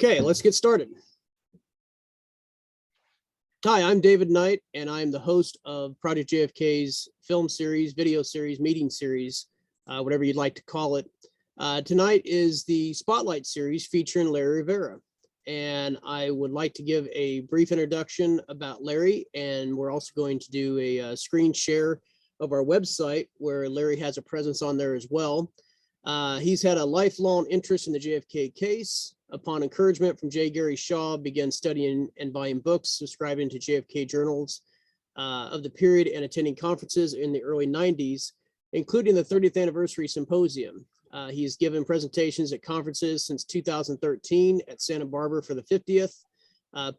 Okay, let's get started. Hi, I'm David Knight, and I'm the host of Project JFK's film series, video series, meeting series, whatever you'd like to call it. Tonight is the Spotlight series featuring Larry Rivera. And I would like to give a brief introduction about Larry, and we're also going to do a screen share of our website where Larry has a presence on there as well. He's had a lifelong interest in the JFK case. Upon encouragement from J. Gary Shaw, began studying and buying books, subscribing to JFK journals of the period, and attending conferences in the early 90s, including the 30th anniversary symposium. He's given presentations at conferences since 2013 at Santa Barbara for the 50th,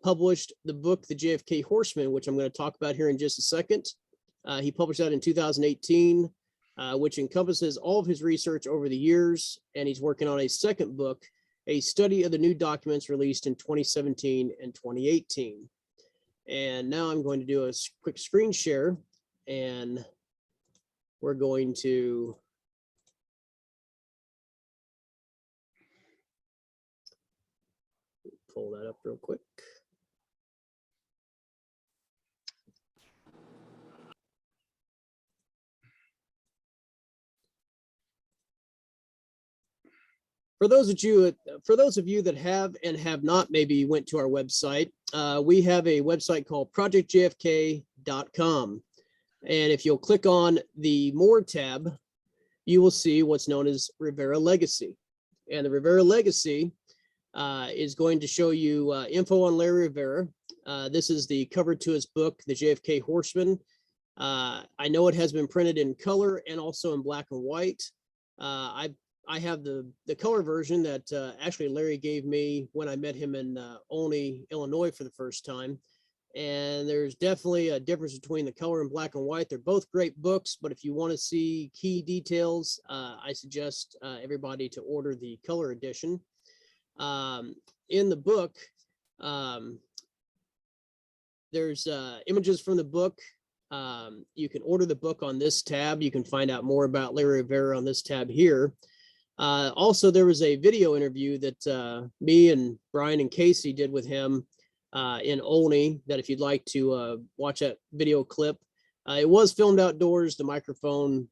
published the book, The JFK Horseman, which I'm going to talk about here in just a second. He published that in 2018, which encompasses all of his research over the years, and he's working on a second book, a study of the new documents released in 2017 and 2018. And now I'm going to do a quick screen share, and we're going to pull that up real quick. For those of you that have and have not maybe went to our website, we have a website called projectjfk.com. And if you'll click on the More tab, you will see what's known as Rivera Legacy. And the Rivera Legacy is going to show you info on Larry Rivera. This is the cover to his book, The JFK Horseman. I know it has been printed in color and also in black and white. I have the color version that actually Larry gave me when I met him in Olney, Illinois for the first time. And there's definitely a difference between the color and black and white. They're both great books, but if you want to see key details, I suggest everybody to order the color edition. In the book, there's images from the book. You can order the book on this tab. You can find out more about Larry Rivera on this tab here. Also, there was a video interview that me and Brian and Casey did with him in Olney, that if you'd like to watch that video clip. It was filmed outdoors. The microphone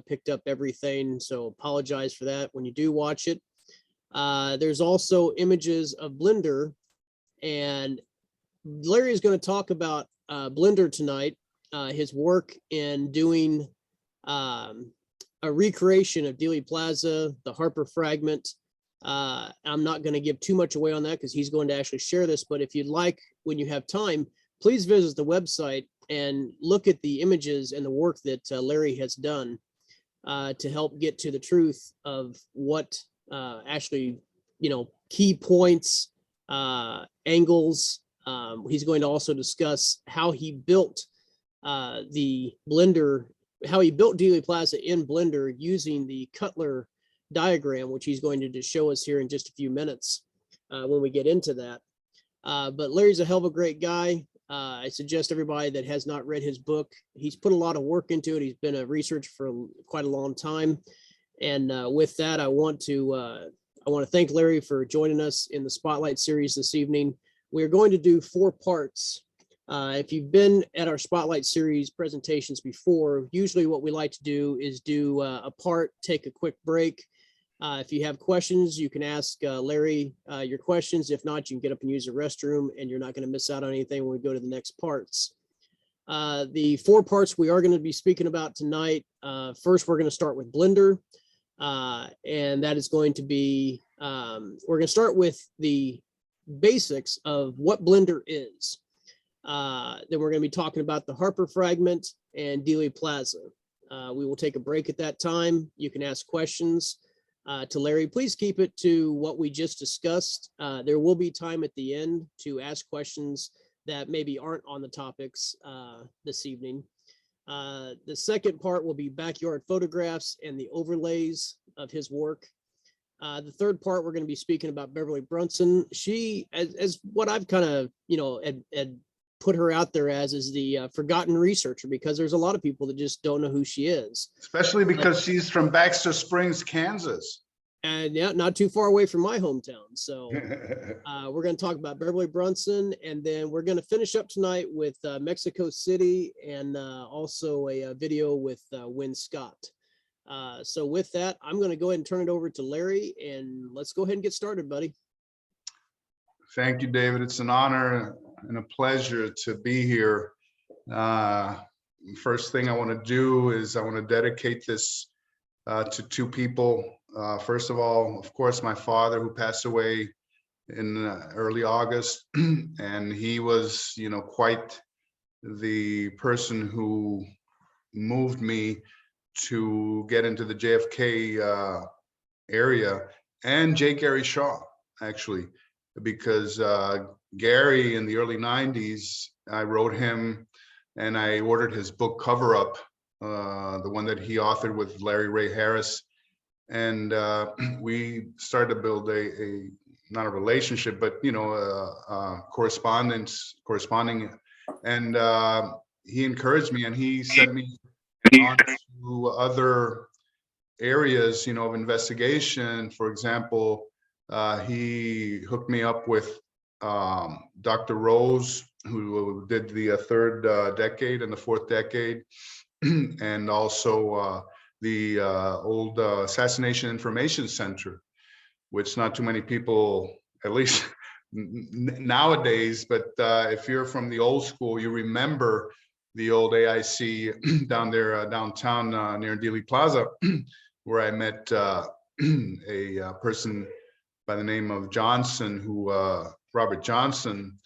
picked up everything, so apologize for that when you do watch it. There's also images of Blender, and Larry is going to talk about Blender tonight, his work in doing a recreation of Dealey Plaza, the Harper fragment. I'm not going to give too much away on that because he's going to actually share this, but if you'd like, when you have time, please visit the website and look at the images and the work that Larry has done to help get to the truth of what actually, key points, angles. He's going to also discuss how he built the Blender, how he built Dealey Plaza in Blender using the Cutler diagram, which he's going to just show us here in just a few minutes when we get into that. But Larry's a hell of a great guy. I suggest everybody that has not read his book, he's put a lot of work into it. He's been a researcher for quite a long time. And with that, I want to thank Larry for joining us in the Spotlight series this evening. We're going to do 4 parts. If you've been at our Spotlight series presentations before, usually what we like to do is do a part, take a quick break. If you have questions, you can ask Larry your questions. If not, you can get up and use the restroom, and you're not going to miss out on anything when we go to the next parts. The 4 parts we are going to be speaking about tonight. First, we're going to start with Blender, and that is going to be, we're going to start with the basics of what Blender is. Then we're going to be talking about the Harper fragment and Dealey Plaza. We will take a break at that time. You can ask questions to Larry. Please keep it to what we just discussed. There will be time at the end to ask questions that maybe aren't on the topics this evening. The second part will be backyard photographs and the overlays of his work. The third part, we're going to be speaking about Beverly Brunson. She, as what I've kind of, had put her out there as, is the forgotten researcher, because there's a lot of people that just don't know who she is. Especially because she's from Baxter Springs, Kansas. And yeah, not too far away from my hometown. So we're going to talk about Beverly, Brunson, and then we're going to finish up tonight with Mexico City and also a video with Win Scott. So with that, I'm going to go ahead and turn it over to Larry, and let's go ahead and get started, buddy. Thank you, David. It's an honor and a pleasure to be here. First thing I want to do is I want to dedicate this to two people. First of all, of course, my father, who passed away in early August, and he was, quite the person who moved me to get into the JFK area, and J. Gary Shaw, actually, because Gary in the early 90s, I wrote him and I ordered his book Cover Up, the one that he authored with Larry Ray Harris. And we started to build not a relationship, but, corresponding. And he encouraged me, and he sent me on to other areas, of investigation. For example, he hooked me up with Dr. Rose, who did the third decade and the fourth decade, and also the old Assassination Information Center, which not too many people, at least nowadays, but if you're from the old school, you remember the old AIC down there downtown near Dealey Plaza, where I met a person by the name of Johnson, Robert Johnson,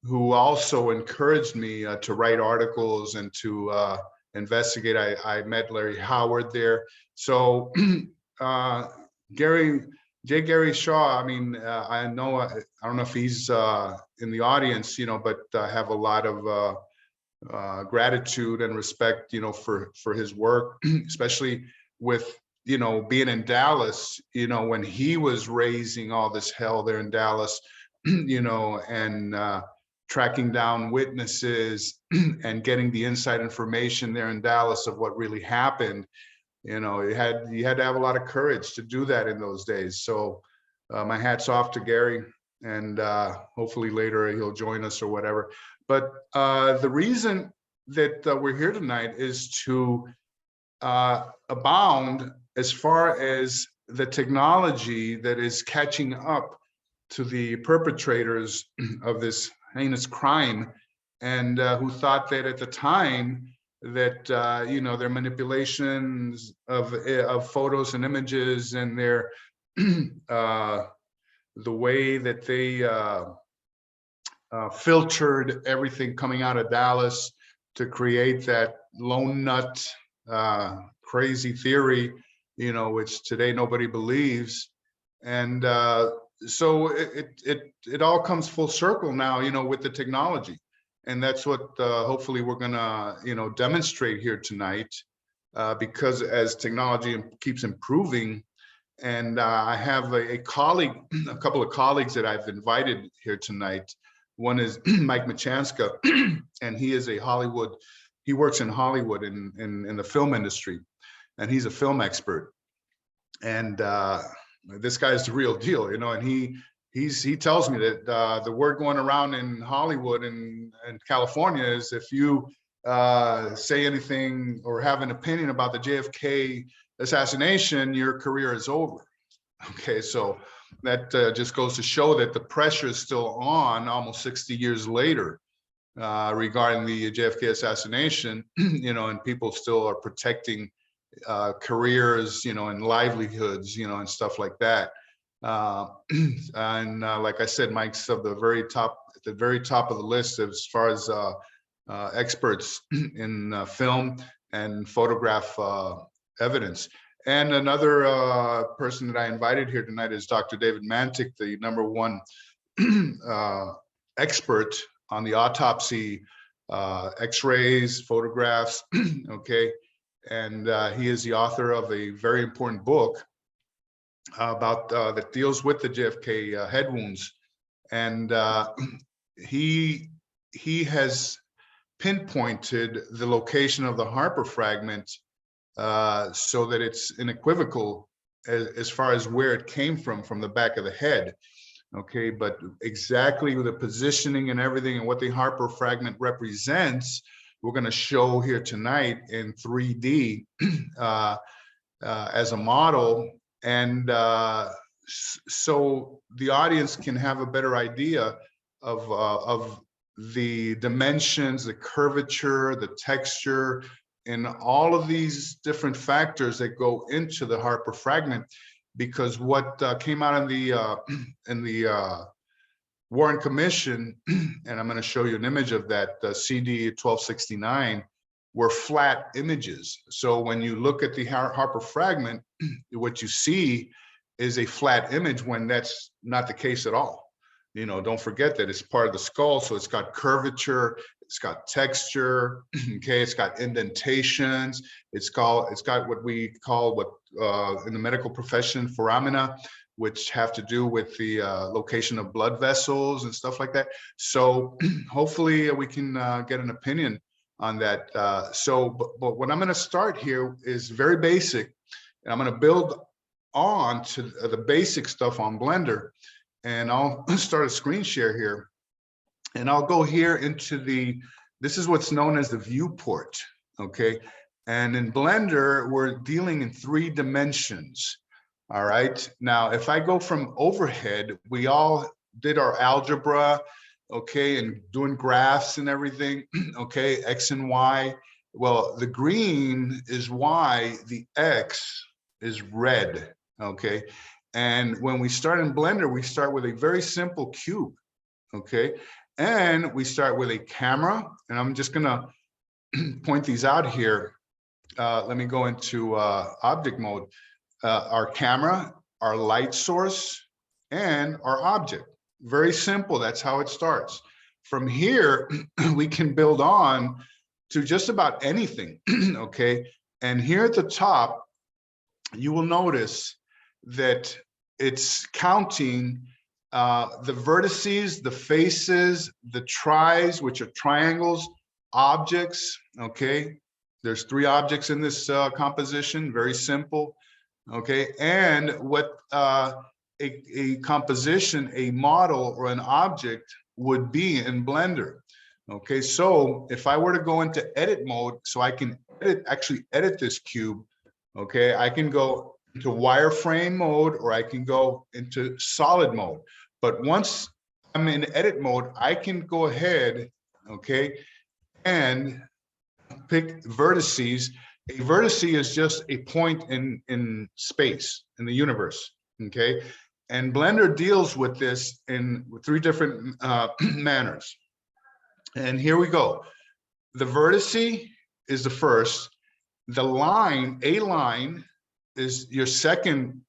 who also encouraged me to write articles and to investigate. I met Larry Howard there. So J. Gary Shaw, I mean, I know, I don't know if he's in the audience, but I have a lot of gratitude and respect, for his work, especially with, being in Dallas, when he was raising all this hell there in Dallas, and tracking down witnesses and getting the inside information there in Dallas of what really happened. You had to have a lot of courage to do that in those days. So my hat's off to Gary, and hopefully later he'll join us or whatever. But the reason that we're here tonight is to abound as far as the technology that is catching up to the perpetrators of this heinous crime, and who thought that at the time that their manipulations of photos and images, and their the way that they filtered everything coming out of Dallas to create that lone nut crazy theory, which today nobody believes. And so it all comes full circle now, with the technology. And that's what hopefully we're gonna, demonstrate here tonight, because as technology keeps improving, and I have a colleague, a couple of colleagues that I've invited here tonight. One is Mike Machanska, and he is he works in Hollywood in the film industry, and he's a film expert. And this guy's the real deal, and he tells me that the word going around in Hollywood and California is, if you say anything or have an opinion about the JFK assassination, your career is over. Okay, so that just goes to show that the pressure is still on almost 60 years later regarding the JFK assassination, and people still are protecting careers, and livelihoods, and stuff like that. And like I said, Mike's at the very top of the list as far as experts in film and photograph evidence. And another person that I invited here tonight is Dr. David Mantik, the #1 expert on the autopsy, X-rays, photographs, okay? And he is the author of a very important book about that deals with the JFK head wounds. And he has pinpointed the location of the Harper fragment so that it's unequivocal as far as where it came from the back of the head. Okay, but exactly the positioning and everything and what the Harper fragment represents, we're going to show here tonight in 3D as a model. And so the audience can have a better idea of the dimensions, the curvature, the texture, and all of these different factors that go into the Harper fragment. Because what came out in the Warren Commission, and I'm going to show you an image of that, CD 1269, were flat images. So when you look at the Harper fragment, what you see is a flat image when that's not the case at all. You know, don't forget that it's part of the skull, so it's got curvature, it's got texture, okay, it's got indentations, it's got what we call in the medical profession foramina, which have to do with the location of blood vessels and stuff like that. So hopefully we can get an opinion on that. But what I'm going to start here is very basic, and I'm going to build on to the basic stuff on Blender. And I'll start a screen share here, and I'll go here into this is what's known as the viewport, okay? And in Blender, we're dealing in 3 dimensions, all right? Now, if I go from overhead, we all did our algebra, okay, and doing graphs and everything, okay, X and Y. Well, the green is Y, the X is red, okay? And when we start in Blender, we start with a very simple cube, okay? And we start with a camera, and I'm just gonna point these out here. Let me go into object mode. Our camera, our light source, and our object. Very simple, that's how it starts. From here, we can build on to just about anything, okay? And here at the top, you will notice that it's counting the vertices, the faces, the tris, which are triangles, objects, okay? There's 3 objects in this composition, very simple, okay? And what a composition, a model, or an object would be in Blender, okay? So if I were to go into edit mode, so I can actually edit this cube, okay? I can go into wireframe mode, or I can go into solid mode. But once I'm in edit mode, I can go ahead, okay, and pick vertices. A vertice is just a point in space, in the universe, okay? And Blender deals with this in 3 different manners. And here we go. The vertice is the first. The line, a line, is your second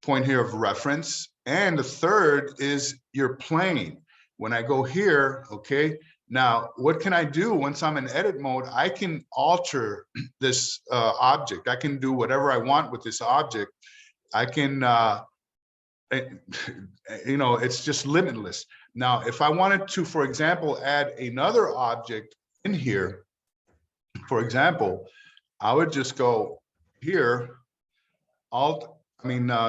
point here of reference. And the third is your plane. When I go here, okay, now what can I do once I'm in edit mode? I can alter this object. I can do whatever I want with this object. I can, you know, it's just limitless. Now, if I wanted to, for example, add another object in here, for example, I would just go here,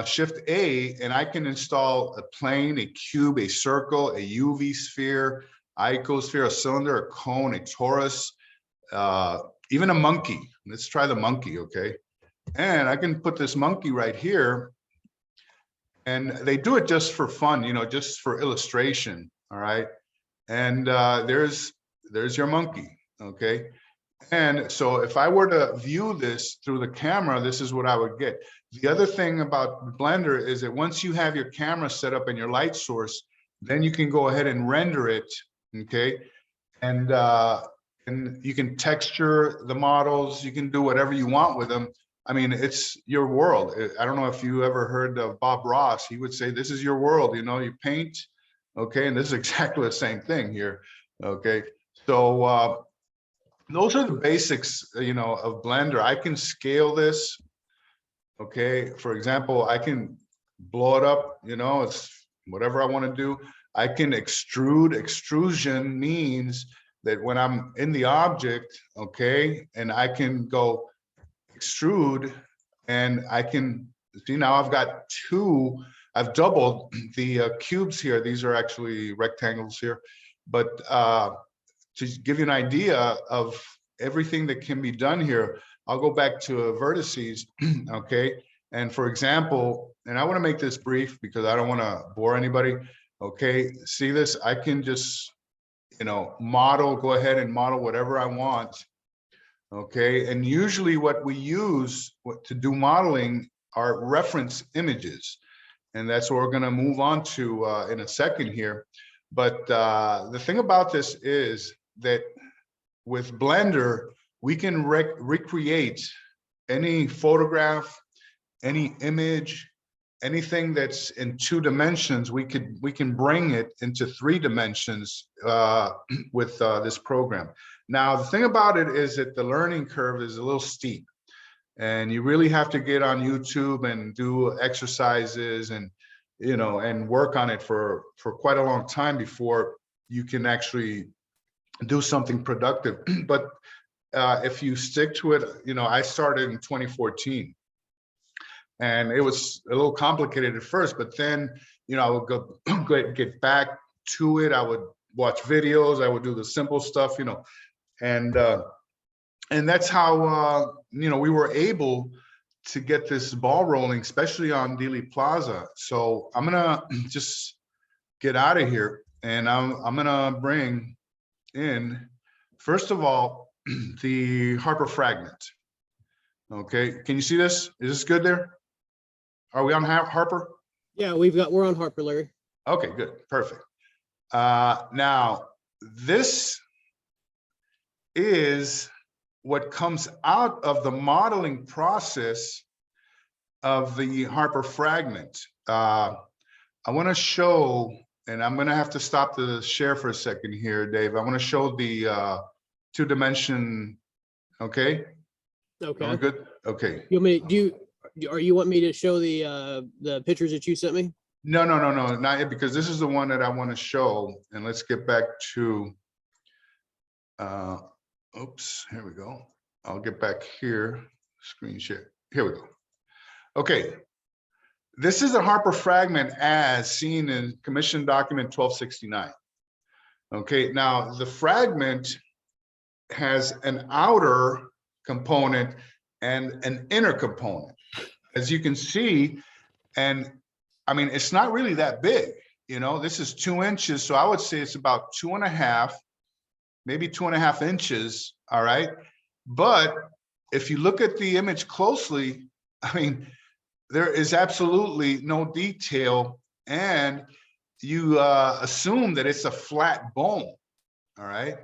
Shift A, and I can install a plane, a cube, a circle, a UV sphere, icosphere, a cylinder, a cone, a torus, even a monkey. Let's try the monkey, okay? And I can put this monkey right here, and they do it just for fun, you know, just for illustration, all right? And there's your monkey, okay? And so if I were to view this through the camera, this is what I would get. The other thing about Blender is that once you have your camera set up and your light source, then you can go ahead and render it, okay? And you can texture the models, you can do whatever you want with them. I mean, it's your world. I don't know if you ever heard of Bob Ross. He would say, this is your world, you know, you paint, okay? And this is exactly the same thing here, okay? So, those are the basics, you know, of Blender. I can scale this, okay? For example, I can blow it up, you know, it's whatever I want to do. I can extrude. Extrusion means that when I'm in the object, okay, and I can go extrude, And I can see now I've got I've doubled the cubes here. These are actually rectangles here. But to give you an idea of everything that can be done here, I'll go back to vertices, okay? And for example, and I want to make this brief because I don't want to bore anybody, okay? See this? I can just, go ahead and model whatever I want, okay? And usually what we use to do modeling are reference images. And that's what we're going to move on to in a second here. But the thing about this is that with Blender, we can recreate any photograph, any image, anything that's in 2 dimensions. We can bring it into 3 dimensions with this program. Now, the thing about it is that the learning curve is a little steep, and you really have to get on YouTube and do exercises and and work on it for quite a long time before you can actually do something productive. But if you stick to it, I started in 2014, and it was a little complicated at first, but then I would get back to it. I would watch videos, I would do the simple stuff, and that's how we were able to get this ball rolling, especially on Dealey Plaza. So I'm gonna just get out of here, and I'm gonna bring in, first of all, the Harper fragment. Okay, can you see this? Is this good there? Are we on Harper? Yeah, we're on Harper, Larry. Okay, good, perfect. Now, this is what comes out of the modeling process of the Harper fragment. I want to show, and I'm going to have to stop the share for a second here, Dave. I want to show the 2-dimension. Okay. Okay. We're good. Okay. You want me? You want me to show the pictures that you sent me? No, not yet, because this is the one that I want to show. And let's get back to. Oops, here we go. I'll get back here, screen share. Here we go. Okay, this is a Harper fragment as seen in Commission Document 1269. Okay, now the fragment has an outer component and an inner component, as you can see. And I mean, it's not really that big, this is 2 inches. So I would say it's about 2.5, maybe 2.5 inches. All right. But if you look at the image closely, I mean, there is absolutely no detail, and you assume that it's a flat bone. All right.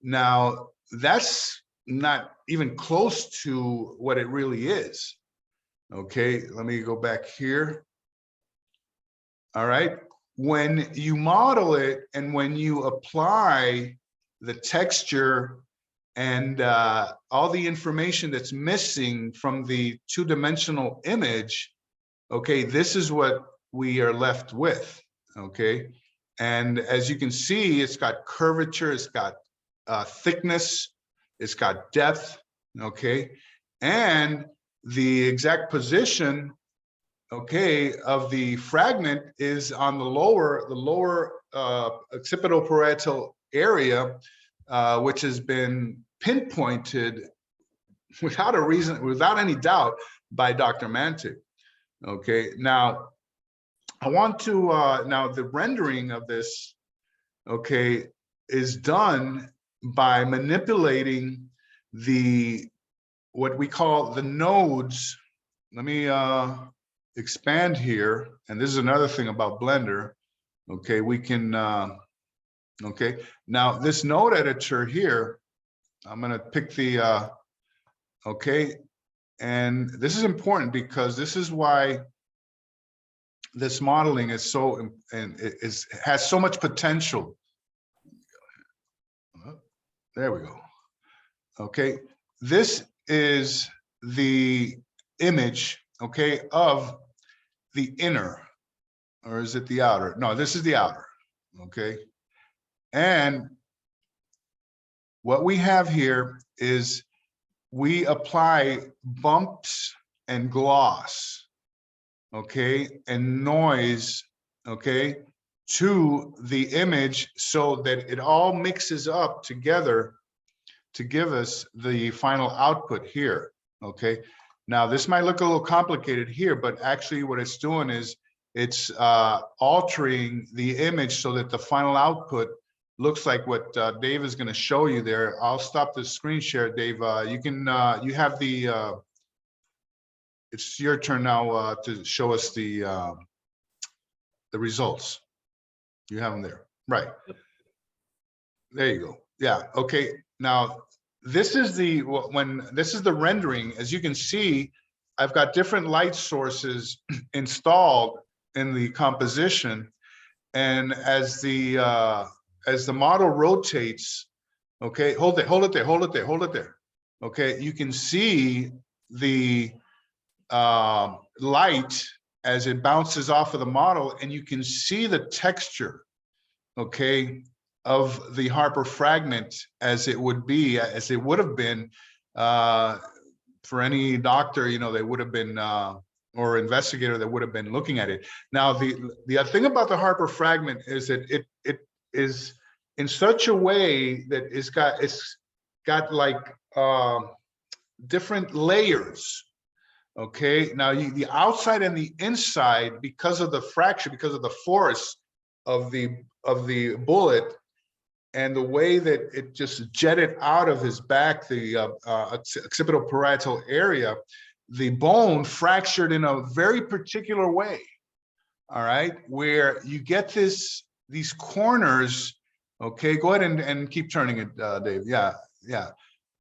Now, that's not even close to what it really is. Okay, let me go back here. All right. When you model it and when you apply the texture and all the information that's missing from the 2-dimensional image, okay, this is what we are left with, okay? And as you can see, it's got curvature, it's got thickness, it's got depth, okay? And the exact position, okay, of the fragment is on the lower occipital-parietal area, which has been pinpointed without a reason, without any doubt, by Dr. Mantic. Okay, now I want to, now the rendering of this, okay, is done by manipulating what we call the nodes. Let me expand here. And this is another thing about Blender. Okay, we can, okay, now this node editor here, I'm gonna pick the, okay, and this is important because this is why this modeling is so, and it has so much potential. There we go. Okay, this is the image, okay, of the inner, or is it the outer? No, this is the outer, okay? And what we have here is we apply bumps and gloss, okay, and noise, okay, to the image so that it all mixes up together to give us the final output here, okay? Now, this might look a little complicated here, but actually what it's doing is it's altering the image so that the final output looks like what Dave is going to show you there. I'll stop the screen share, Dave. You can, you have the, it's your turn now to show us the results. You have them there, right? There you go. Yeah. Okay. Now, this is the this is the rendering. As you can see, I've got different light sources installed in the composition, and as the model rotates, okay, hold it there. Okay, you can see the light as it bounces off of the model, and you can see the texture, okay, of the Harper fragment as it would be, as it would have been for any doctor, you know, they would have been, or investigator that would have been looking at it. Now, the thing about the Harper fragment is that it is in such a way that it's got like different layers. Okay, now the outside and the inside, because of the fracture, because of the force of the bullet, and the way that it just jetted out of his back, the occipital-parietal area, the bone fractured in a very particular way. All right, where you get these corners. Okay, go ahead and keep turning it, Dave. Yeah, yeah,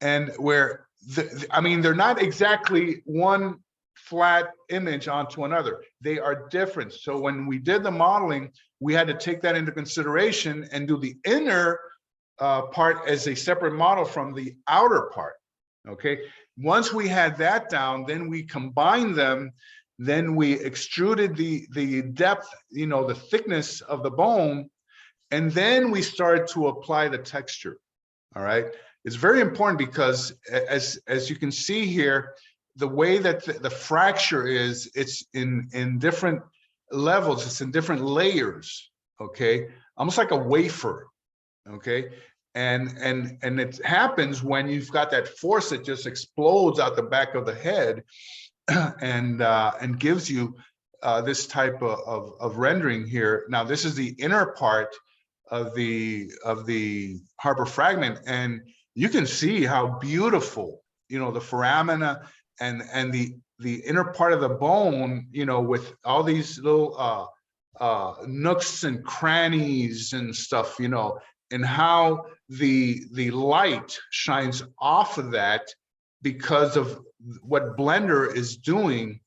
and where I mean, they're not exactly one flat image onto another. They are different. So when we did the modeling, we had to take that into consideration and do the inner part as a separate model from the outer part. Okay. Once we had that down, then we combined them. Then we extruded the depth, you know, the thickness of the bone, and then we started to apply the texture. All right. It's very important because as you can see here, the way that the fracture is, it's in different levels, it's in different layers, okay? Almost like a wafer, okay? And it happens when you've got that force that just explodes out the back of the head and gives you this type of rendering here. Now, this is the inner part of the Harper fragment, and you can see how beautiful, you know, the foramina and the inner part of the bone, you know, with all these little nooks and crannies and stuff, you know, and how the light shines off of that because of what Blender is doing,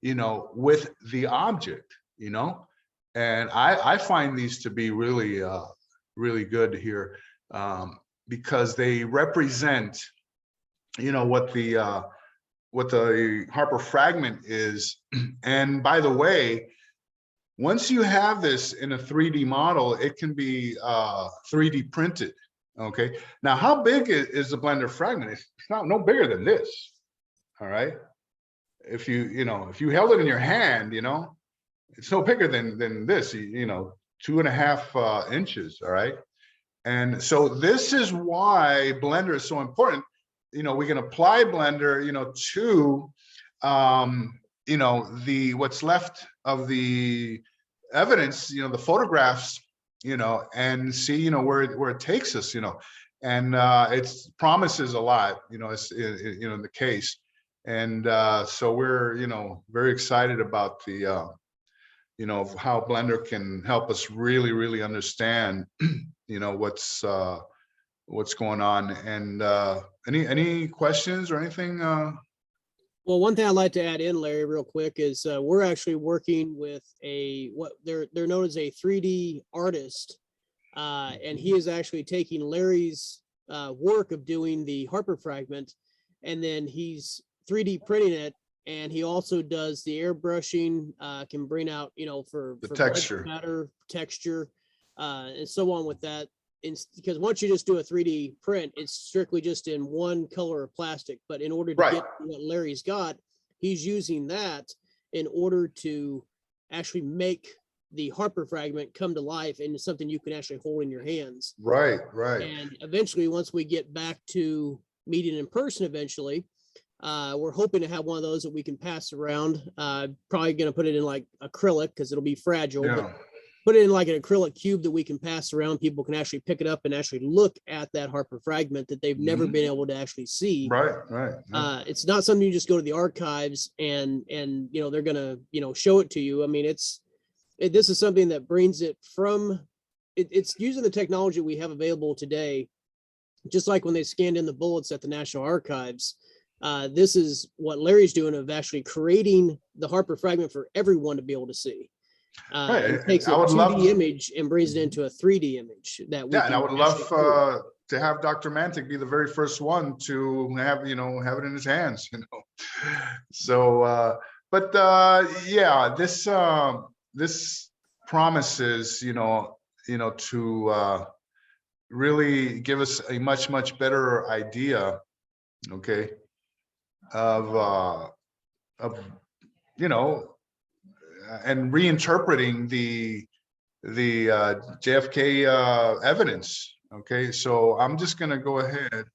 you know, with the object, you know. And I find these to be really really good here because they represent, you know, what the Harper fragment is. And by the way, once you have this in a 3D model, it can be 3D printed. Okay. Now, how big is the Blender fragment? It's not no bigger than this. All right. If you held it in your hand, you know, it's no bigger than this. You know, 2.5 inches. All right. And so this is why Blender is so important. You know, we can apply Blender, you know, to, you know, what's left of the evidence, you know, the photographs, you know, and see, you know, where it takes us, you know, and it promises a lot, you know, it's, you know, in the case. And so we're, you know, very excited about the, you know, how Blender can help us really, really understand, you know, what's going on. And any questions or anything? Well, one thing I'd like to add in, Larry, real quick, is we're actually working with what they're known as a 3D artist, and he is actually taking Larry's work of doing the Harper fragment, and then he's 3D printing it, and he also does the airbrushing, can bring out, you know, for texture, better texture, and so on with that. Because once you just do a 3D print, it's strictly just in one color of plastic. But in order to get what Larry's got, he's using that in order to actually make the Harper fragment come to life into something you can actually hold in your hands. Right, right. And eventually, once we get back to meeting in person, eventually, we're hoping to have one of those that we can pass around. Probably going to put it in like acrylic because it'll be fragile, Yeah. but put it in like an acrylic cube that we can pass around. People can actually pick it up and actually look at that Harper fragment that they've never been able to actually see. Right, right. Yeah. It's not something you just go to the archives and you know, they're going to, you know, show it to you. I mean, this is something that brings it from, it's using the technology we have available today, just like when they scanned in the bullets at the National Archives. This is what Larry's doing of actually creating the Harper fragment for everyone to be able to see. Right. It takes a I would 2D love- image and brings it into a 3D image that we Yeah, and I can would actually love prove. to have Dr. Mantic be the very first one to have, you know, have it in his hands, you know. So, but yeah, this promises, you know, to really give us a much better idea, okay, of you know, and reinterpreting the JFK evidence. Okay, so I'm just gonna go ahead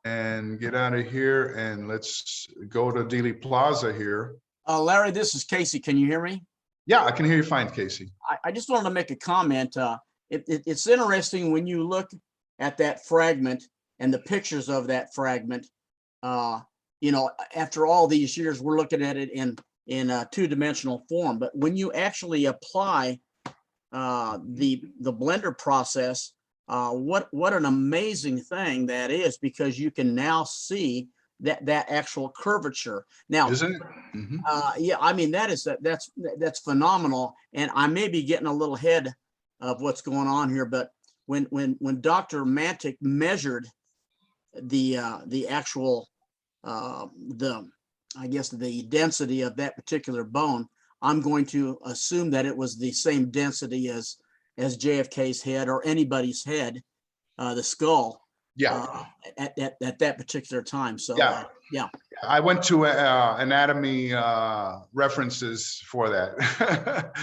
and get out of here and let's go to Dealey Plaza here. Larry, this is Casey. Can you hear me? Yeah, I can hear you fine, Casey. I just wanted to make a comment. It's interesting when you look at that fragment and the pictures of that fragment. You know, after all these years, we're looking at it in a two-dimensional form. But when you actually apply the blender process, what an amazing thing that is, because you can now see that actual curvature. Now, Isn't it? Mhm. yeah, I mean, that's phenomenal. And I may be getting a little ahead of what's going on here, but when Dr. Mantic measured the actual I guess the density of that particular bone, I'm going to assume that it was the same density as JFK's head or anybody's head, the skull. Yeah. At that particular time. So Yeah. yeah. I went to anatomy references for that.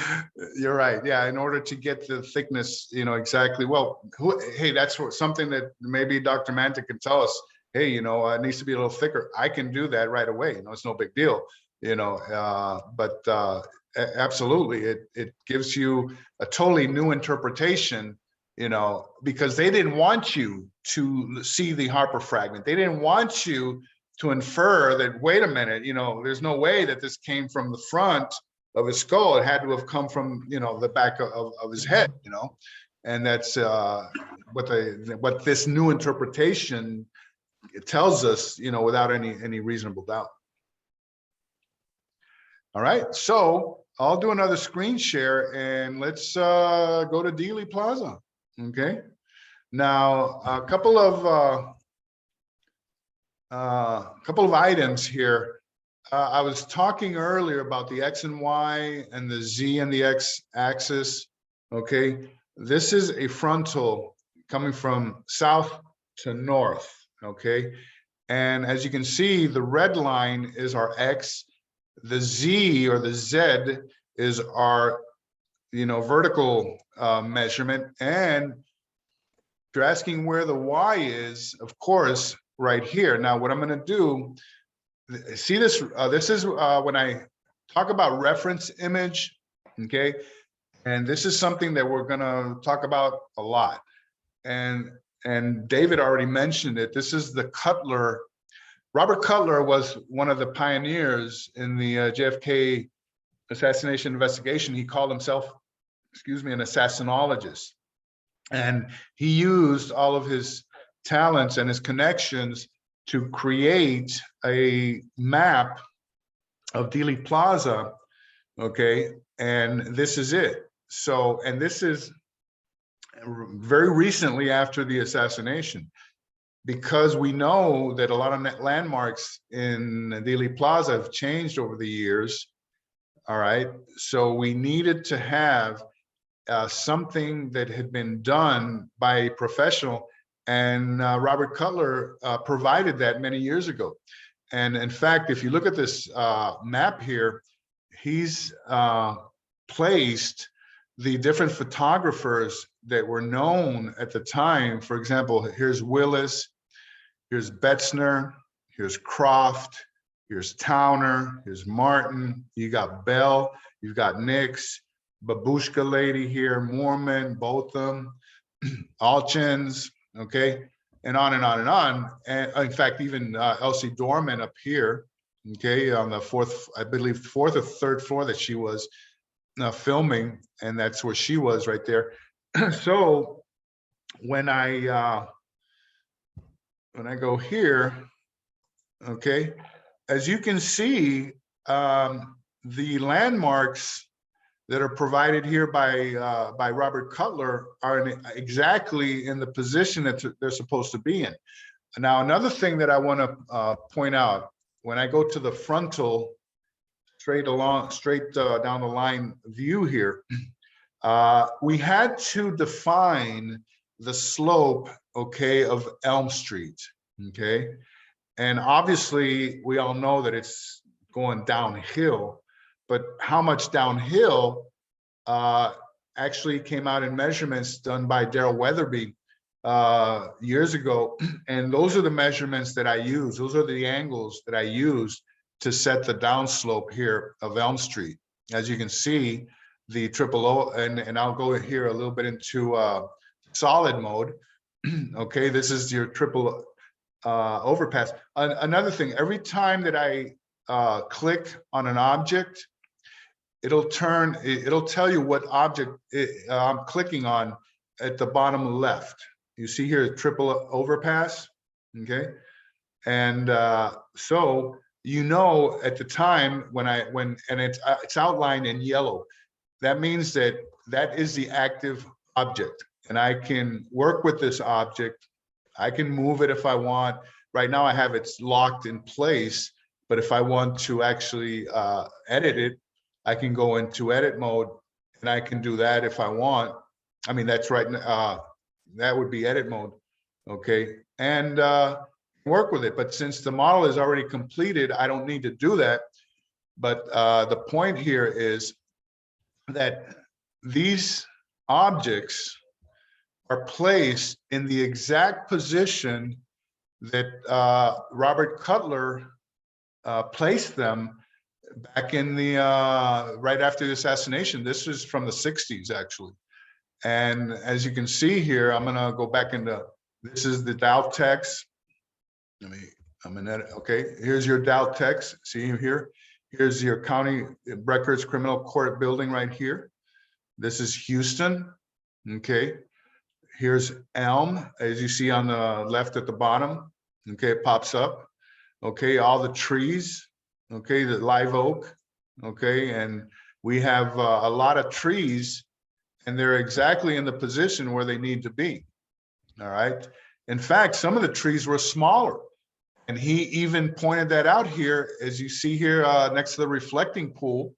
You're right. Yeah, in order to get the thickness, you know, exactly. Well, hey, that's something that maybe Dr. Mantic can tell us. Hey, you know, it needs to be a little thicker. I can do that right away. You know, it's no big deal. You know, but absolutely, it gives you a totally new interpretation. You know, because they didn't want you to see the Harper fragment. They didn't want you to infer that, wait a minute, you know, there's no way that this came from the front of his skull. It had to have come from, you know, the back of his head, you know. And that's what this new interpretation tells us, you know, without any reasonable doubt. All right, so I'll do another screen share and let's go to Dealey Plaza. Okay, now a couple of items here. I was talking earlier about the X and Y and the Z and the X axis. Okay, this is a frontal coming from south to north. Okay, and as you can see, the red line is our X, the Z or the Z is our, you know, vertical measurement. And if you're asking where the Y is, of course, right here. Now, what I'm going to do, see this, this is when I talk about reference image, okay? And this is something that we're going to talk about a lot. And David already mentioned it. This is the Cutler. Robert Cutler was one of the pioneers in the JFK assassination investigation. He called himself, excuse me, an assassinologist. And he used all of his talents and his connections to create a map of Dealey Plaza, okay? And this is it. So, and this is very recently after the assassination, because we know that a lot of landmarks in Dealey Plaza have changed over the years. All right, so we needed to have something that had been done by a professional, and Robert Cutler provided that many years ago. And in fact, if you look at this map here, he's placed the different photographers that were known at the time. For example, here's Willis, here's Betzner, here's Croft, here's Towner, here's Martin, you got Bell, you've got Nix, Babushka lady here, Mormon, Botham, Alchins, okay, and on and on and on. And in fact, even Elsie Dorman up here, okay, on the fourth, I believe, fourth or third floor that she was filming, and that's where she was right there. So when I go here, okay, as you can see, the landmarks that are provided here by Robert Cutler are exactly in the position that they're supposed to be in. Now, another thing that I want to point out, when I go to the frontal, straight down the line view here, we had to define the slope, okay, of Elm Street, okay? And obviously, we all know that it's going downhill, but how much downhill actually came out in measurements done by Daryl Weatherby years ago. And those are the measurements that I use. Those are the angles that I use to set the downslope here of Elm Street. As you can see, the triple O, and I'll go here a little bit into solid mode. Okay, this is your triple overpass. Another thing, every time that I click on an object, it'll tell you what object I'm clicking on at the bottom left. You see here, triple overpass, okay? And so, you know, at the time when it's outlined in yellow, that means that is the active object, and I can work with this object. I can move it if I want. Right now I have it locked in place, but if I want to actually edit it, I can go into edit mode, and I can do that if I want. I mean, that's right. That would be edit mode, okay? And work with it. But since the model is already completed, I don't need to do that. But the point here is that these objects are placed in the exact position that Robert Cutler placed them back in the right after the assassination. This is from the 60s, actually. And as you can see here, I'm gonna go back into, this is the Dow text. I'm in edit. Okay, here's your Dow text. See here? Here's your county records criminal court building right here. This is Houston. Okay, here's Elm, as you see on the left at the bottom. Okay, it pops up. Okay, all the trees. Okay, the live oak. Okay, and we have a lot of trees, and they're exactly in the position where they need to be. All right. In fact, some of the trees were smaller, and he even pointed that out here, as you see here next to the reflecting pool.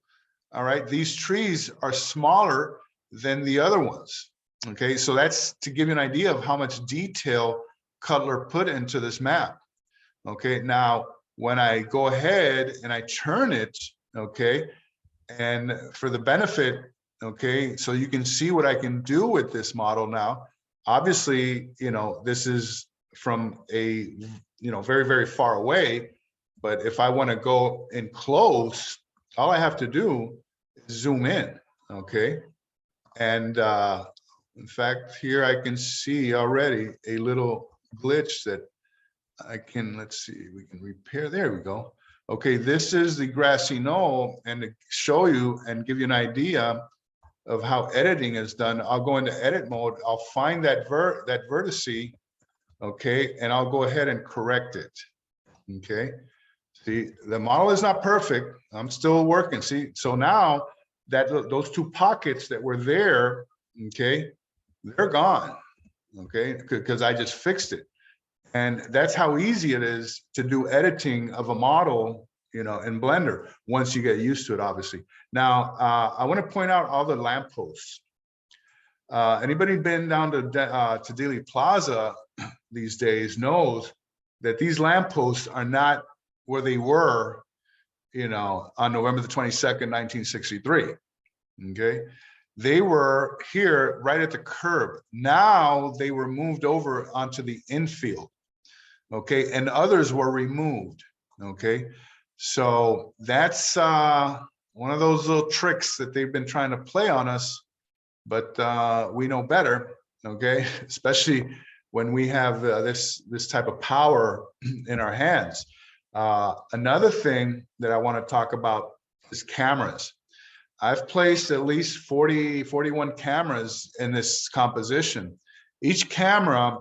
All right, these trees are smaller than the other ones. Okay, so that's to give you an idea of how much detail Cutler put into this map. Okay, now when I go ahead and I turn it, okay, and for the benefit, okay, so you can see what I can do with this model now. Obviously, you know, this is from a, you know, very, very far away, but if I want to go in close, all I have to do is zoom in, okay? And in fact, here I can see already a little glitch that I can, let's see, we can repair. There we go. Okay, this is the grassy knoll, and to show you and give you an idea of how editing is done, I'll go into edit mode. I'll find that vertice, okay, and I'll go ahead and correct it. Okay, see, the model is not perfect. I'm still working. See, so now that those two pockets that were there, okay, they're gone. Okay, because I just fixed it. And that's how easy it is to do editing of a model, you know, in Blender, once you get used to it, obviously. Now, I want to point out all the lampposts. Anybody been down to Dealey Plaza these days knows that these lampposts are not where they were, you know, on November the 22nd, 1963. Okay. They were here right at the curb. Now they were moved over onto the infield. Okay. And others were removed. Okay. So that's one of those little tricks that they've been trying to play on us, but we know better. Okay. Especially when we have this type of power in our hands. Another thing that I want to talk about is cameras. I've placed at least 41 cameras in this composition. Each camera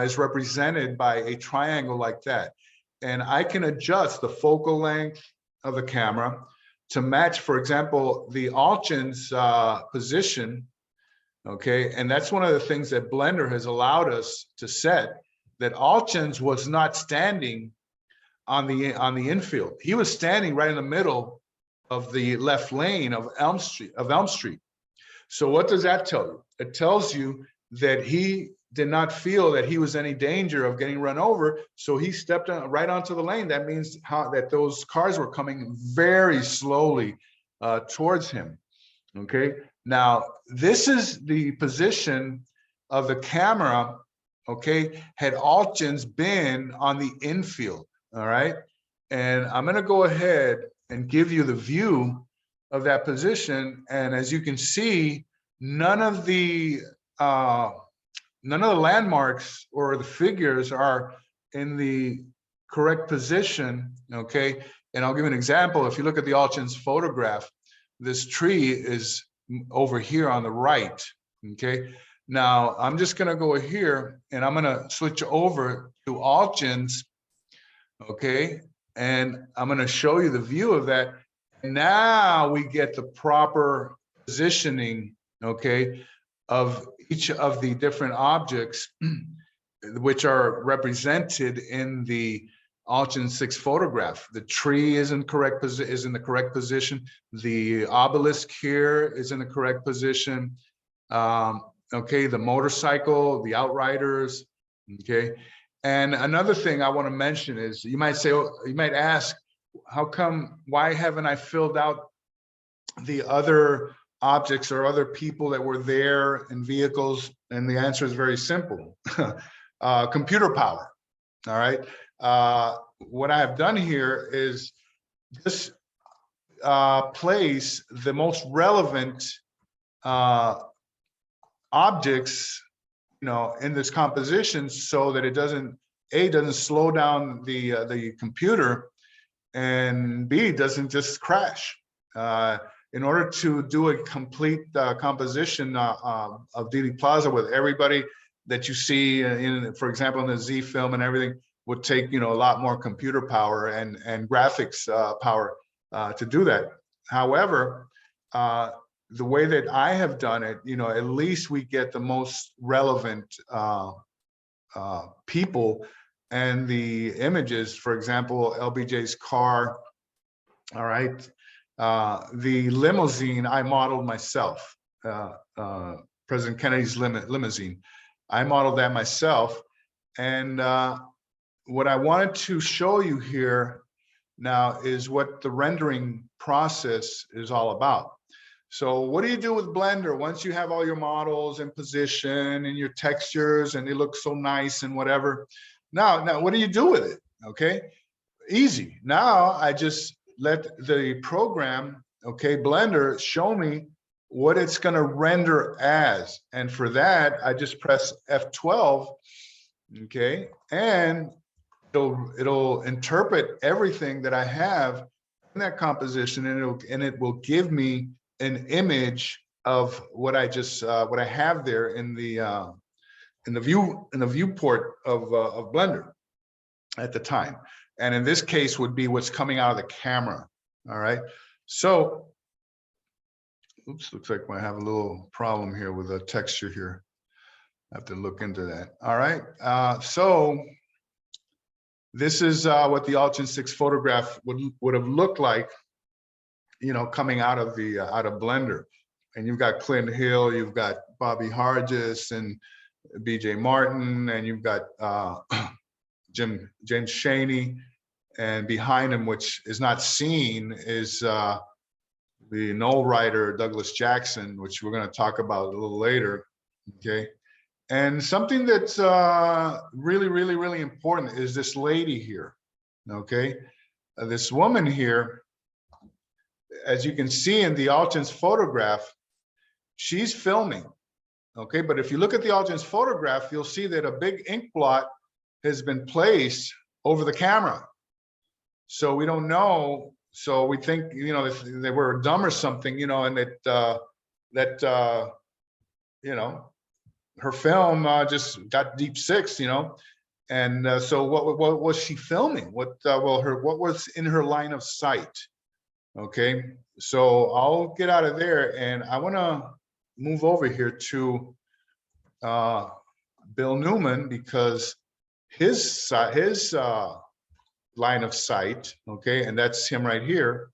is represented by a triangle like that. And I can adjust the focal length of the camera to match, for example, the Alchin's position. Okay, and that's one of the things that Blender has allowed us to set, that Alchin's was not standing on the infield. He was standing right in the middle of the left lane of Elm Street. So what does that tell you? It tells you that he did not feel that he was any danger of getting run over, so he stepped right onto the lane. That means that those cars were coming very slowly towards him. Okay, now this is the position of the camera. Okay, had Alchin's been on the infield. All right, and I'm going to go ahead and give you the view of that position. And as you can see, none of the landmarks or the figures are in the correct position. Okay, and I'll give you an example. If you look at the Alchin's photograph, this tree is over here on the right. Okay, now I'm just going to go here and I'm going to switch over to Alchin's. Okay, and I'm going to show you the view of that. Now we get the proper positioning, okay, of each of the different objects which are represented in the Alchin 6 photograph. The tree is in the correct position. The obelisk here is in the correct position. Okay, the motorcycle, the outriders. Okay, and another thing I want to mention is, you might say, you might ask, how come, why haven't I filled out the other objects or other people that were there in vehicles? And the answer is very simple. Computer power. All right. What I have done here is just place the most relevant objects, you know, in this composition, so that it doesn't slow down the computer, and B, doesn't just crash. In order to do a complete composition of Dealey Plaza with everybody that you see in, for example, in the Z film and everything, would take, you know, a lot more computer power and graphics power to do that. However, the way that I have done it, you know, at least we get the most relevant people and the images. For example, LBJ's car. All right. The limousine I modeled myself. President Kennedy's limousine. I modeled that myself. And what I wanted to show you here now is what the rendering process is all about. So what do you do with Blender once you have all your models in position and your textures and they look so nice and whatever? Now what do you do with it? Okay, easy. Now I just let the program, okay, Blender, show me what it's going to render as. And for that, I just press F12, okay, and it'll interpret everything that I have in that composition, and it will give me an image of what I just what I have there in the viewport of Blender at the time. And in this case would be what's coming out of the camera. All right. So, oops, looks like I have a little problem here with the texture here. I have to look into that. All right. So this is what the Alchin 6 photograph would have looked like, you know, coming out of the out of Blender. And you've got Clint Hill, you've got Bobby Hargis and BJ Martin, and you've got James Shaney, And behind him, which is not seen, is the Knoll writer, Douglas Jackson, which we're going to talk about a little later. Okay. And something that's really, really, really important is this lady here. Okay. This woman here, as you can see in the Alton's photograph, she's filming. Okay. But if you look at the Alton's photograph, you'll see that a big ink blot has been placed over the camera. So we don't know. So we think, you know, if they were dumb or something, you know, and that you know, her film just got deep six, you know. And so what was she filming? What was in her line of sight? Okay, so I'll get out of there, and I want to move over here to Bill Newman, because his line of sight, okay, and that's him right here.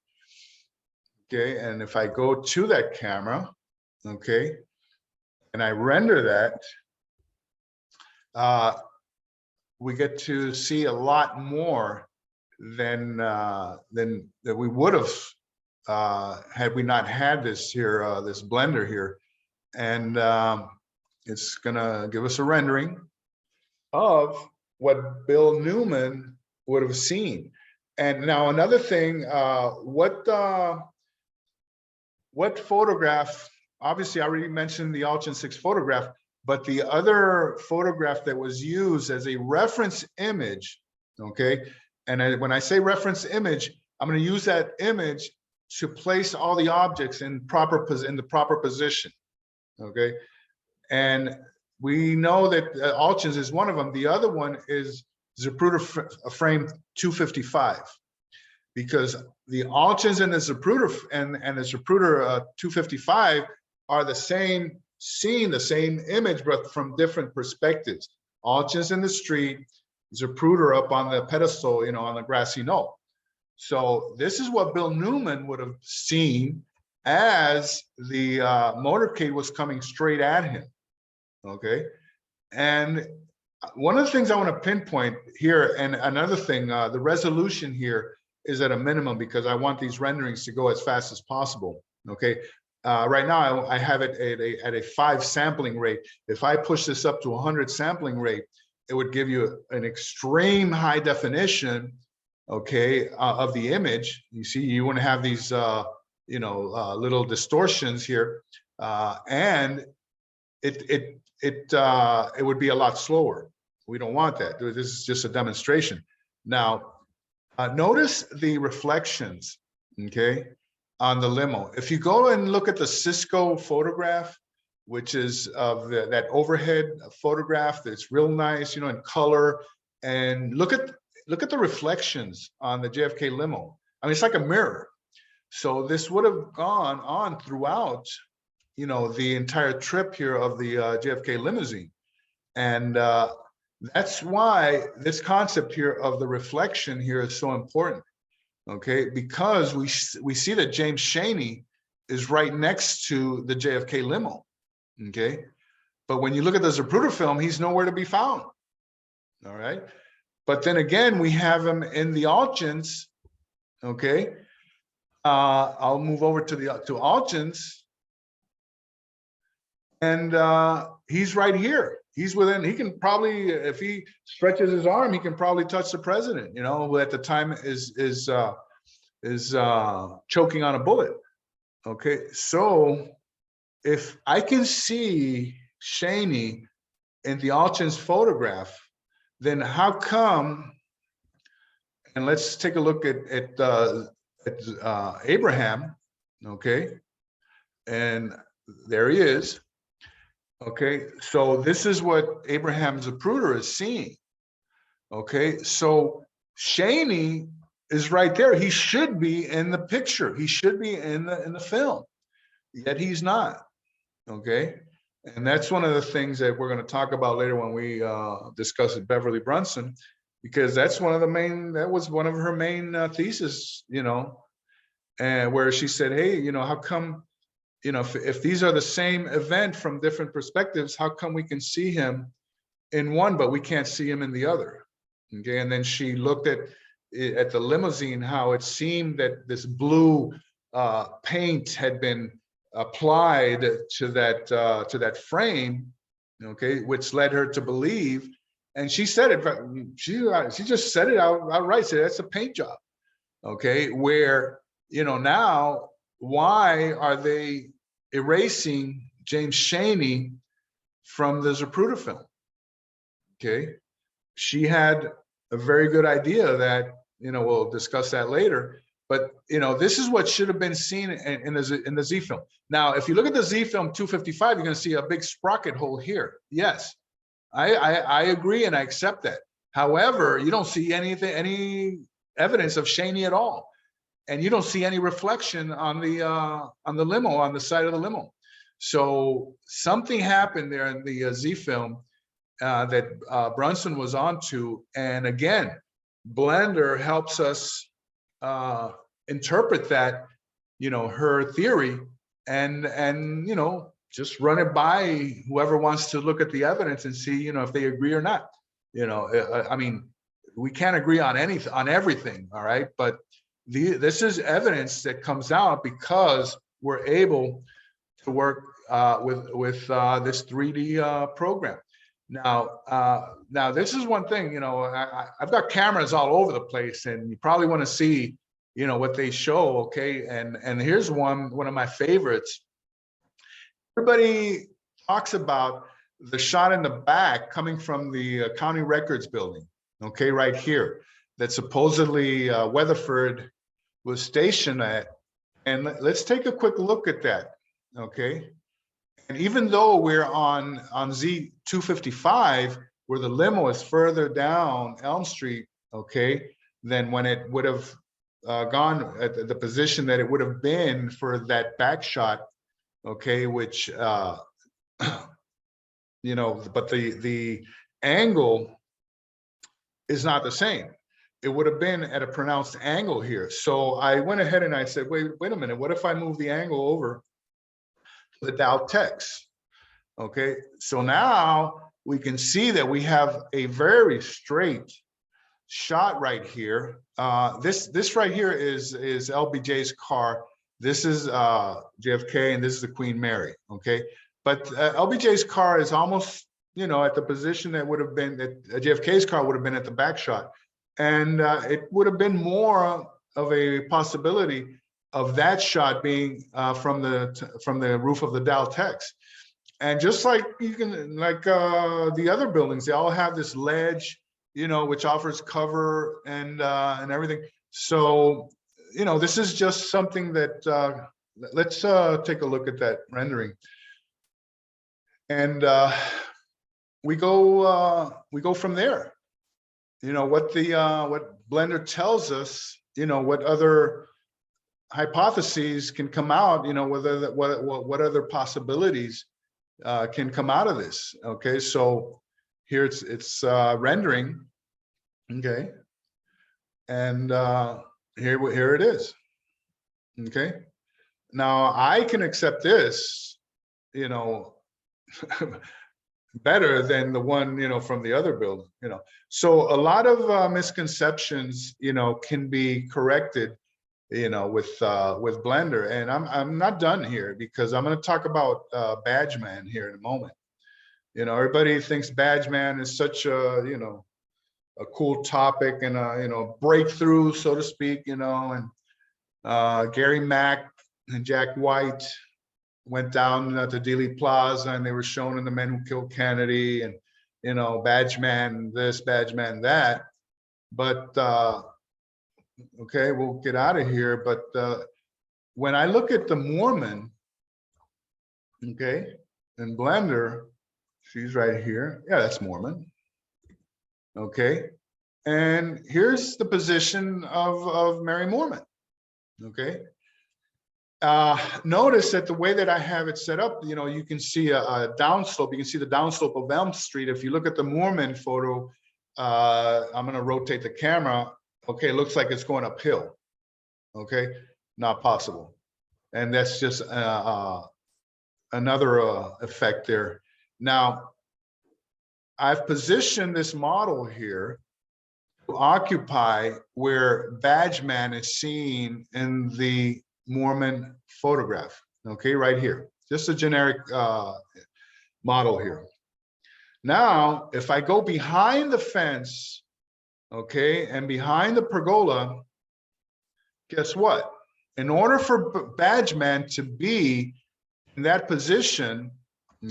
Okay, and if I go to that camera, okay, and I render that, we get to see a lot more than we would have had we not had this here, this blender here. And it's gonna give us a rendering of what Bill Newman would have seen. And now another thing, what photograph, obviously I already mentioned the Alton 6 photograph, but the other photograph that was used as a reference image, okay? And when I say reference image, I'm going to use that image to place all the objects in the proper position, okay? And we know that Alton's is one of them. The other one is Zapruder frame 255, because the Alton's and the Zapruder and the Zapruder 255 are the same scene, the same image, but from different perspectives. Alton's in the street, Zapruder up on the pedestal, you know, on the grassy knoll. So this is what Bill Newman would have seen as the motorcade was coming straight at him, okay? And one of the things I want to pinpoint here, and another thing, the resolution here is at a minimum because I want these renderings to go as fast as possible, okay? Right now, I have it at a 5 sampling rate. If I push this up to 100 sampling rate, it would give you an extreme high definition, okay, of the image. You see, you wouldn't have these, you know, little distortions here, and it would be a lot slower. We don't want that. This is just a demonstration. Now, notice the reflections, okay, on the limo. If you go and look at the Cisco photograph, which is of that overhead photograph, that's real nice, you know, in color, and look at the reflections on the JFK limo. I mean, it's like a mirror. So this would have gone on throughout, you know, the entire trip here of the JFK limousine. And that's why this concept here of the reflection here is so important. Okay, because we see that James Chaney is right next to the JFK limo. Okay, but when you look at the Zapruder film, he's nowhere to be found. All right, but then again, we have him in the Alton's. Okay, I'll move over to Alton's, and he's right here. He's within. He can probably, if he stretches his arm, he can probably touch the president. You know, who at the time is choking on a bullet. Okay, so if I can see Chaney in the Alton's photograph, then how come? And let's take a look at Abraham. Okay, and there he is. Okay, so this is what Abraham Zapruder is seeing. Okay, so Chaney is right there. He should be in the picture. He should be in the film, yet he's not. Okay, and that's one of the things that we're going to talk about later when we discuss Beverly Brunson, because that's one of the main. That was one of her main thesis, you know, and where she said, "Hey, you know, how come?" You know, if these are the same event from different perspectives, how come we can see him in one, but we can't see him in the other? Okay, and then she looked at, at the limousine, how it seemed that this blue paint had been applied to that frame, okay, which led her to believe, and she said it, she just said it outright, said that's a paint job, okay, where, you know, now why are they erasing James Chaney from the Zapruder film? Okay, she had a very good idea that, you know, we'll discuss that later, but, you know, this is what should have been seen in the Z film. Now, if you look at the Z film 255, you're going to see a big sprocket hole here. Yes, I agree and I accept that. However, you don't see any evidence of Chaney at all, and you don't see any reflection on the limo, on the side of the limo. So something happened there in the Z film that Brunson was onto, and again, Blender helps us interpret that, you know, her theory, and you know, just run it by whoever wants to look at the evidence and see, you know, if they agree or not. You know, I mean, we can't agree on anything, on everything, all right, but this is evidence that comes out because we're able to work with this 3D program. Now this is one thing, you know, I've got cameras all over the place, and you probably want to see, you know, what they show, okay? And here's one of my favorites. Everybody talks about the shot in the back coming from the county records building, okay, right here, that supposedly Weatherford was stationed at. And let's take a quick look at that, okay? And even though we're on Z255, where the limo is further down Elm Street, okay, than when it would have gone at the position that it would have been for that back shot, okay, which, you know, but the angle is not the same. It would have been at a pronounced angle here. So I went ahead and I said, wait a minute, what if I move the angle over to the Dow text? Okay, so now we can see that we have a very straight shot right here. This right here is LBJ's car. This is JFK, and this is the Queen Mary, okay? But LBJ's car is almost, you know, at the position that would have been, that JFK's car would have been at the back shot. And it would have been more of a possibility of that shot being from the roof of the Dow Tex. And just like you can, like the other buildings, they all have this ledge, you know, which offers cover and everything. So, you know, this is just something that let's take a look at that rendering. And we go from there. You know, what Blender tells us, you know, what other hypotheses can come out, you know, whether what other possibilities can come out of this. Okay, so here it's rendering, okay, and here it is. Okay, now I can accept this, you know, better than the one, you know, from the other building, you know. So a lot of misconceptions, you know, can be corrected, you know, with Blender. And I'm not done here, because I'm going to talk about Badgeman here in a moment. You know, everybody thinks Badgeman is such a, you know, a cool topic and a, you know, breakthrough, so to speak, you know. And Gary Mack and Jack White went down to Dealey Plaza, and they were shown in The Men Who Killed Kennedy, and, you know, Badgeman this, Badgeman that. But okay, we'll get out of here. But when I look at the Mormon, okay, in Blender, she's right here. Yeah, that's Mormon. Okay, and here's the position of Mary Mormon. Okay. Notice that the way that I have it set up, you know, you can see a downslope. You can see the downslope of Elm Street. If you look at the Mormon photo, I'm going to rotate the camera. Okay, it looks like it's going uphill. Okay, not possible. And that's just another effect there. Now, I've positioned this model here occupy where Badge Man is seen in the Mormon photograph. Okay, right here, just a generic model here. Now, if I go behind the fence, okay, and behind the pergola, guess what? In order for Badge Man to be in that position,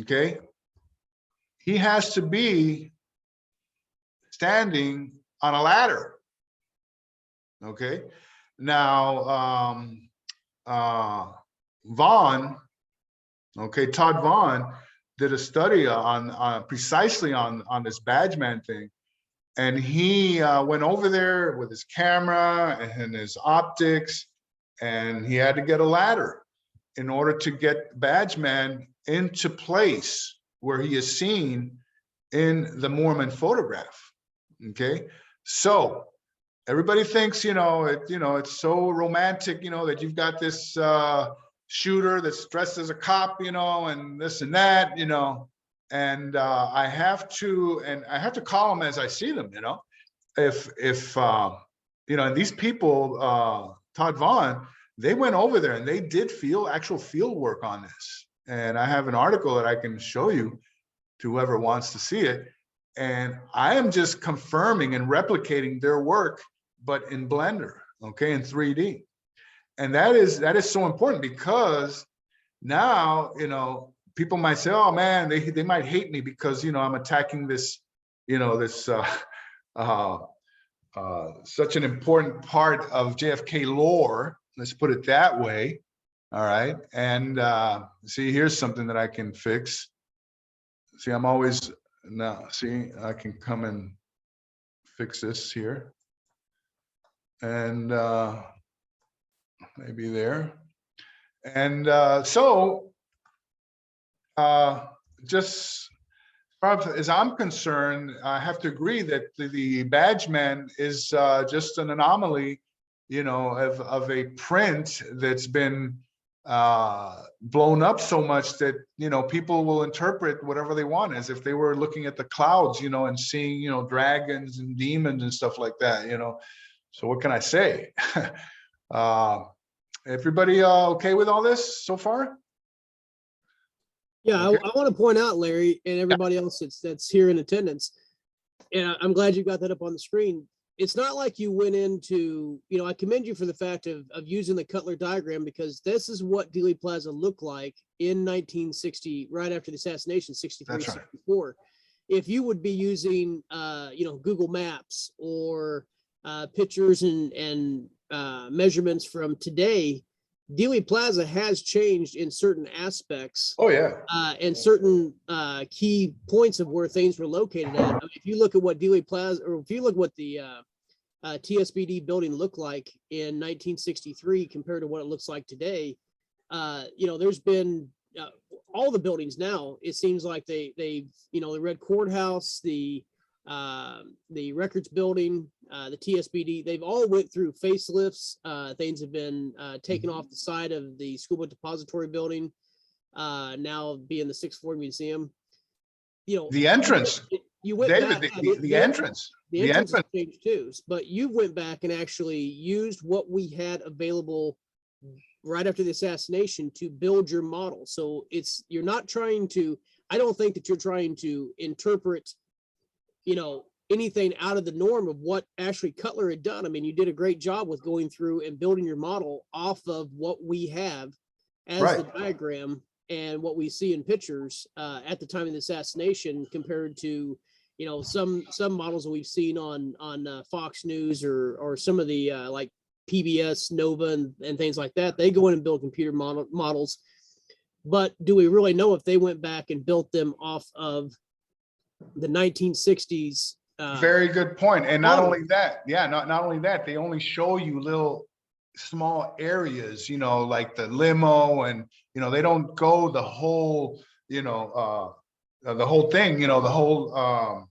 okay, he has to be standing on a ladder. Okay. Now, Vaughn, okay, Todd Vaughn did a study on precisely on this Badge Man thing. And he went over there with his camera and his optics, and he had to get a ladder in order to get Badge Man into place where he is seen in the Mormon photograph. Okay, so everybody thinks, it's so romantic, that you've got this shooter that's dressed as a cop, and this and that, and I have to call them as I see them, if and these people, Todd Vaughn, they went over there and they did actual field work on this. And I have an article that I can show you to whoever wants to see it. And I am just confirming and replicating their work, but in Blender, okay, in 3D. And that is so important, because now, people might say, oh man, they might hate me because, I'm attacking this, such an important part of JFK lore. Let's put it that way. All right. And see, here's something that I can fix. See, I'm always now, see, I can come and fix this here. And maybe there. And just as I'm concerned, I have to agree that the Badge Man is just an anomaly, of a print that's been blown up so much that, people will interpret whatever they want, as if they were looking at the clouds, and seeing, dragons and demons and stuff like that, So what can I say? Everybody okay with all this so far? Yeah, Okay. I want to point out, Larry, and everybody else that's here in attendance, and I'm glad you got that up on the screen. It's not like you went into, I commend you for the fact of using the Cutler diagram, because this is what Dealey Plaza looked like in 1960, right after the assassination, 63, That's right. 64. If you would be using, Google Maps or pictures and measurements from today, Dealey Plaza has changed in certain aspects. Oh yeah. And certain key points of where things were located at. I mean, if you look at what Dealey Plaza, or if you look what the TSBD building looked like in 1963 compared to what it looks like today, there's been all the buildings now. It seems like the Red Courthouse, the Records Building, the TSBD, they've all went through facelifts. Things have been taken off the side of the School Book Depository Building, now being the 6th floor museum. The entrance. You went David, back, the entrance. The entrance has changed too, but you went back and actually used what we had available right after the assassination to build your model. So you're not trying to, I don't think that you're trying to interpret, anything out of the norm of what actually Cutler had done. I mean, you did a great job with going through and building your model off of what we have as the diagram and what we see in pictures at the time of the assassination, compared to, some models that we've seen on Fox News or some of the like PBS, Nova and things like that. They go in and build computer models. But do we really know if they went back and built them off of the 1960s? Very good point. And not only that, not only that, they only show you little small areas, like the limo, and they don't go the whole, the whole thing, the whole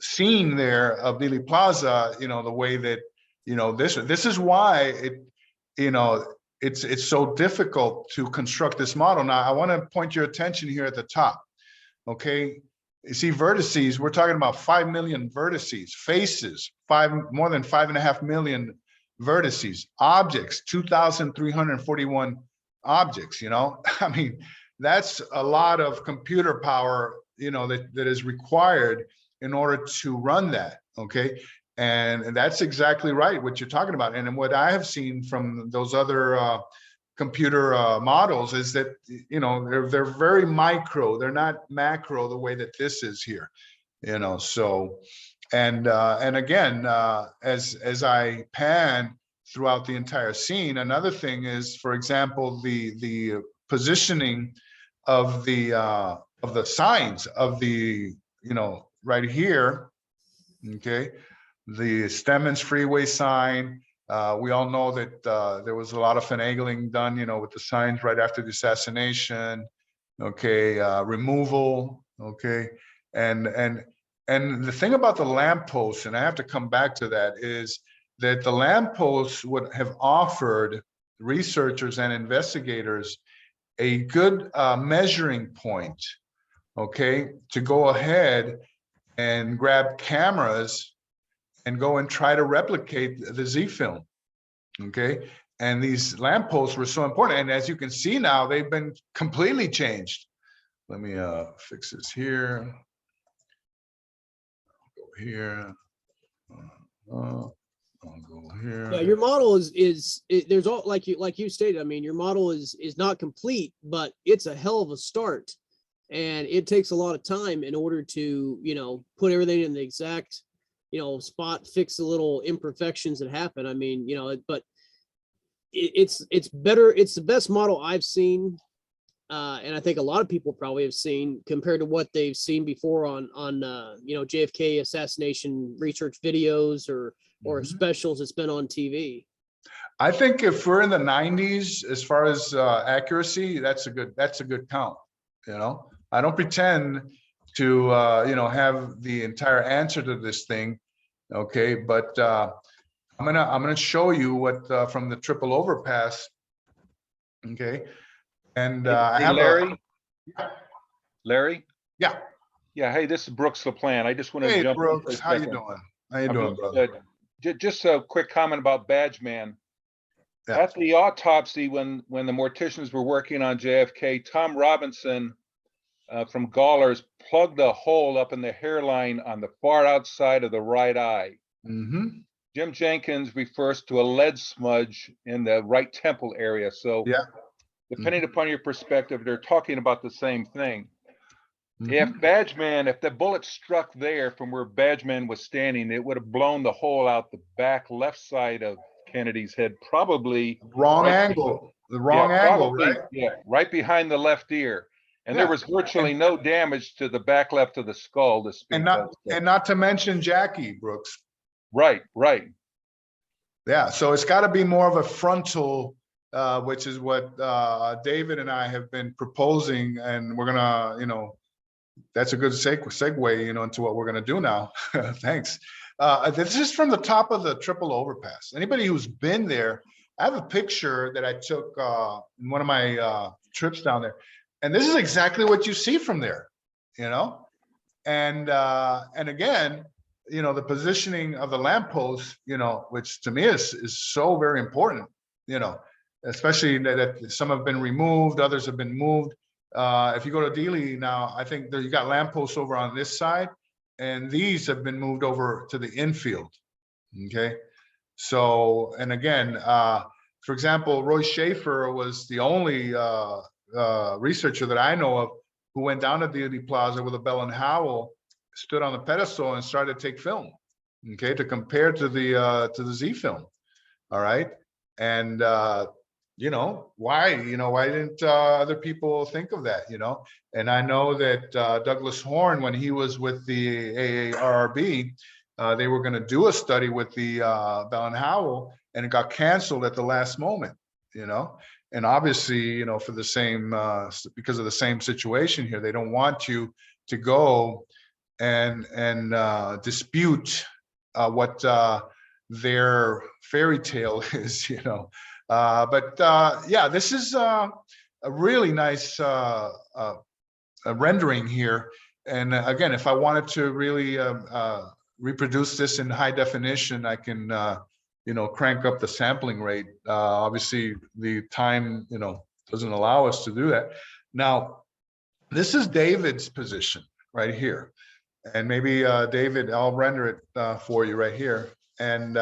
scene there of Dealey Plaza, the way that, this is why it's so difficult to construct this model. Now, I want to point your attention here at the top. Okay. You see vertices, we're talking about 5 million vertices, faces, more than 5.5 million vertices, objects, 2,341 objects, I mean, that's a lot of computer power, that is required in order to run that, okay? And that's exactly right, what you're talking about. And what I have seen from those other computer models is that, they're very micro, they're not macro the way that this is here, so, and again, as I pan throughout the entire scene, another thing is, for example, the positioning of the signs of the, right here, okay, the Stemmons Freeway sign. We all know that there was a lot of finagling done, with the signs right after the assassination. Okay, removal. Okay, and the thing about the lampposts, and I have to come back to that, is that the lampposts would have offered researchers and investigators a good measuring point. Okay, to go ahead and grab cameras and go and try to replicate the Z film, okay? And these lampposts were so important. And as you can see now, they've been completely changed. Let me fix this here. Go here. I'll go here. Yeah, your model is there's all like you stated. I mean, your model is not complete, but it's a hell of a start, and it takes a lot of time in order to put everything in the exact spot, fix the little imperfections that happen. I mean, but it's better. It's the best model I've seen. And I think a lot of people probably have seen compared to what they've seen before on JFK assassination research videos or specials that's been on TV. I think if we're in the 90s, as far as accuracy, that's a good count. I don't pretend to have the entire answer to this thing, okay? But I'm gonna show you what from the triple overpass, okay? And I have Larry. Larry. Yeah. Hey, this is Brooks LaPlante. I just want to Hey, jump. Brooks, how you doing? How you doing, brother? Just a quick comment about Badgeman. Yeah. At the autopsy, when the morticians were working on JFK, Tom Robinson from Gawler's plugged a hole up in the hairline on the far outside of the right eye. Mm-hmm. Jim Jenkins refers to a lead smudge in the right temple area. So yeah, depending upon your perspective, they're talking about the same thing. If the bullet struck there from where Badgeman was standing, it would have blown the hole out the back left side of Kennedy's head, probably wrong angle, right? Yeah, right behind the left ear. And there was virtually no damage to the back left of the skull to speak of. And not to mention Jackie, Brooks. Right. Yeah, so it's got to be more of a frontal, which is what David and I have been proposing, and we're gonna, that's a good segue, into what we're gonna do now. Thanks. This is from the top of the triple overpass. Anybody who's been there, I have a picture that I took in one of my trips down there, and this is exactly what you see from there, and again, the positioning of the lamppost, which to me is so very important, especially that some have been removed, others have been moved. If you go to Dealey now, I think that you got lampposts over on this side, and these have been moved over to the infield. Okay, so, and again, for example, Roy Schaefer was the only researcher that I know of who went down to Dealey Plaza with a Bell and Howell, stood on the pedestal and started to take film, okay, to compare to the Z film. All right, and why didn't other people think of that? And I know that Douglas Horn, when he was with the AARRB, they were going to do a study with the Bell and Howell, and it got canceled at the last moment. And obviously, for the same because of the same situation here, they don't want you to go and dispute what their fairy tale is, but yeah, this is a really nice rendering here. again, if I wanted to really reproduce this in high definition, I can, crank up the sampling rate. Obviously, the time, doesn't allow us to do that. Now, this is David's position right here. And maybe David, I'll render it for you right here. And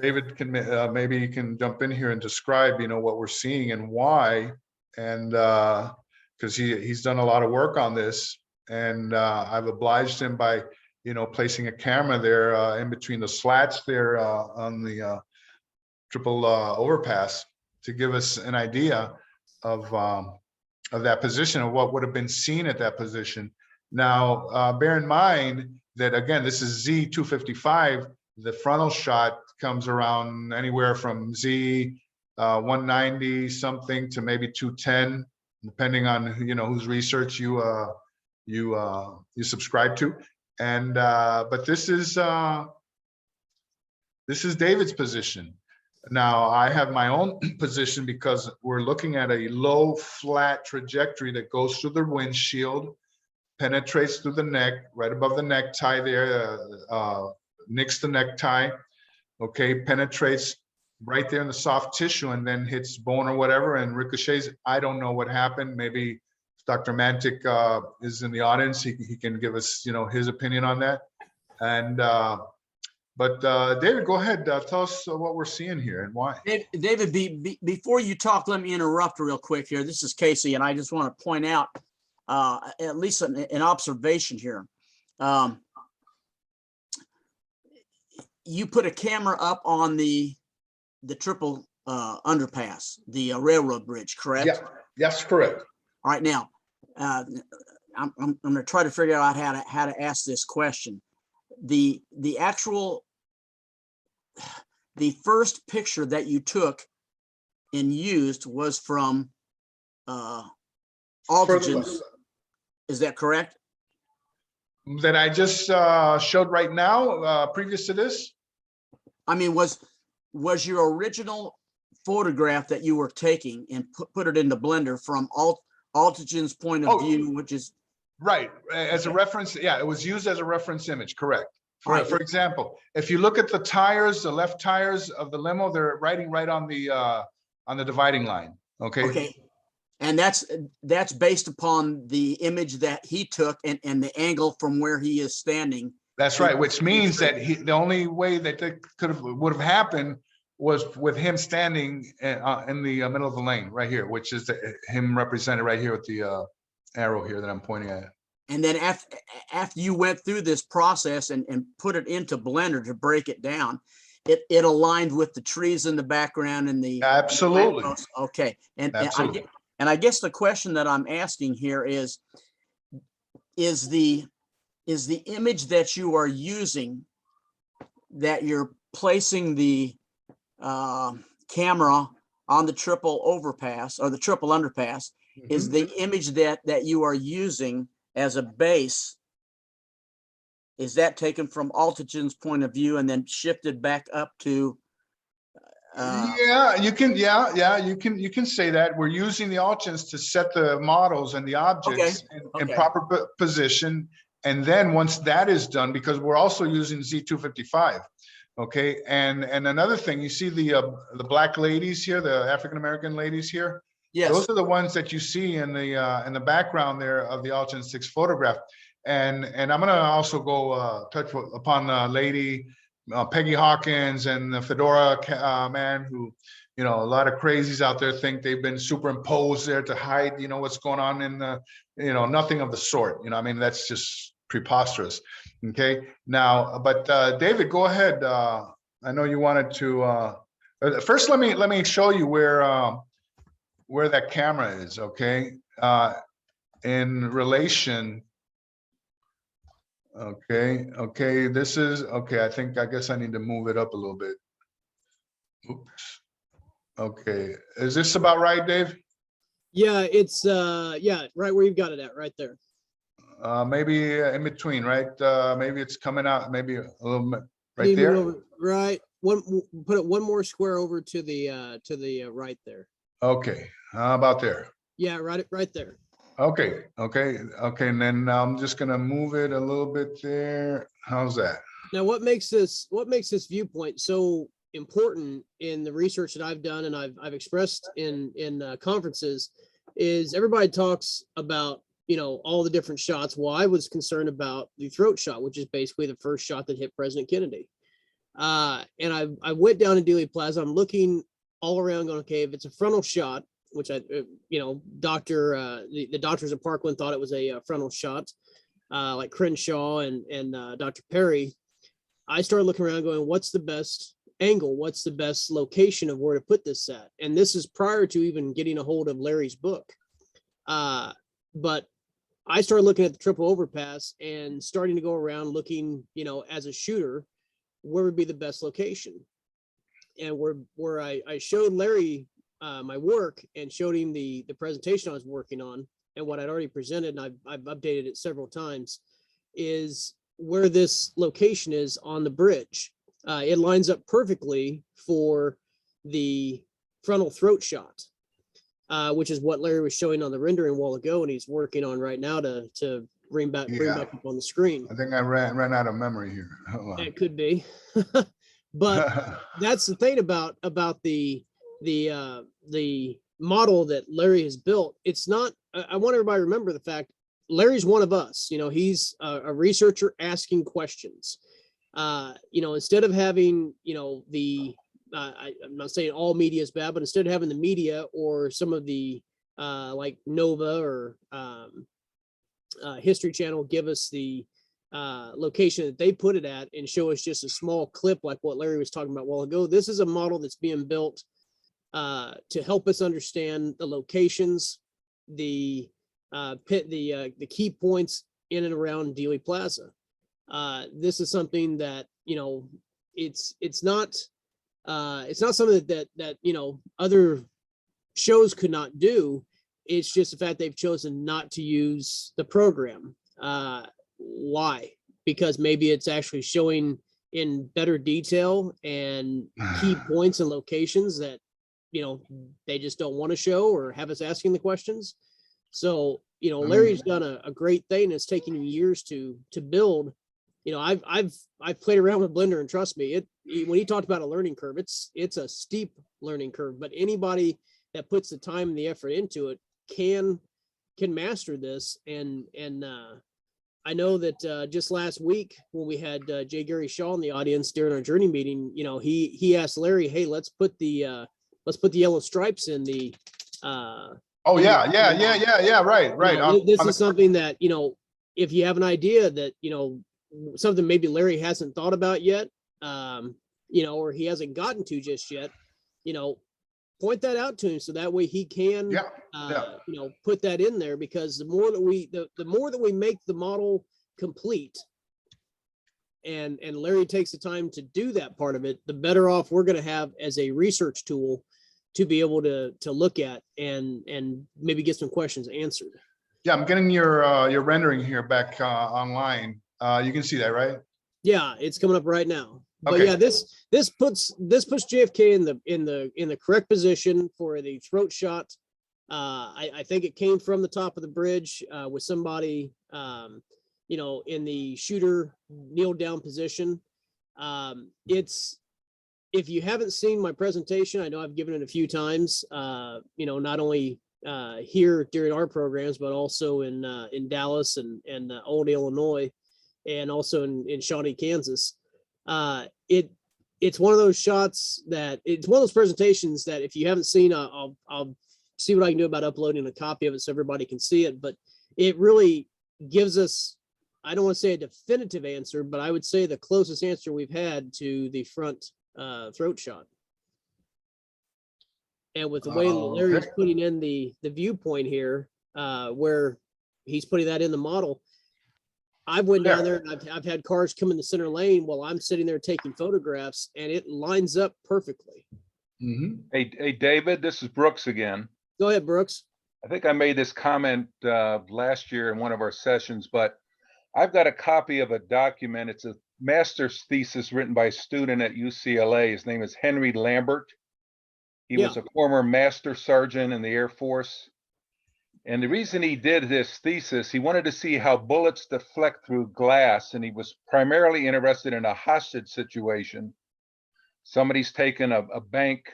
David can maybe you can jump in here and describe, what we're seeing and why. And because he's done a lot of work on this, and I've obliged him by, placing a camera there in between the slats there on the triple overpass to give us an idea of that position, of what would have been seen at that position. Now, bear in mind that, again, this is Z255. The frontal shot comes around anywhere from Z 190 something to maybe 210, depending on whose research you subscribe to. And but this is David's position. Now I have my own position because we're looking at a low flat trajectory that goes through the windshield, penetrates through the neck, right above the necktie there, nicks the necktie, okay, penetrates right there in the soft tissue and then hits bone or whatever and ricochets. I don't know what happened. Maybe if Dr. Mantic is in the audience, he can give us, his opinion on that. And but David, go ahead. Tell us what we're seeing here and why. David, before you talk, let me interrupt real quick here. This is Casey, and I just want to point out at least an observation here. You put a camera up on the triple underpass, the railroad bridge, correct? Yeah, that's correct. All right, now I'm going to try to figure out how to ask this question. The first picture that you took and used was from Altigen's. Is that correct? That I just showed right now, previous to this? I mean, was your original photograph that you were taking and put it into Blender from Altigen's point of view, which is right, as a reference? Yeah, it was used as a reference image, correct. Right. For example, if you look at the tires, the left tires of the limo, they're riding right on the dividing line. Okay. Okay. And that's based upon the image that he took and the angle from where he is standing. That's right, which means that the only way that would have happened was with him standing in the middle of the lane right here, which is him represented right here with the arrow here that I'm pointing at. And then after you went through this process and put it into Blender to break it down, it aligned with the trees in the background and the absolutely. Okay. Absolutely. And I guess the question that I'm asking here is the image that you are using, that you're placing the camera on the triple overpass or the triple underpass, is the image that you are using as a base, is that taken from Altigen's point of view and then shifted back up to you can say that. We're using the Altigens to set the models and the objects in proper position. And then once that is done, because we're also using Z255, okay. And another thing, you see the black ladies here, the African-American ladies here. Yes. Those are the ones that you see in the background there of the Altigen 6 photograph. And I'm gonna also go touch upon Lady Peggy Hawkins and the Fedora man, who, a lot of crazies out there think they've been superimposed there to hide, what's going on in the, nothing of the sort. I mean, that's just preposterous. Okay. Now, but David, go ahead. I know you wanted to. First, let me show you where that camera is. Okay. In relation. Okay, this is okay. I guess I need to move it up a little bit. Oops. Okay, is this about right, Dave? Yeah, it's right where you've got it at, right there. Maybe in between, right? Maybe it's coming out, maybe a little bit right Leave it there. over, right. Put it one more square over to the right there. Okay, how about there? Yeah, right there. Okay, and then I'm just gonna move it a little bit there. How's that? Now, what makes this viewpoint so important in the research that I've done and I've expressed in conferences is everybody talks about, you know, all the different shots. Well, I was concerned about the throat shot, which is basically the first shot that hit President Kennedy. And I went down to Dealey Plaza. I'm looking all around going, okay, if it's a frontal shot, which you know, the doctors at Parkland thought it was a frontal shot, like Crenshaw and Dr. Perry. I started looking around going, what's the best angle? What's the best location of where to put this at? And this is prior to even getting a hold of Larry's book. But I started looking at the triple overpass and starting to go around looking, you know, as a shooter, where would be the best location? And where I showed Larry my work and showed him the presentation I was working on and what I'd already presented, and I've updated it several times, is where this location is on the bridge. It lines up perfectly for the frontal throat shot, which is what Larry was showing on the rendering a while ago, and he's working on right now to bring back up on the screen. I think I ran out of memory here. Hold on. It could be, but that's the thing about the model that Larry has built. It's not. I want everybody to remember the fact Larry's one of us. You know, he's a researcher asking questions. You know, instead of having, you know, I'm not saying all media is bad, but instead of having the media or some of the like Nova or History Channel give us the location that they put it at and show us just a small clip like what Larry was talking about a while ago, this is a model that's being built to help us understand the locations, the key points in and around Dealey Plaza. This is something that, you know, it's not something that you know, other shows could not do. It's just the fact they've chosen not to use the program. Why? Because maybe it's actually showing in better detail and key points and locations that, you know, they just don't want to show or have us asking the questions. So, you know, Larry's done a great thing. It's taken him years to build. You know, I've played around with Blender, and trust me, when he talked about a learning curve, it's a steep learning curve, but anybody that puts the time and the effort into it can master this. And I know that just last week when we had J. Gary Shaw in the audience during our journey meeting, you know, he asked Larry, hey, let's put the yellow stripes in the Oh yeah, right. You know, this is something that, you know, if you have an idea that, you know, something maybe Larry hasn't thought about yet, you know, or he hasn't gotten to just yet, you know, point that out to him so that way he can, you know, put that in there, because the more that we make the model complete and Larry takes the time to do that part of it, the better off we're going to have as a research tool to be able to look at and maybe get some questions answered. Yeah, I'm getting your rendering here back online. You can see that, right? Yeah, it's coming up right now. But Okay. yeah, this puts JFK in the correct position for the throat shot. I think it came from the top of the bridge with somebody, you know, in the shooter kneel down position. If you haven't seen my presentation, I know I've given it a few times, you know, not only here during our programs, but also in Dallas and Old Illinois, and also in Shawnee, Kansas. It's one of those shots that it's one of those presentations that if you haven't seen, I'll see what I can do about uploading a copy of it so everybody can see it. But it really gives us, I don't want to say a definitive answer, but I would say the closest answer we've had to the front throat shot. And with the way that Larry's putting in the viewpoint here, where he's putting that in the model, I went down there and I've had cars come in the center lane while I'm sitting there taking photographs, and it lines up perfectly. Mm-hmm. Hey, David, this is Brooks again. Go ahead, Brooks. I think I made this comment last year in one of our sessions, but I've got a copy of a document. It's a master's thesis written by a student at UCLA. His name is Henry Lambert. He was a former master sergeant in the Air Force. And the reason he did this thesis, he wanted to see how bullets deflect through glass, and he was primarily interested in a hostage situation. Somebody's taken a bank,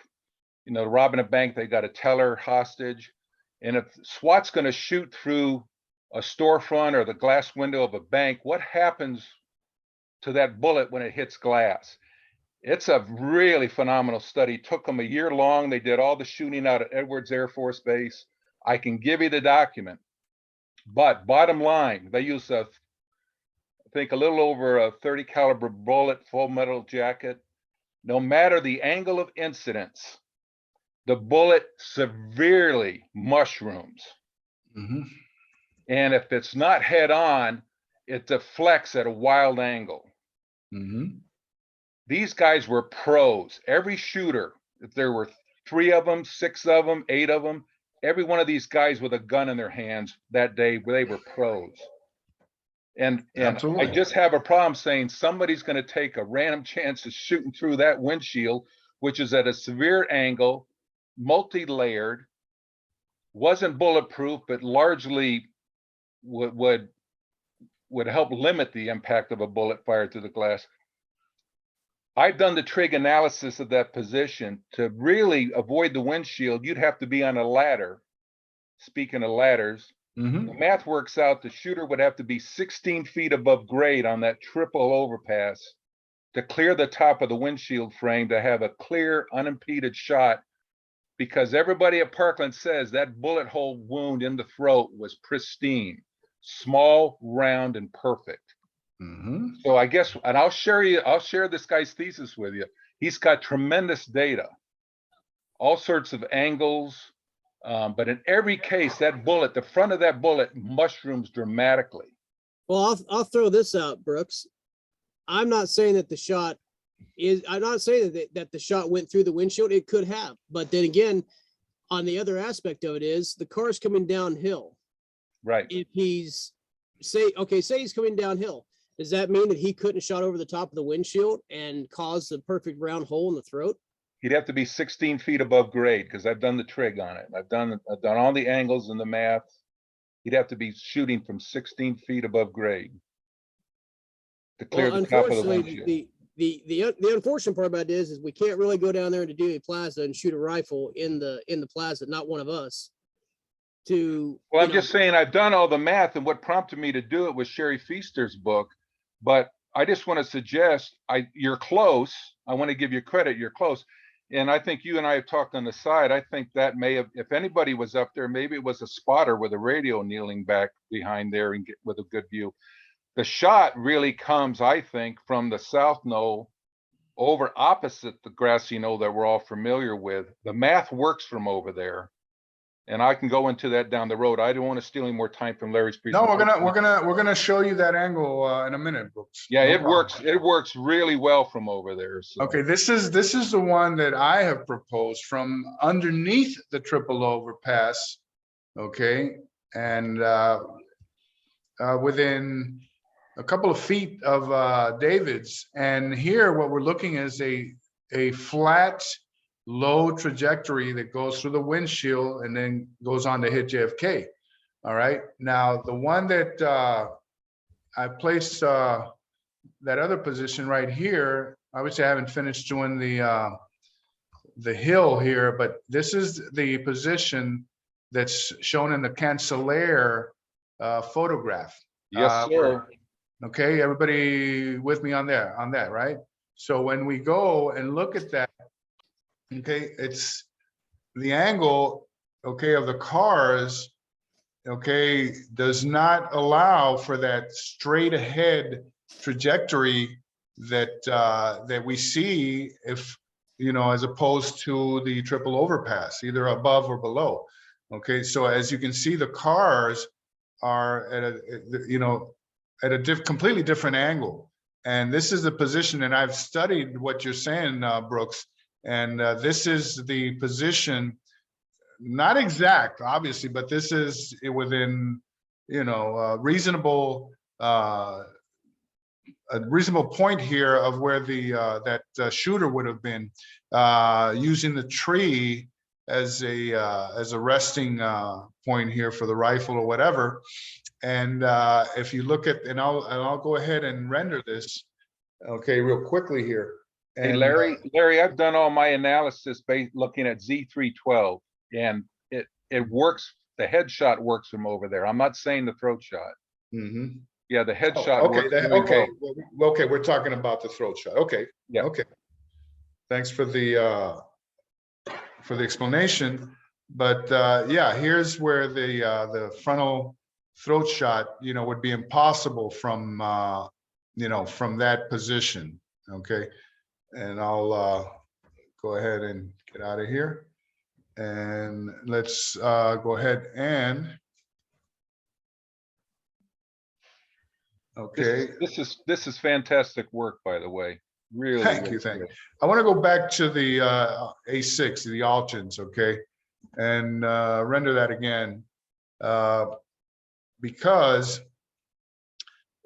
you know, robbing a bank, they got a teller hostage. And if SWAT's going to shoot through a storefront or the glass window of a bank, what happens to that bullet when it hits glass? It's a really phenomenal study. It took them a year long. They did all the shooting out at Edwards Air Force Base. I can give you the document. But bottom line, they used I think a little over a 30 caliber bullet, full metal jacket. No matter the angle of incidence, the bullet severely mushrooms. Mhm. And if it's not head on, it deflects at a wild angle. Mhm. These guys were pros. Every shooter, if there were 3 of them, 6 of them, 8 of them, every one of these guys with a gun in their hands that day, they were pros. And I Absolutely. just have a problem saying somebody's going to take a random chance of shooting through that windshield, which is at a severe angle, multi-layered, wasn't bulletproof, but largely would help limit the impact of a bullet fired through the glass. I've done the trig analysis of that position. To really avoid the windshield, you'd have to be on a ladder. Speaking of ladders, Mhm. the math works out the shooter would have to be 16 feet above grade on that triple overpass to clear the top of the windshield frame to have a clear, unimpeded shot, because everybody at Parkland says that bullet hole wound in the throat was pristine, small, round, and perfect. Mhm. So I guess, and I'll share this guy's thesis with you. He's got tremendous data, all sorts of angles, but in every case, that bullet, the front of that bullet mushrooms dramatically. Well, I'll throw this out, Brooks. I'm not saying that the shot I'm not saying that the shot went through the windshield. It could have, but then again, on the other aspect of it is the car's coming downhill. Right. If he's say he's coming downhill, does that mean that he couldn't shot over the top of the windshield and cause the perfect round hole in the throat? He'd have to be 16 feet above grade, because I've done the trig on it. I've done all the angles and the math. He'd have to be shooting from 16 feet above grade to clear Well, the top of the unfortunately, windshield. the unfortunate part about it is we can't really go down there into Dealey Plaza and shoot a rifle in the plaza. Not one of us. Well, I'm just saying I've done all the math, and what prompted me to do it was Sherry Feaster's book. But I just want to suggest you're close. I want to give you credit. You're close. And I think you and I have talked on the side. I think that may have, if anybody was up there, maybe it was a spotter with a radio kneeling back behind there and with a good view. The shot really comes, I think, from the south knoll over opposite the grassy knoll that we're all familiar with. The math works from over there. And I can go into that down the road. I don't want to steal any more time from Larry's No, presentation. we're gonna show you that angle in a minute, Brooks. Yeah, No it problem. works. It works really well from over there. So. Okay, this is the one that I have proposed from underneath the triple overpass. Okay, and within a couple of feet of David's, and here what we're looking is a flat, low trajectory that goes through the windshield and then goes on to hit JFK. All right. Now the one that I placed that other position right here. Obviously, I haven't finished doing the hill here, but this is the position that's shown in the Cancellaire photograph. Yes, sir. Okay, everybody with me on that, right? So when we go and look at that, okay, it's the angle, okay, of the cars, okay, does not allow for that straight ahead trajectory that we see if, you know, as opposed to the triple overpass, either above or below. Okay, so as you can see, the cars are at a completely different angle. And this is the position, and I've studied what you're saying, Brooks, and this is the position, not exact, obviously, but this is within, you know, a reasonable point here of where the that shooter would have been using the tree as a resting point here for the rifle or whatever. And if you look at, and I'll go ahead and render this, okay, real quickly here. Hey, And, Larry, I've done all my analysis based looking at Z312, and it works. The headshot works from over there. I'm not saying the throat shot. mhm. Yeah, the headshot Okay, works very okay, well. well, okay, we're talking about the throat shot. Okay, Yeah. okay. Thanks for the explanation. But yeah, here's where the frontal throat shot, would be impossible from from that position. Okay, and I'll go ahead and get out of here, and let's go ahead and. Okay. This is fantastic work, by the way. Really. Thank you. I want to go back to the A6, the Alchins, okay, and render that again, because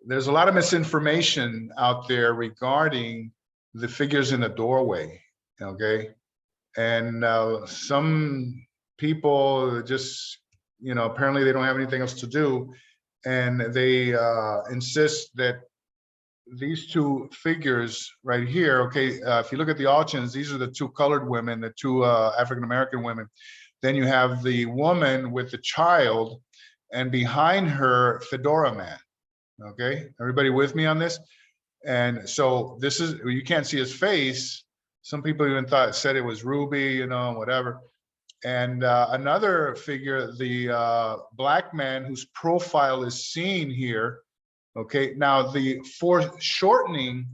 there's a lot of misinformation out there regarding the figures in the doorway, okay, and some people just, apparently they don't have anything else to do, and they insist that these two figures right here, okay, if you look at the Alchins, these are the two colored women, the two African-American women. Then you have the woman with the child, and behind her, Fedora Man, okay? Everybody with me on this? And so this is, you can't see his face. Some people even said it was Ruby, whatever. And another figure, the black man whose profile is seen here. Okay, now the foreshortening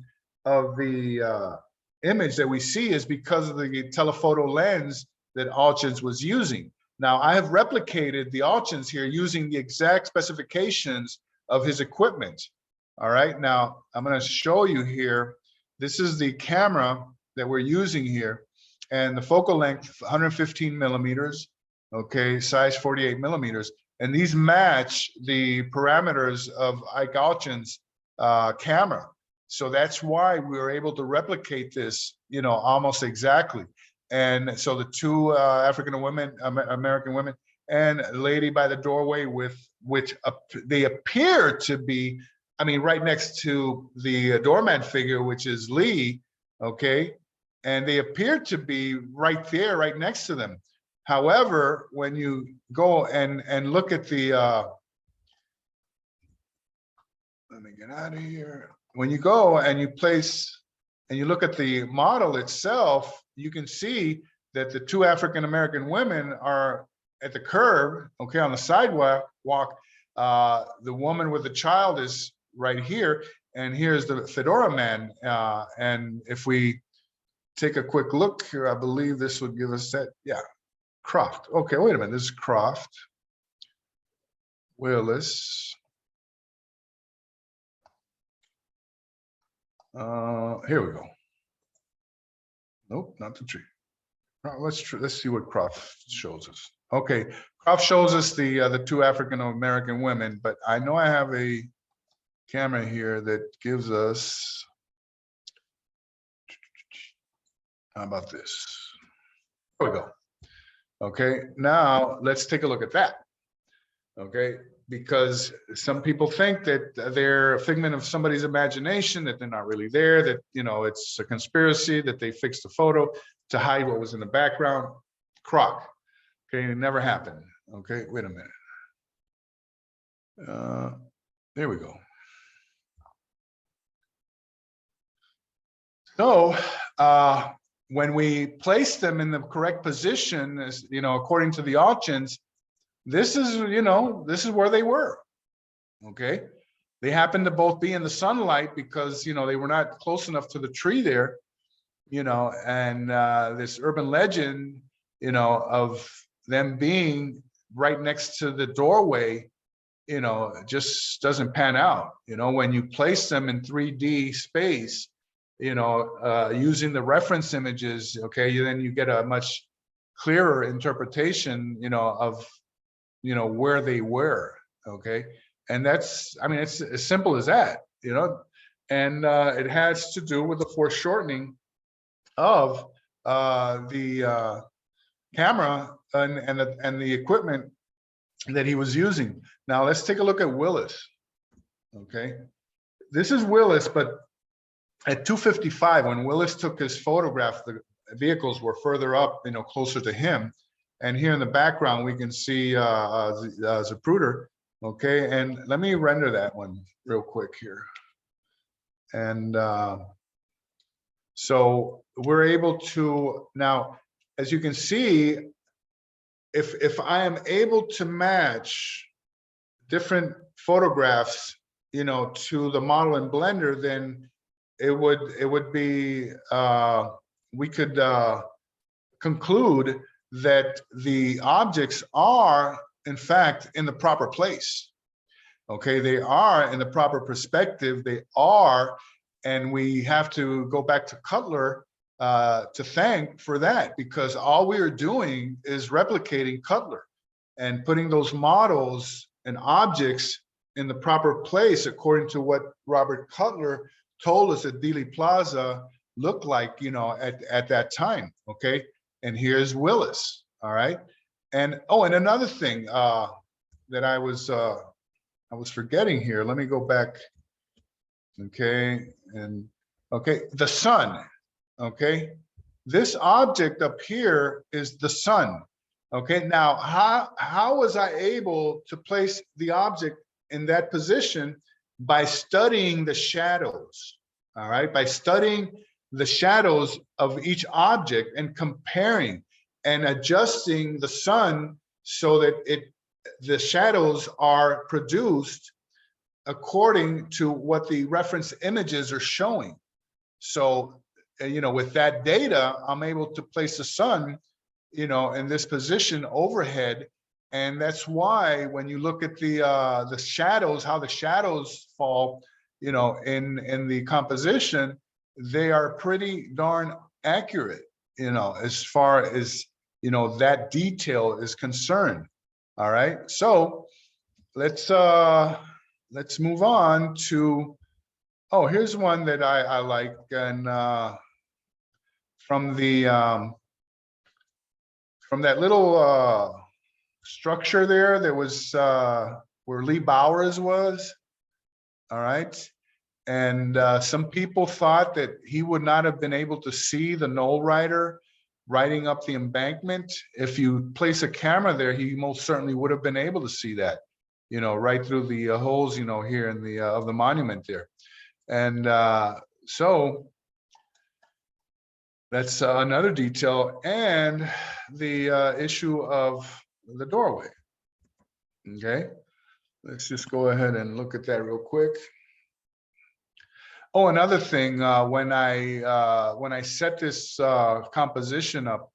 of the image that we see is because of the telephoto lens that Alchins was using. Now I have replicated the Alchins here using the exact specifications of his equipment. All right, now I'm going to show you here. This is the camera that we're using here, and the focal length 115 millimeters. Okay, size 48 millimeters. And these match the parameters of Ike Alchin's camera. So that's why we were able to replicate this, almost exactly. And so the two American women, and a lady by the doorway which they appear to be, right next to the doorman figure, which is Lee, okay? And they appear to be right there, right next to them. However, when you go and look at the, let me get out of here. When you go and you place, and you look at the model itself, you can see that the two African-American women are at the curb, okay, on the sidewalk. The woman with the child is right here, and here's the Fedora Man. And if we take a quick look here, I believe this would give us that, yeah. Croft. Okay, wait a minute. This is Croft. Willis. Here we go. Nope, not the tree. Let's see what Croft shows us. Okay, Croft shows us the two African-American women, but I know I have a camera here that gives us. How about this? There we go. Okay, now let's take a look at that. Okay, because some people think that they're a figment of somebody's imagination, that they're not really there, that it's a conspiracy, that they fixed the photo to hide what was in the background. Crock. Okay, it never happened. Okay, wait a minute. There we go. So when we place them in the correct position, as according to the Alchins, this is where they were. Okay, they happened to both be in the sunlight because they were not close enough to the tree there, and this urban legend of them being right next to the doorway just doesn't pan out. When you place them in 3D space, using the reference images, okay, then you get a much clearer interpretation, of, where they were, okay? And that's, it's as simple as that, and it has to do with the foreshortening of the camera and the equipment that he was using. Now let's take a look at Willis. Okay, this is Willis, but at 2:55, when Willis took his photograph, the vehicles were further up, closer to him. And here in the background, we can see Zapruder. Okay, and let me render that one real quick here. And so we're able to now, as you can see, if I am able to match different photographs, to the model in Blender, then it would be we could conclude that the objects are in fact in the proper place. Okay, they are in the proper perspective. They are, and we have to go back to Cutler to thank for that, because all we are doing is replicating Cutler and putting those models and objects in the proper place according to what Robert Cutler told us that Dealey Plaza looked like, at that time. Okay, and here's Willis. All right, and and another thing that I was forgetting here. Let me go back. Okay, and okay, the sun. Okay, this object up here is the sun. Okay, now how was I able to place the object in that position? By studying the shadows. All right, by studying the shadows of each object and comparing and adjusting the sun so that the shadows are produced according to what the reference images are showing. So, with that data, I'm able to place the sun, in this position overhead. And that's why when you look at the shadows, how the shadows fall, in the composition, they are pretty darn accurate, as far as, that detail is concerned. All right, so let's move on to, here's one that I like, and from that little structure there that was where Lee Bowers was. All right, and some people thought that he would not have been able to see the knoll rider riding up the embankment. If you place a camera there, he most certainly would have been able to see that, right through the holes, here in the of the monument there. And so that's another detail, and the issue of the doorway. Okay, let's just go ahead and look at that real quick. Another thing, when I set this composition up,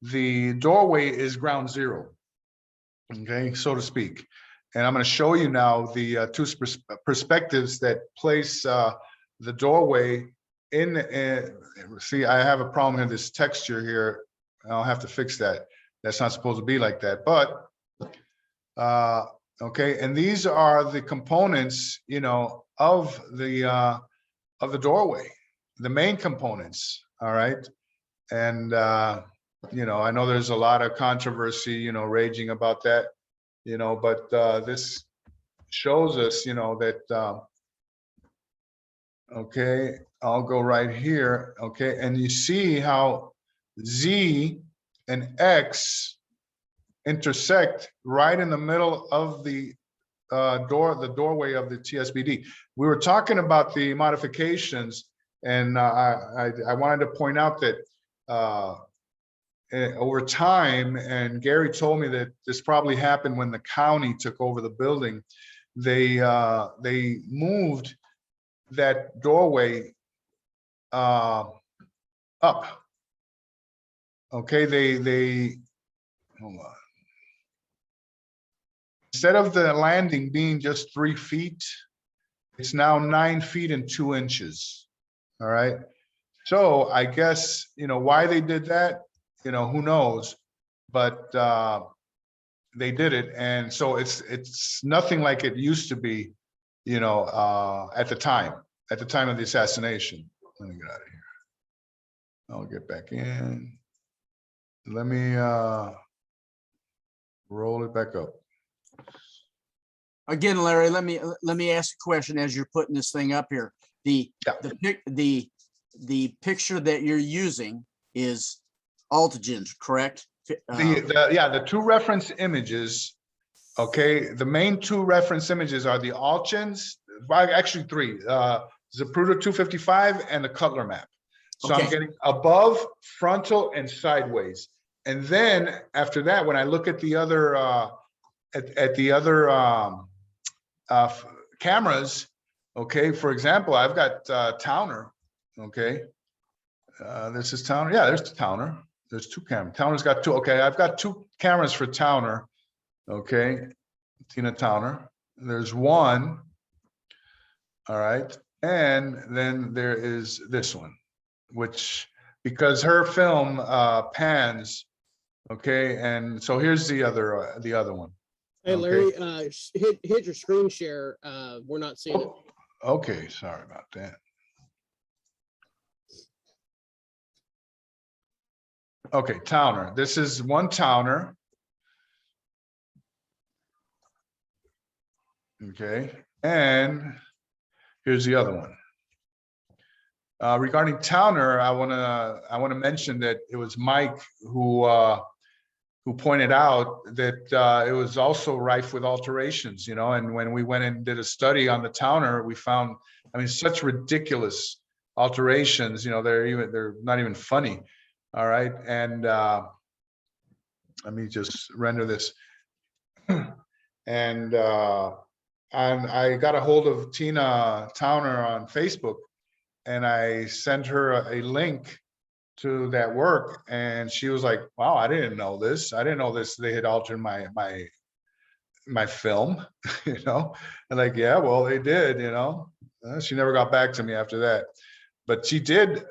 the doorway is ground zero, okay, so to speak. And I'm going to show you now the two perspectives that place the doorway in. See, I have a problem here, this texture here. I'll have to fix that. That's not supposed to be like that, but okay. And these are the components, of the doorway, the main components. All right. And, I know there's a lot of controversy, raging about that, but this shows us, that, okay, I'll go right here. Okay. And you see how Z and X intersect right in the middle of the doorway of the TSBD. We were talking about the modifications, and I wanted to point out that over time, and Gary told me that this probably happened when the county took over the building, they moved that doorway up. Okay, they hold on. Instead of the landing being just 3 feet, it's now 9 feet and 2 inches. All right. So I guess, why they did that, who knows, but they did it. And so it's nothing like it used to be, at the time of the assassination. Let me get out of here. I'll get back in. let me roll it back up. Again, Larry, let me ask a question as you're putting this thing up here. The picture that you're using is Altigen's, correct? The two reference images. Okay, the main two reference images are the Altigen's, actually three, Zapruder 255 and the Cutler map. So Okay. I'm getting above, frontal, and sideways. And then after that, when I look at the other cameras, okay, for example, I've got Towner, okay. This is Towner. Yeah, there's the Towner. There's two cameras. Towner's got two. Okay, I've got two cameras for Towner. Okay, Tina Towner. There's one. All right, and then there is this one, which because her film pans. Okay, and so here's the other one. Hey, Okay. Larry, hit your screen share. We're not seeing it. Okay, sorry about that. Okay, Towner. This is one Towner. Okay, and here's the other one. Regarding Towner, I wanna mention that it was Mike who pointed out that it was also rife with alterations, you know, and when we went and did a study on the Towner, we found, I mean, such ridiculous alterations, you know, they're not even funny. All right, and let me just render this. And I got a hold of Tina Towner on Facebook, and I sent her a link to that work, and she was like, wow, I didn't know this. I didn't know this. They had altered my film, you know, and like, yeah, well, they did, you know. She never got back to me after that. But she did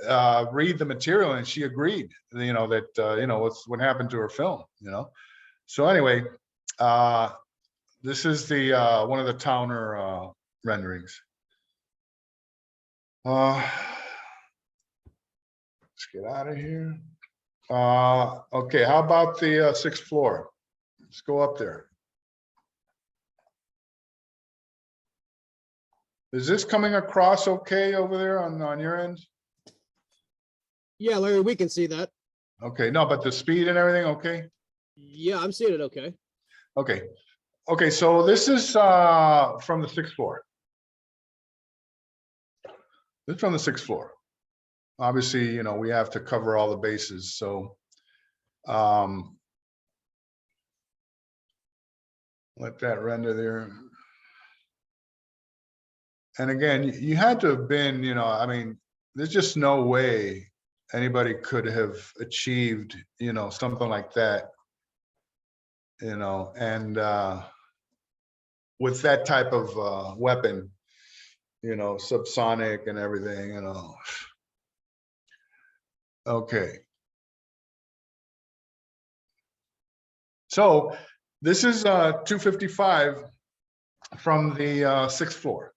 read the material, and she agreed, you know, that, you know, what happened to her film, you know. So anyway, this is the one of the Towner renderings. Let's get out of here. Okay, how about the 6th floor? Let's go up there. Is this coming across okay over there on your end? Yeah, Larry, we can see that. Okay, no, but the speed and everything, okay? Yeah, I'm seeing it okay. Okay. Okay, so this is from the 6th floor. This is from the 6th floor. Obviously, you know, we have to cover all the bases, so let that render there. And again, you had to have been, you know, I mean, there's just no way anybody could have achieved, you know, something like that, you know, and with that type of weapon, you know, subsonic and everything, you know. Okay. So this is 255 from the 6th floor.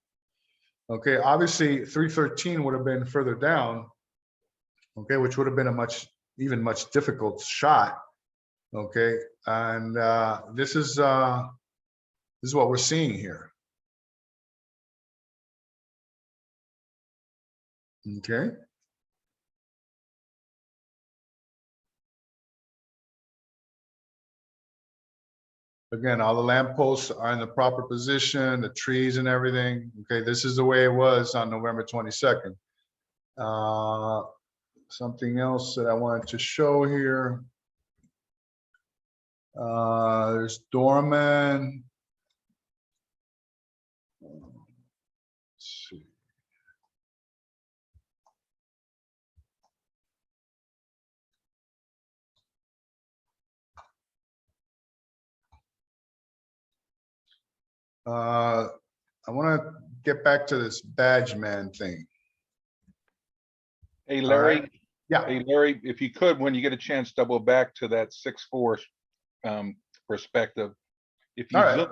Okay, obviously 313 would have been further down, okay, which would have been a even much difficult shot. Okay, and this is what we're seeing here. Okay. Again, all the lampposts are in the proper position, the trees and everything. Okay, this is the way it was on November 22nd. Something else that I wanted to show here. There's doorman. Let's see. I want to get back to this badge man thing. Hey, All Larry. right. Yeah. Hey, Larry, if you could, when you get a chance, double back to that 6'4" perspective. If you All right.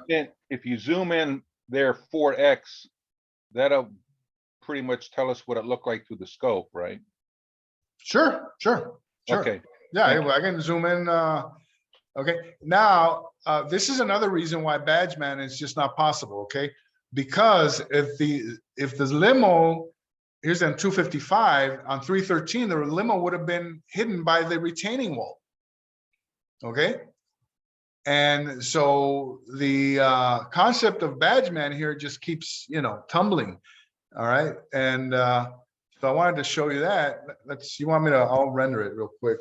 zoom in, there 4X, that'll pretty much tell us what it looked like through the scope, right? Sure. Okay. Yeah, Thank I can zoom in. Okay, now this is another reason why badge man is just not possible. Okay, because if the limo here's on 255 on 313, the limo would have been hidden by the retaining wall. Okay, and so the concept of badge man here just keeps tumbling. All right, and so I wanted to show you that. You want me to? I'll render it real quick.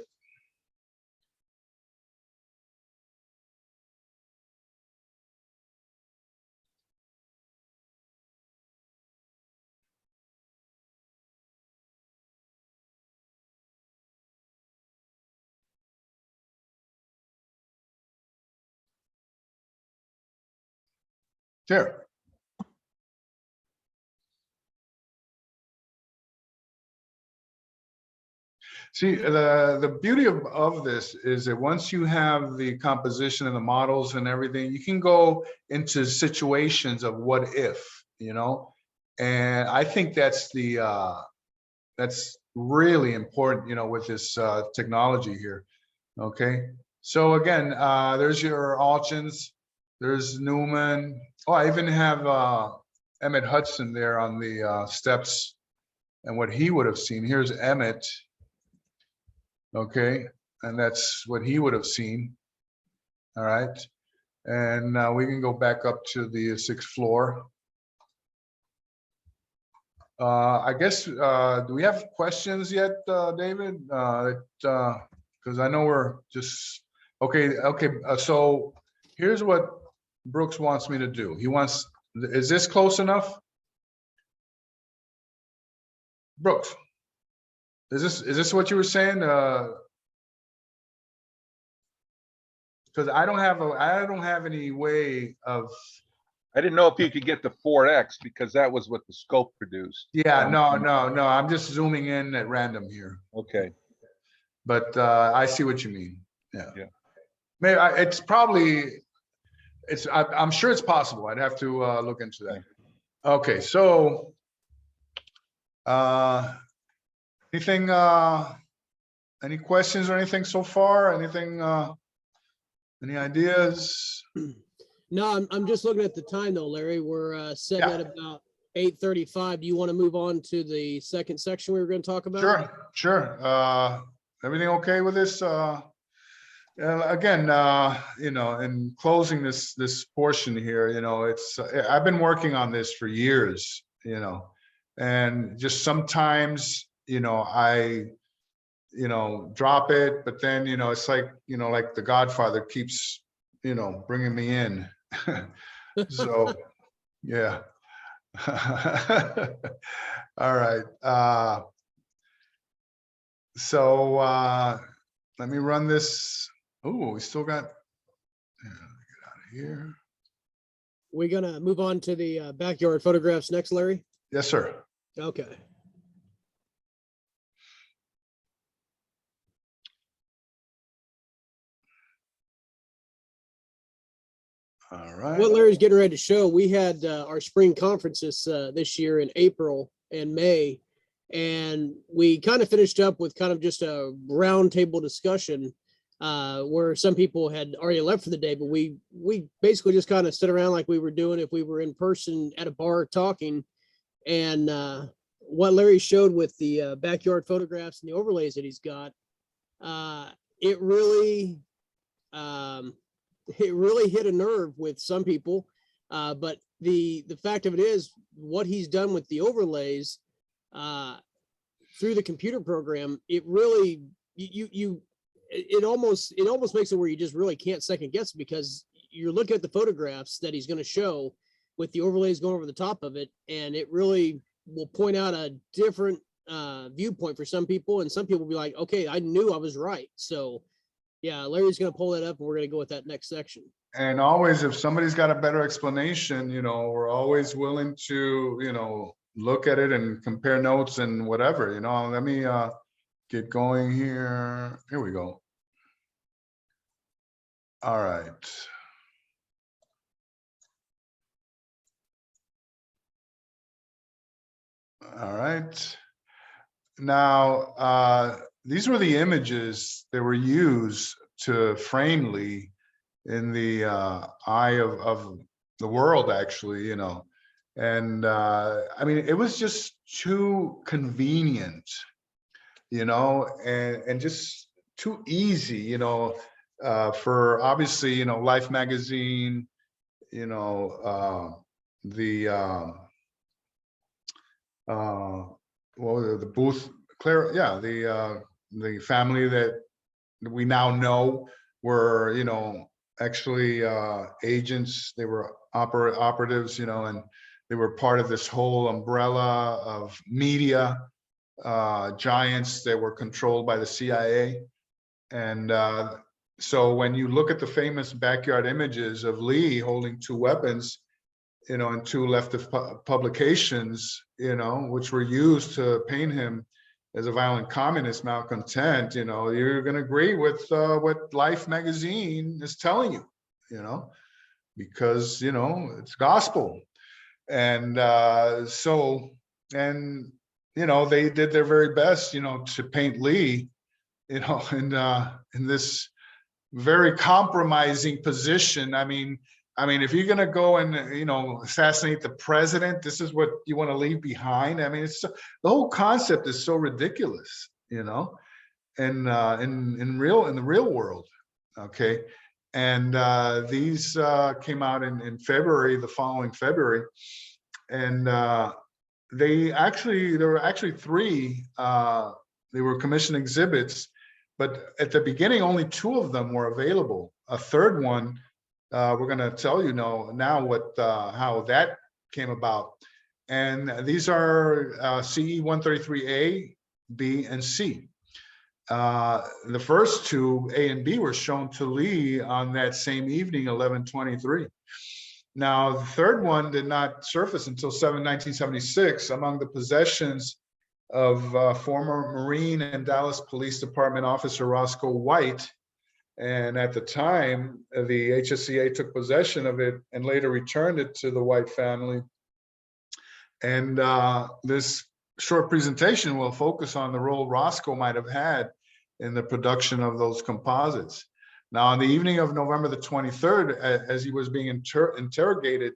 Here. See, the beauty of this is that once you have the composition and the models and everything, you can go into situations of what if, and I think that's really important, with this technology here. Okay, so again, there's your Alchins, there's Newman. Oh, I even have Emmett Hudson there on the steps and what he would have seen. Here's Emmett. Okay, and that's what he would have seen. All right, and we can go back up to the 6th floor. I guess, do we have questions yet, David? Because I know we're just, okay. So here's what Brooks wants me to do. He wants, is this close enough? Brooks, is this what you were saying? Because I don't have any way of. I didn't know if you could get the 4X because that was what the scope produced. Yeah, no. I'm just zooming in at random here. Okay. But I see what you mean. Yeah. Yeah. Maybe I'm sure it's possible. I'd have to look into that. Okay, so anything, any questions or anything so far? Anything, any ideas? No, I'm just looking at the time though, Larry. We're setting at about 8:35. Do you want to move on to the second section we were going to talk about? Sure. Everything okay with this? Again, in closing this portion here, it's I've been working on this for years, and just sometimes, I drop it, but then, it's like, like the Godfather keeps, bringing me in. So, yeah. All right. So let me run this. Oh, we still got, get out of here. We're going to move on to the backyard photographs next, Larry? Yes, sir. Okay. All right. What Larry's getting ready to show, we had our spring conferences this year in April and May, and we kind of finished up with kind of just a roundtable discussion where some people had already left for the day, but we basically just kind of stood around like we were doing if we were in person at a bar talking. And what Larry showed with the backyard photographs and the overlays that he's got, it really hit a nerve with some people. But the fact of it is, what he's done with the overlays through the computer program, it really it almost makes it where you just really can't second guess it, because you're looking at the photographs that he's going to show with the overlays going over the top of it, and it really will point out a different viewpoint for some people, and some people will be like, okay, I knew I was right. So yeah, Larry's going to pull that up, and we're going to go with that next section. And always, if somebody's got a better explanation, we're always willing to, look at it and compare notes and whatever, let me get going here. Here we go. All right. All right. Now, these were the images that were used to frame Lee in the eye of the world, actually, you know. And I mean, it was just too convenient, you know, and just too easy, you know, for obviously, you know, Life magazine, you know, well, the Booth, Claire, yeah, the family that we now know were, you know, actually agents. They were operatives, you know, and they were part of this whole umbrella of media giants that were controlled by the CIA. And so when you look at the famous backyard images of Lee holding two weapons, you know, and two leftist publications, you know, which were used to paint him as a violent communist malcontent, you know, you're going to agree with what Life magazine is telling you, you know, because, you know, it's gospel. And so, and, you know, they did their very best, you know, to paint Lee, you know, in this very compromising position. I mean, if you're going to go and, you know, assassinate the president, this is what you want to leave behind. I mean, it's the whole concept is so ridiculous, you know, and in the real world. Okay. And these came out in February, the following February. And there were actually three, they were commissioned exhibits, but at the beginning, only two of them were available. A third one, we're going to tell you now what how that came about. And these are CE 133A, B, and C. The first two, A and B, were shown to Lee on that same evening, 11/23. Now, the third one did not surface until 1976 among the possessions of former Marine and Dallas Police Department officer Roscoe White. And at the time, the HSCA took possession of it and later returned it to the White family. And this short presentation will focus on the role Roscoe might have had in the production of those composites. Now, on the evening of November the 23rd, as he was being interrogated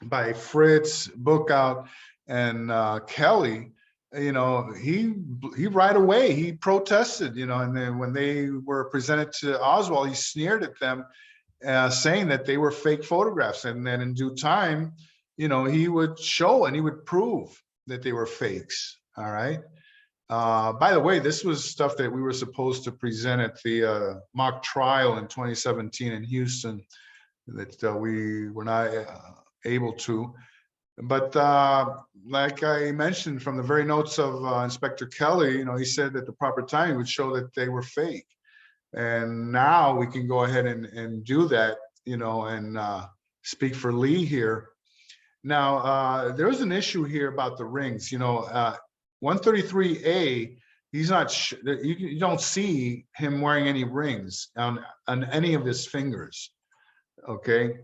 by Fritz, Bookout, and Kelly, you know, he right away, he protested, you know, and then when they were presented to Oswald, he sneered at them, saying that they were fake photographs. And then in due time, you know, he would show and he would prove that they were fakes. All right. By the way, this was stuff that we were supposed to present at the mock trial in 2017 in Houston that we were not able to. But like I mentioned from the very notes of Inspector Kelly, you know, he said that the proper timing would show that they were fake. And now we can go ahead and do that, you know, and speak for Lee here. Now, there was an issue here about the rings, you know, 133A, he's not, you don't see him wearing any rings on any of his fingers, okay?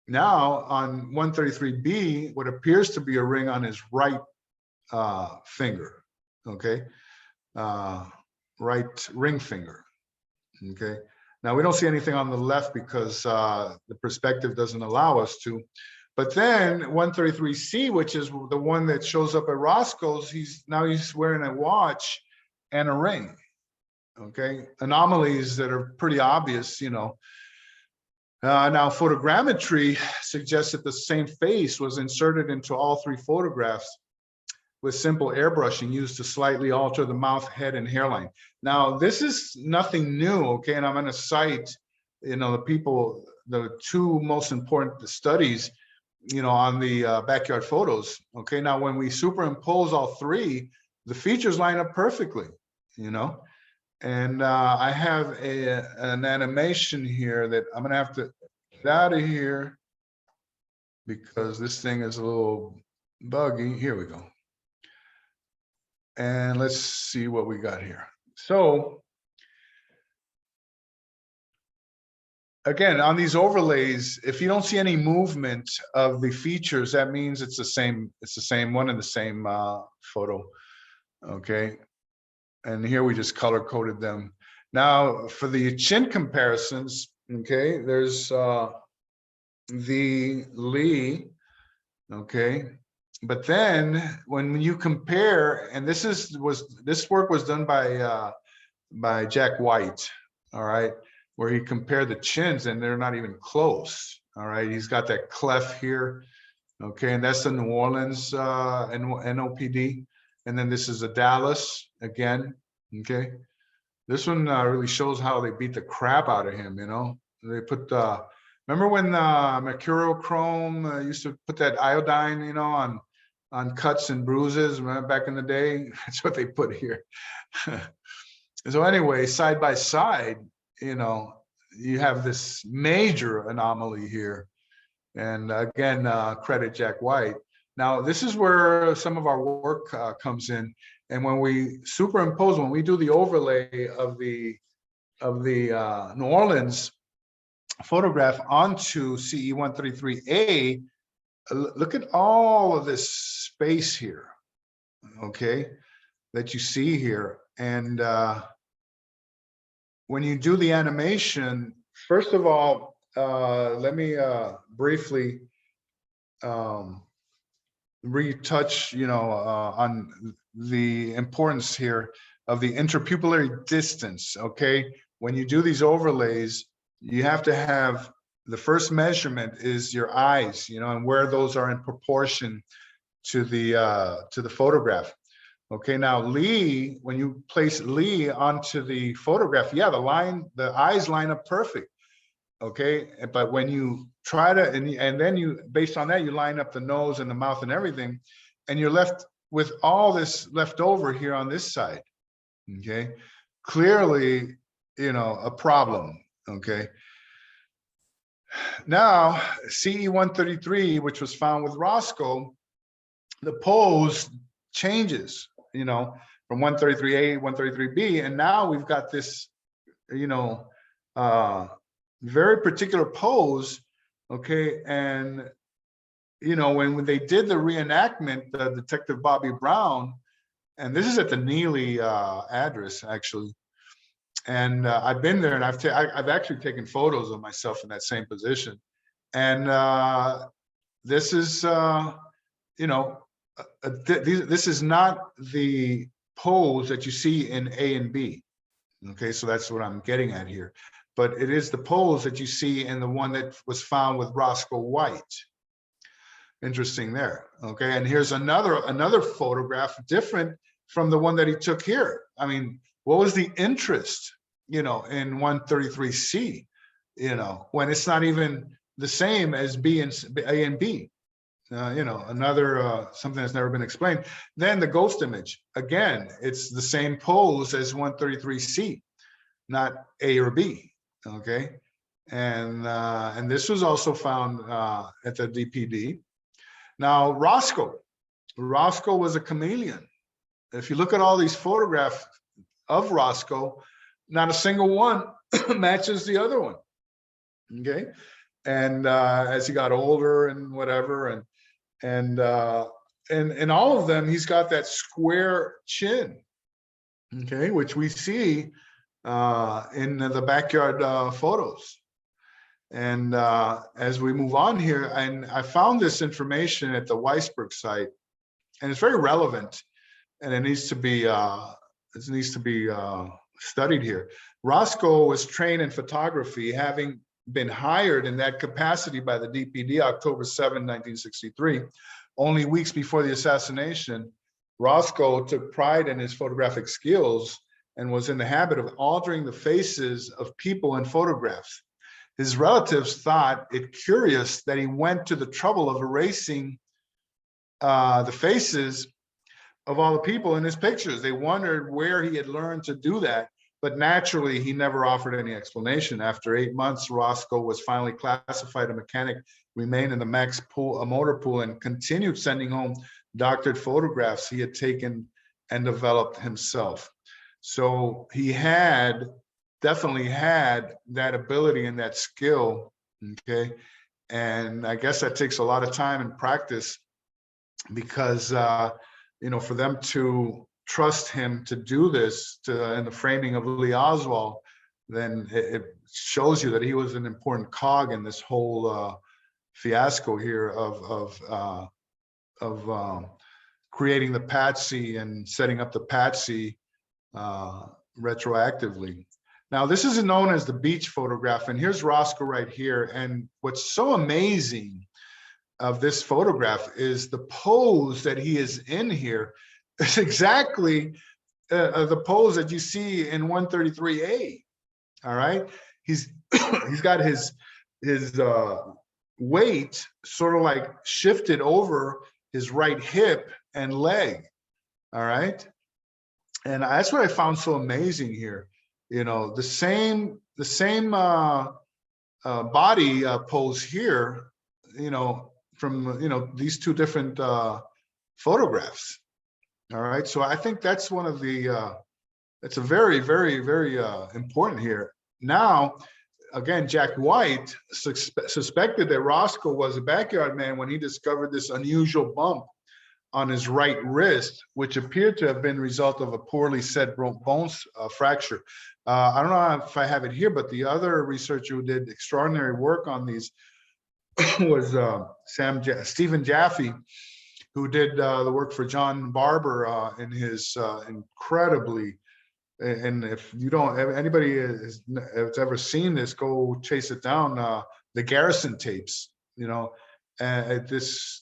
Now on 133B, what appears to be a ring on his right finger, okay? Right ring finger, okay? Now we don't see anything on the left because the perspective doesn't allow us to. But then 133C, which is the one that shows up at Roscoe's, he's wearing a watch and a ring, okay? Anomalies that are pretty obvious, you know. Now, photogrammetry suggests that the same face was inserted into all three photographs with simple airbrushing used to slightly alter the mouth, head, and hairline. Now, this is nothing new, okay? And I'm going to cite, you know, the two most important studies, you know, on the backyard photos, okay? Now, when we superimpose all three, the features line up perfectly, you know? And I have an animation here that I'm gonna have to get out of here because this thing is a little buggy. Here we go. And let's see what we got here. So again, on these overlays, if you don't see any movement of the features, that means it's the same one in the same photo, okay? And here we just color coded them. Now for the chin comparisons, okay, there's the Lee, okay. But then when you compare, and this work was done by Jack White, all right, where he compared the chins and they're not even close. All right, he's got that cleft here, okay, and that's the New Orleans NOPD, and then this is a Dallas again, okay. This one really shows how they beat the crap out of him. You know, they put remember when mercurochrome used to put that iodine, you know, on cuts and bruises back in the day? That's what they put here. So anyway, side by side, you know, you have this major anomaly here. And again, credit Jack White. Now, this is where some of our work comes in. And when we superimpose, when we do the overlay of the New Orleans photograph onto CE 133A, look at all of this space here, okay, that you see here. And when you do the animation, first of all, let me briefly retouch, you know, on the importance here of the interpupillary distance, okay? When you do these overlays, you have to have, the first measurement is your eyes, you know, and where those are in proportion to the photograph. Okay, now Lee, when you place Lee onto the photograph, yeah, the eyes line up perfect. Okay, but when you try to, and then you, based on that, you line up the nose and the mouth and everything, and you're left with all this left over here on this side. Okay, clearly, you know, a problem. Okay. Now, CE 133, which was found with Roscoe, the pose changes, you know, from 133A, 133B, and now we've got this, you know, very particular pose, okay? And, you know, when they did the reenactment, Detective Bobby Brown, and this is at the Dealey address, actually, and I've been there, and I've actually taken photos of myself in that same position, and this is, you know, this is not the pose that you see in A and B. Okay, so that's what I'm getting at here. But it is the pose that you see in the one that was found with Roscoe White. Interesting there. Okay, and here's another photograph, different from the one that he took here. I mean, what was the interest, you know, in 133C, you know, when it's not even the same as B and A and B? You know, another something that's never been explained. Then the ghost image, again, it's the same pose as 133C, not A or B. Okay, and this was also found at the DPD. Now Roscoe was a chameleon. If you look at all these photographs of Roscoe, not a single one matches the other one. Okay, and as he got older and whatever, and all of them, he's got that square chin, okay, which we see in the backyard photos. And as we move on here, and I found this information at the Weisberg site, and it's very relevant, and it needs to be studied here. Roscoe was trained in photography, having been hired in that capacity by the DPD October 7, 1963. Only weeks before the assassination, Roscoe took pride in his photographic skills and was in the habit of altering the faces of people in photographs. His relatives thought it curious that he went to the trouble of erasing the faces of all the people in his pictures. They wondered where he had learned to do that, but naturally he never offered any explanation. After 8 months, Roscoe was finally classified a mechanic, remained in the Max pool, a motor pool, and continued sending home doctored photographs he had taken and developed himself. So he definitely had that ability and that skill, okay? And I guess that takes a lot of time and practice, because, you know, for them to trust him to do this in the framing of Lee Oswald, then it shows you that he was an important cog in this whole fiasco here of creating the patsy and setting up the patsy retroactively. Now, this is known as the beach photograph, and here's Roscoe right here. And what's so amazing of this photograph is the pose that he is in here. It's exactly the pose that you see in 133A. All right, he's got his weight sort of like shifted over his right hip and leg. All right, and that's what I found so amazing here. You know, the same body pose here. You know, from these two different photographs. All right, so I think that's one of the it's a very, very, very important here. Now, again, Jack White suspected that Roscoe was a backyard man when he discovered this unusual bump on his right wrist, which appeared to have been the result of a poorly set bone fracture. I don't know if I have it here, but the other researcher who did extraordinary work on these was Stephen Jaffe, who did the work for John Barber in his incredibly, and if you don't, if anybody has ever seen this, go chase it down, the Garrison tapes, the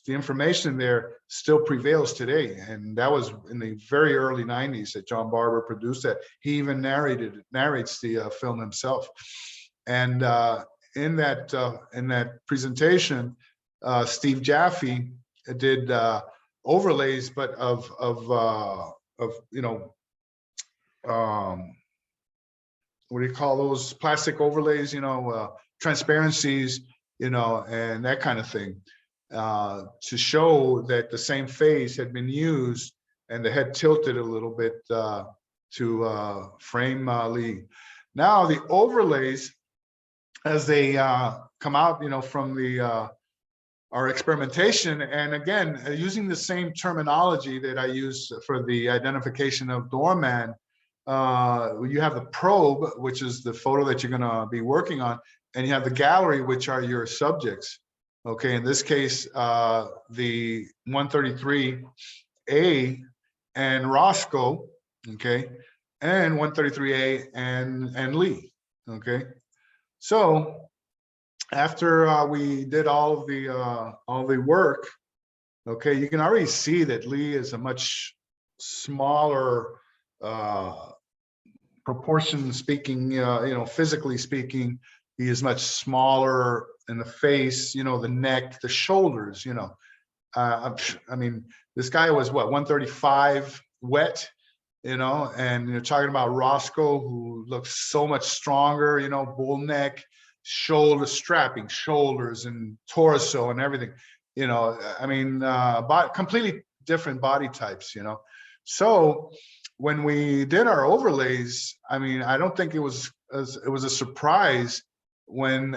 information there still prevails today. And that was in the very early 90s that John Barber produced that. He even narrates the film himself. And in that presentation, Steve Jaffe did overlays, but of what do you call those plastic overlays, transparencies, and that kind of thing, to show that the same face had been used and the head tilted a little bit to frame Lee. Now the overlays, as they come out, from our experimentation, and again, using the same terminology that I use for the identification of doorman, you have the probe, which is the photo that you're going to be working on, and you have the gallery, which are your subjects. Okay, in this case, the 133A and Roscoe, okay, and 133A and Lee, okay. So after we did all the work, okay, you can already see that Lee is a much smaller, proportion speaking, physically speaking, he is much smaller in the face, the neck, the shoulders, I mean, this guy was what, 135 wet, and you're talking about Roscoe, who looks so much stronger, bull neck, strapping shoulders and torso and everything, I mean, completely different body types, So when we did our overlays, I mean, I don't think it was a surprise when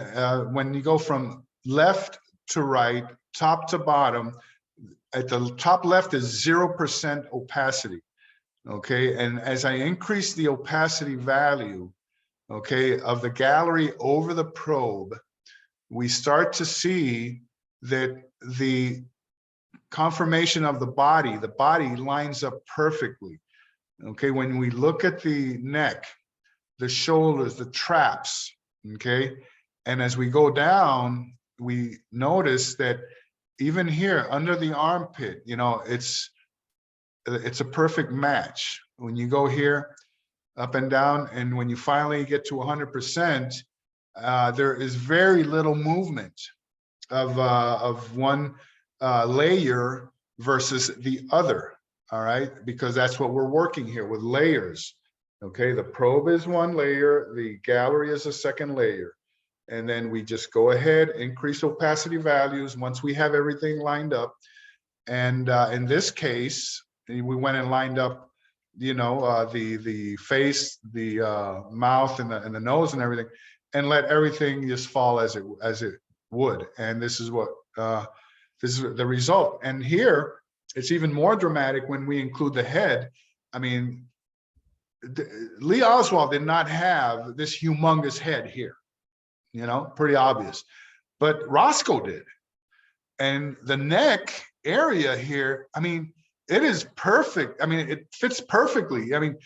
you go from left to right, top to bottom. At the top left is 0% opacity, okay? And as I increase the opacity value, okay, of the gallery over the probe, we start to see that the conformation of the body lines up perfectly. Okay, when we look at the neck, the shoulders, the traps, okay, and as we go down, we notice that even here under the armpit, it's a perfect match. When you go here, up and down, and when you finally get to 100%, there is very little movement of one layer versus the other. All right, because that's what we're working here with layers. Okay, the probe is one layer, the gallery is a second layer, and then we just go ahead, increase opacity values once we have everything lined up. And in this case, we went and lined up, the face, the mouth, and the nose and everything, and let everything just fall as it would. And this is what this is the result. And here, it's even more dramatic when we include the head. I mean, Lee Oswald did not have this humongous head here, you know, pretty obvious, but Roscoe did. And the neck area here, I mean, it is perfect. I mean, it fits perfectly. I mean,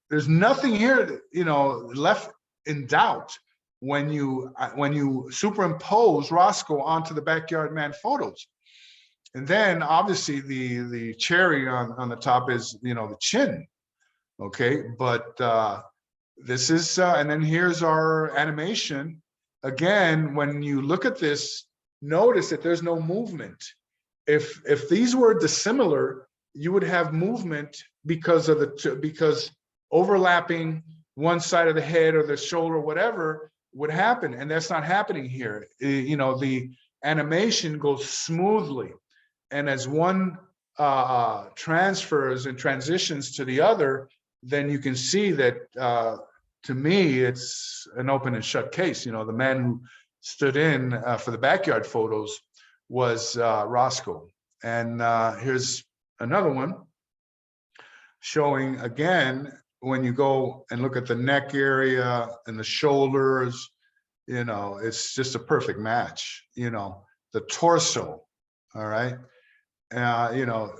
there's nothing here, you know, left in doubt when you superimpose Roscoe onto the Backyard Man photos. And then obviously the cherry on the top is, you know, the chin. Okay, but this is, and then here's our animation. Again, when you look at this, notice that there's no movement. If these were dissimilar, you would have movement because of because overlapping one side of the head or the shoulder or whatever would happen, and that's not happening here. You know, the animation goes smoothly, and as one transfers and transitions to the other, then you can see that to me it's an open and shut case. You know, the man who stood in for the backyard photos was Roscoe. And here's another one showing again, when you go and look at the neck area and the shoulders, you know, it's just a perfect match. You know, the torso, all right. You know,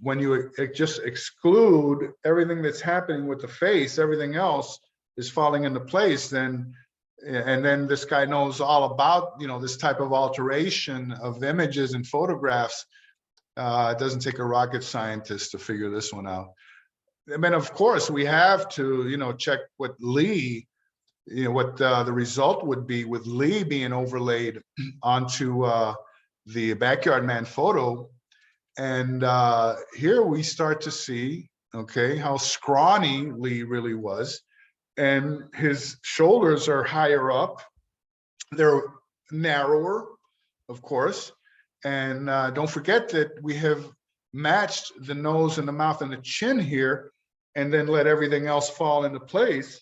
when you just exclude everything that's happening with the face, everything else is falling into place, then, and then this guy knows all about, you know, this type of alteration of images and photographs. It doesn't take a rocket scientist to figure this one out. I mean, of course, we have to, you know, check what Lee, you know, what the result would be with Lee being overlaid onto the Backyard Man photo. And here we start to see, okay, how scrawny Lee really was. And his shoulders are higher up. They're narrower, of course. And don't forget that we have matched the nose and the mouth and the chin here, and then let everything else fall into place.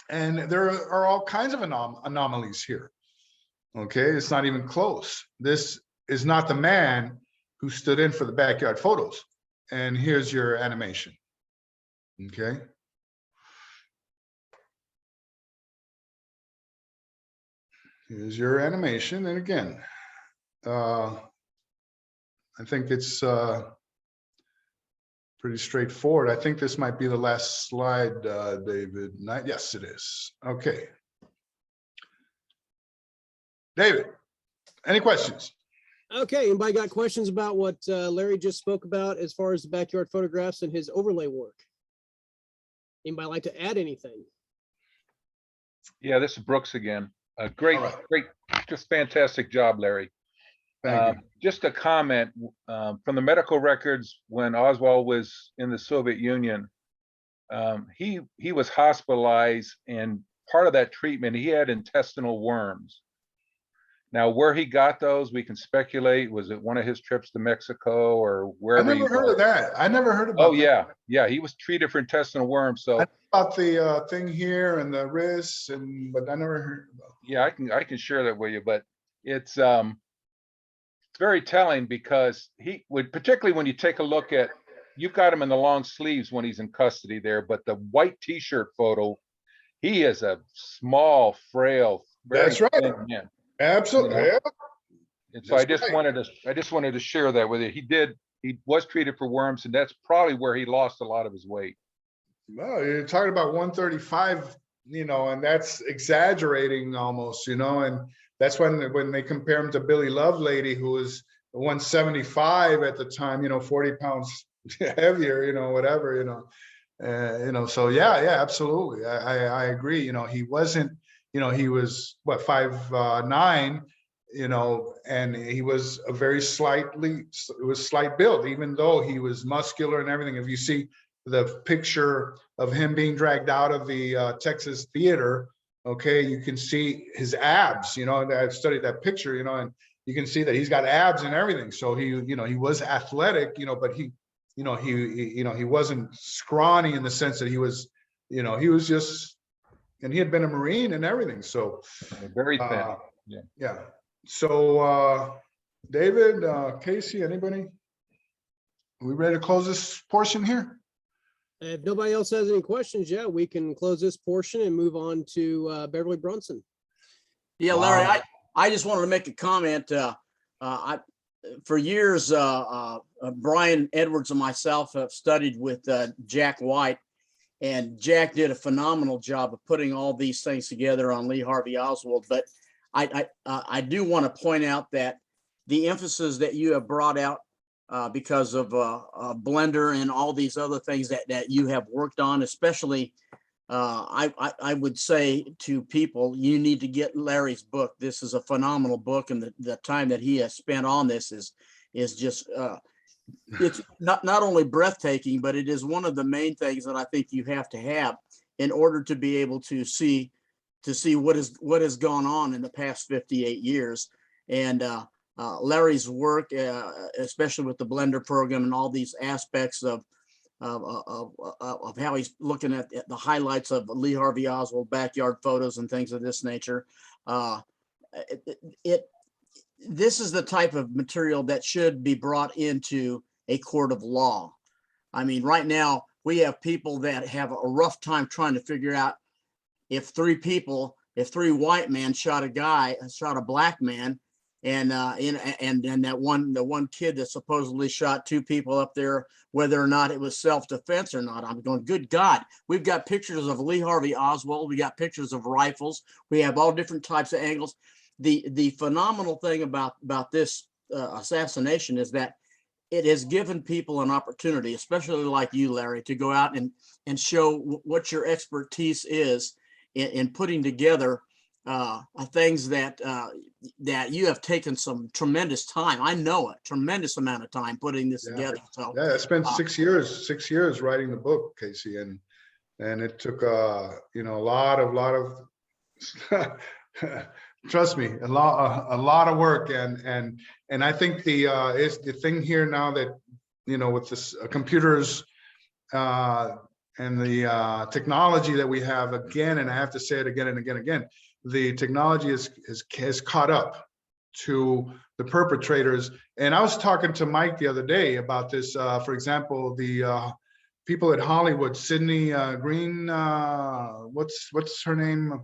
And there are all kinds of anomalies here. Okay, it's not even close. This is not the man who stood in for the backyard photos. And here's your animation. Okay. Here's your animation. And again, I think it's pretty straightforward. I think this might be the last slide, David. Yes, it is. Okay. David, any questions? Okay, anybody got questions about what Larry just spoke about as far as the backyard photographs and his overlay work? Anybody like to add anything? Yeah, this is Brooks again. Great, All right. great, just fantastic job, Larry. Thank you. Just a comment from the medical records when Oswald was in the Soviet Union, he was hospitalized, and part of that treatment, he had intestinal worms. Now, where he got those, we can speculate. Was it one of his trips to Mexico or wherever? I never heard of that. I never heard about Oh, that. yeah. Yeah, he was treated for intestinal worms. So I know about the thing here and the wrists, but I never heard about. yeah, I can share that with you, but it's very telling because he would, particularly when you take a look at, you've got him in the long sleeves when he's in custody there, but the white t-shirt photo, he is a small, frail, very That's right. thin man. Absolutely. You know? Yeah. And so I That's just right. wanted to share that with you. He was treated for worms, and that's probably where he lost a lot of his weight. Well, you're talking about 135, you know, and that's exaggerating almost, you know, and that's when they compare him to Billy Lovelady, who was 175 at the time, you know, 40 pounds heavier, you know, whatever, you know, so yeah, absolutely. I agree. You know, he wasn't, you know, he was what, 5'9", you know, and he was a very slight build, even though he was muscular and everything. If you see the picture of him being dragged out of the Texas theater, okay, you can see his abs, you know, I've studied that picture, you know, and you can see that he's got abs and everything. So he, you know, he was athletic, you know, but he, you know, he wasn't scrawny in the sense that he was, you know, he was just, and he had been a Marine and everything. So Very thin. yeah. So David, Casey, anybody? Are we ready to close this portion here? If nobody else has any questions, yeah, we can close this portion and move on to Beverly Brunson. Yeah, Larry, Wow. I just wanted to make a comment. For years, Brian Edwards and myself have studied with Jack White, and Jack did a phenomenal job of putting all these things together on Lee Harvey Oswald. But I do want to point out that the emphasis that you have brought out because of Blender and all these other things that you have worked on, especially I would say to people, you need to get Larry's book. This is a phenomenal book, and the time that he has spent on this is just it's not only breathtaking, but it is one of the main things that I think you have to have in order to be able to see what has gone on in the past 58 years. And Larry's work, especially with the Blender program and all these aspects of how he's looking at the highlights of Lee Harvey Oswald backyard photos and things of this nature. This is the type of material that should be brought into a court of law. I mean, right now we have people that have a rough time trying to figure out if three white men shot a black man, and that one kid that supposedly shot two people up there, whether or not it was self-defense or not. I'm going, good God, we've got pictures of Lee Harvey Oswald. We got pictures of rifles. We have all different types of angles. The phenomenal thing about this assassination is that it has given people an opportunity, especially like you, Larry, to go out and show what your expertise is in putting together things that you have taken some tremendous time. I know a tremendous amount of time putting this together. So yeah, I spent 6 years writing the book, Casey, and it took a lot of trust me, a lot of work, and I think is the thing here now that with this computers and the technology that we have, again, and I have to say it again and again, the technology has caught up to the perpetrators. And I was talking to Mike the other day about this. For example, the people at Hollywood, Sydney Green, what's her name?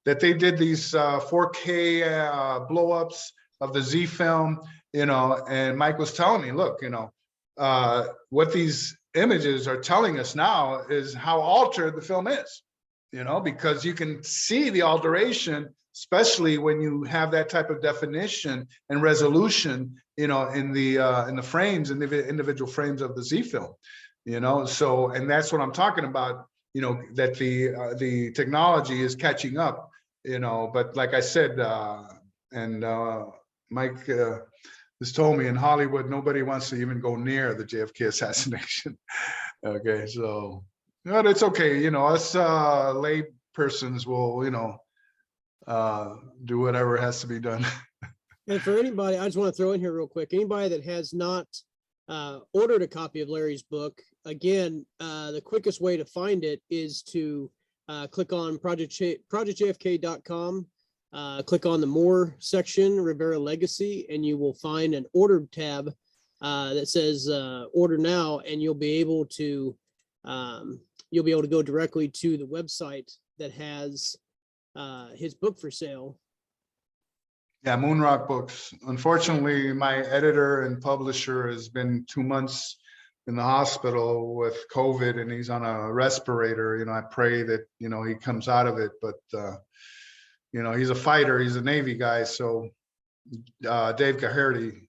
That they did these 4K blow-ups of the Z film, and Mike was telling me, look, what these images are telling us now is how altered the film is, because you can see the alteration, especially when you have that type of definition and resolution, in the frames, in the individual frames of the Z film, so, and that's what I'm talking about, that the technology is catching up, but like I said, and Mike has told me in Hollywood, nobody wants to even go near the JFK assassination. Okay, so, but it's okay, us lay persons will, do whatever has to be done. And for anybody, I just want to throw in here real quick, anybody that has not ordered a copy of Larry's book, again, the quickest way to find it is to click on projectjfk.com, click on the More section, Rivera Legacy, and you will find an ordered tab that says order now, and you'll be able to go directly to the website that has his book for sale. Yeah, Moonrock Books. Unfortunately, my editor and publisher has been 2 months in the hospital with COVID, and he's on a respirator. I pray that, he comes out of it, but, he's a fighter. He's a Navy guy. So Dave Gaherty.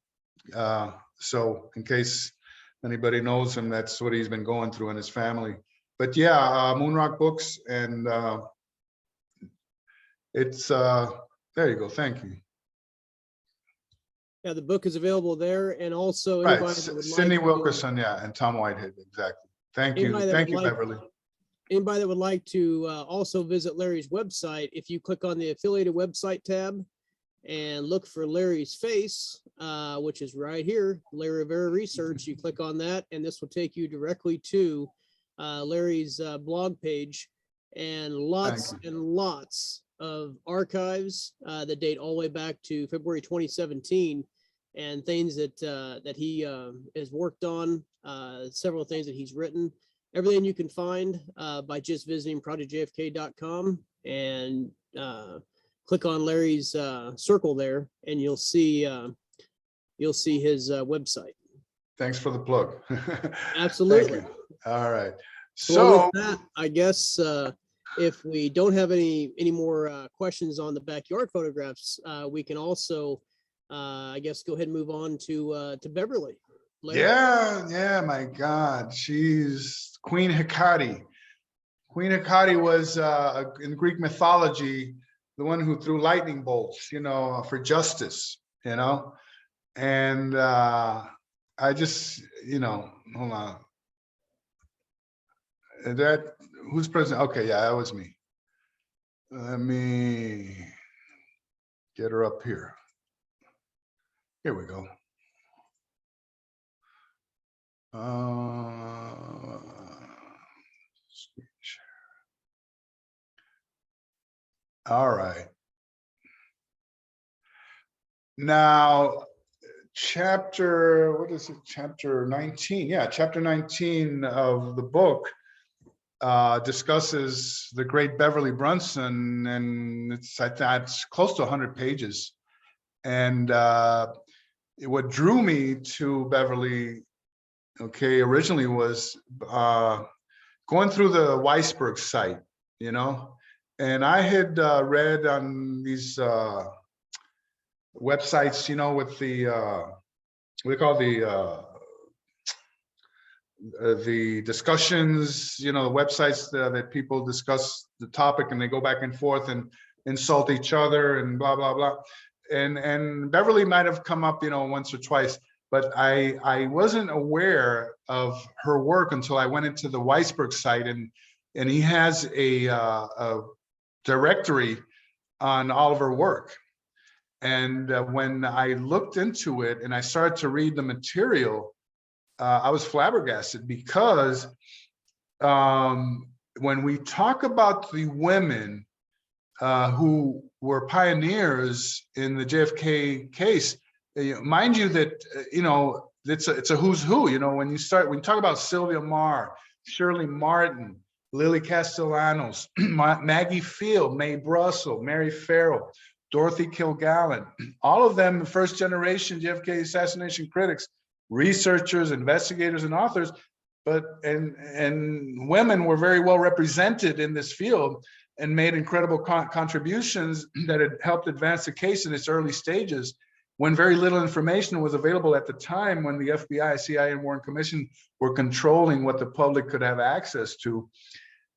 So in case anybody knows him, that's what he's been going through in his family. But yeah, Moonrock Books, and it's, there you go. Thank you. Yeah, the book is available there, and also Right, anybody that would Cindy like Wilkerson, yeah, and Tom Whitehead, exactly. Thank you, Beverly. Anybody that would like to also visit Larry's website, if you click on the affiliated website tab and look for Larry's face, which is right here, Larry Rivera Research, you click on that, and this will take you directly to Larry's blog page, and lots and lots of archives that date all the way back to February 2017, and things that he has worked on, several things that he's written. everything you can find by just visiting projectjfk.com and click on Larry's circle there, and you'll see his website. Thanks for the plug. Absolutely. Thank you. All right. So So, with that, I guess if we don't have any more questions on the backyard photographs, we can also, I guess, go ahead and move on to Beverly. Larry? yeah, my God, she's Queen Hecate. Queen Hecate was in Greek mythology the one who threw lightning bolts, for justice, and I just, hold on. That who's president? Okay, yeah, that was me. Let me get her up here. Here we go. Screen share. All right. Now, what is it? Chapter 19. Yeah, chapter 19 of the book discusses the great Beverly Brunson, and it's close to 100 pages. And what drew me to Beverly, originally was going through the Weisberg site, and I had read on these websites, with the what they call the discussions, the websites that people discuss the topic and they go back and forth and insult each other and blah blah blah. And Beverly might have come up, once or twice, but I wasn't aware of her work until I went into the Weisberg site, and he has a directory on all of her work. And when I looked into it and I started to read the material, I was flabbergasted, because when we talk about the women who were pioneers in the JFK case, mind you that, it's a who's who, when you talk about Sylvia Marr, Shirley Martin, Lily Castellanos, Maggie Field, Mae Brussel, Mary Farrell, Dorothy Kilgallen, all of them first generation JFK assassination critics, researchers, investigators, and authors, and women were very well represented in this field and made incredible contributions that had helped advance the case in its early stages, when very little information was available at the time, when the FBI, CIA, and Warren Commission were controlling what the public could have access to.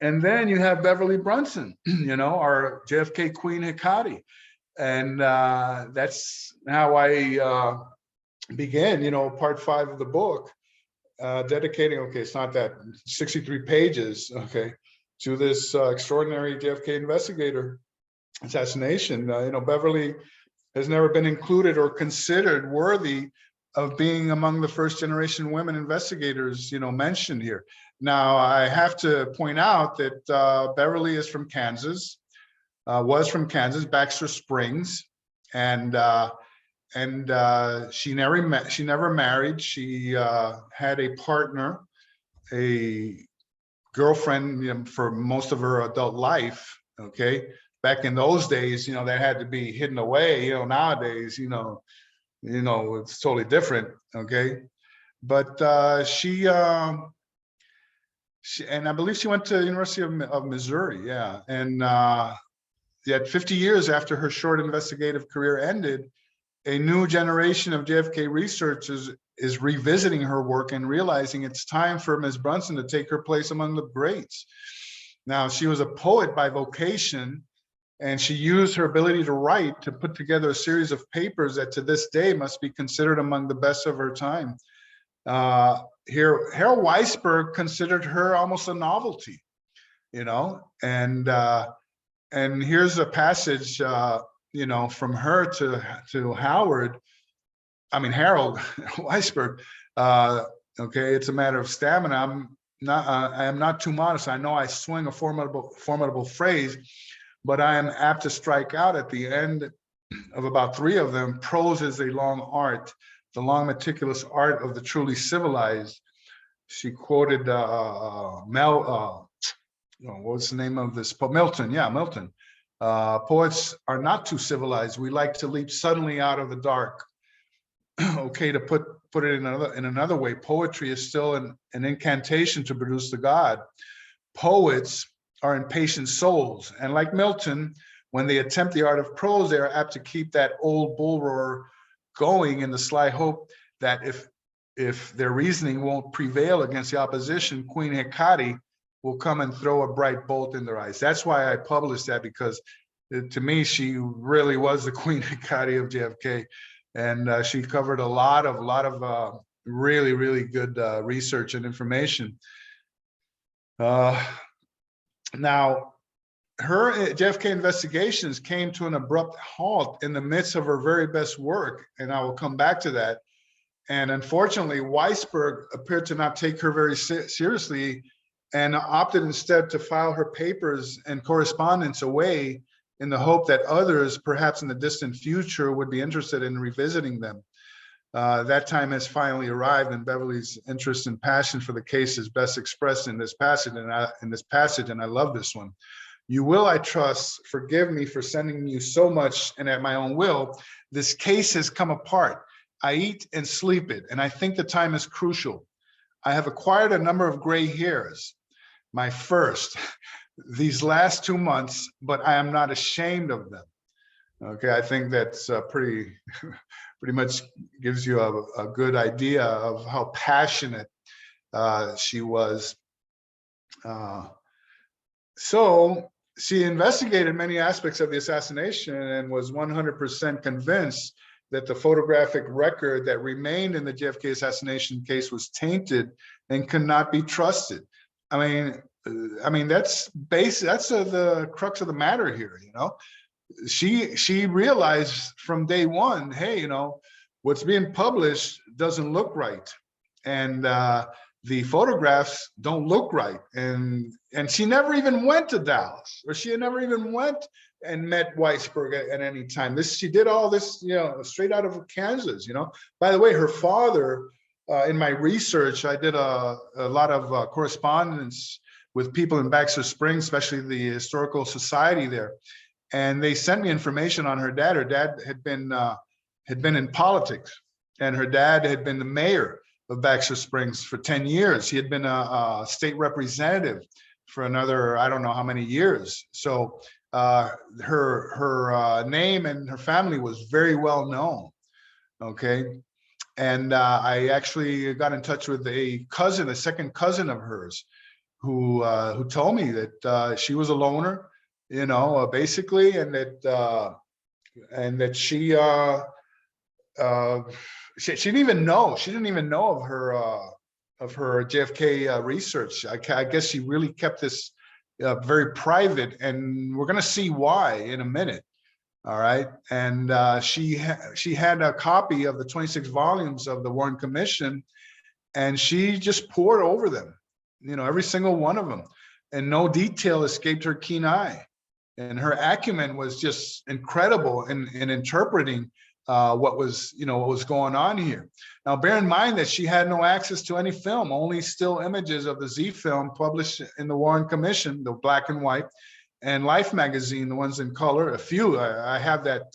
And then you have Beverly Brunson, our JFK Queen Hecate. And that's how I began, part 5 of the book, dedicating, it's not that, 63 pages, to this extraordinary JFK investigator assassination. Beverly has never been included or considered worthy of being among the first generation women investigators, mentioned here. Now, I have to point out that Beverly is from Kansas, was from Kansas, Baxter Springs, and she never married. She had a partner, a girlfriend, for most of her adult life. Back in those days, that had to be hidden away. Nowadays, it's totally different. But she and I believe she went to the University of Missouri. Yeah, and yet 50 years after her short investigative career ended, a new generation of JFK researchers is revisiting her work and realizing it's time for Ms. Brunson to take her place among the greats. Now, she was a poet by vocation, and she used her ability to write to put together a series of papers that to this day must be considered among the best of her time. Here, Harold Weisberg considered her almost a novelty, and here's a passage, from her to Harold Weisberg. It's a matter of stamina. I am not too modest. I know I swing a formidable phrase, but I am apt to strike out at the end of about 3 of them. Prose is a long art, the long meticulous art of the truly civilized. she quoted what's the name of this? Milton, yeah, Milton. Poets are not too civilized. We like to leap suddenly out of the dark. Okay, to put it in another way, poetry is still an incantation to produce the God. Poets are impatient souls, and like Milton, when they attempt the art of prose, they are apt to keep that old bull roar going in the sly hope that if their reasoning won't prevail against the opposition, Queen Hecate will come and throw a bright bolt in their eyes. That's why I published that, because to me, she really was the Queen Hecate of JFK. And she covered a lot of really, really good research and information. Now, her JFK investigations came to an abrupt halt in the midst of her very best work, and I will come back to that. And unfortunately, Weisberg appeared to not take her very seriously and opted instead to file her papers and correspondence away in the hope that others, perhaps in the distant future, would be interested in revisiting them. That time has finally arrived, and Beverly's interest and passion for the case is best expressed in this passage, and I love this one. You will, I trust, forgive me for sending you so much and at my own will. This case has come apart. I eat and sleep it, and I think the time is crucial. I have acquired a number of gray hairs, my first, these last 2 months, but I am not ashamed of them. Okay, I think that's pretty much gives you a good idea of how passionate she was. So she investigated many aspects of the assassination and was 100% convinced that the photographic record that remained in the JFK assassination case was tainted and could not be trusted. I mean that's the crux of the matter here. You know, she realized from day one, hey, you know, what's being published doesn't look right, and the photographs don't look right, and she never even went to Dallas, or she never even went and met Weisberg at any time. She did all this, you know, straight out of Kansas. You know, by the way, her father, in my research, I did a lot of correspondence with people in Baxter Springs, especially the historical society there, and they sent me information on her dad. Her dad had been in politics, and her dad had been the mayor of Baxter Springs for 10 years. He had been a state representative for another, I don't know how many years. So her name and her family was very well known. Okay. And I actually got in touch with a second cousin of hers, who told me that she was a loner, you know, basically, and that she didn't even know of her JFK research. I guess she really kept this very private, and we're going to see why in a minute. All right, and she had a copy of the 26 volumes of the Warren Commission, and she just poured over them, you know, every single one of them, and no detail escaped her keen eye. And her acumen was just incredible in interpreting what was going on here. Now, bear in mind that she had no access to any film, only still images of the Z film published in the Warren Commission, the black and white, and Life magazine, the ones in color. A few, I have that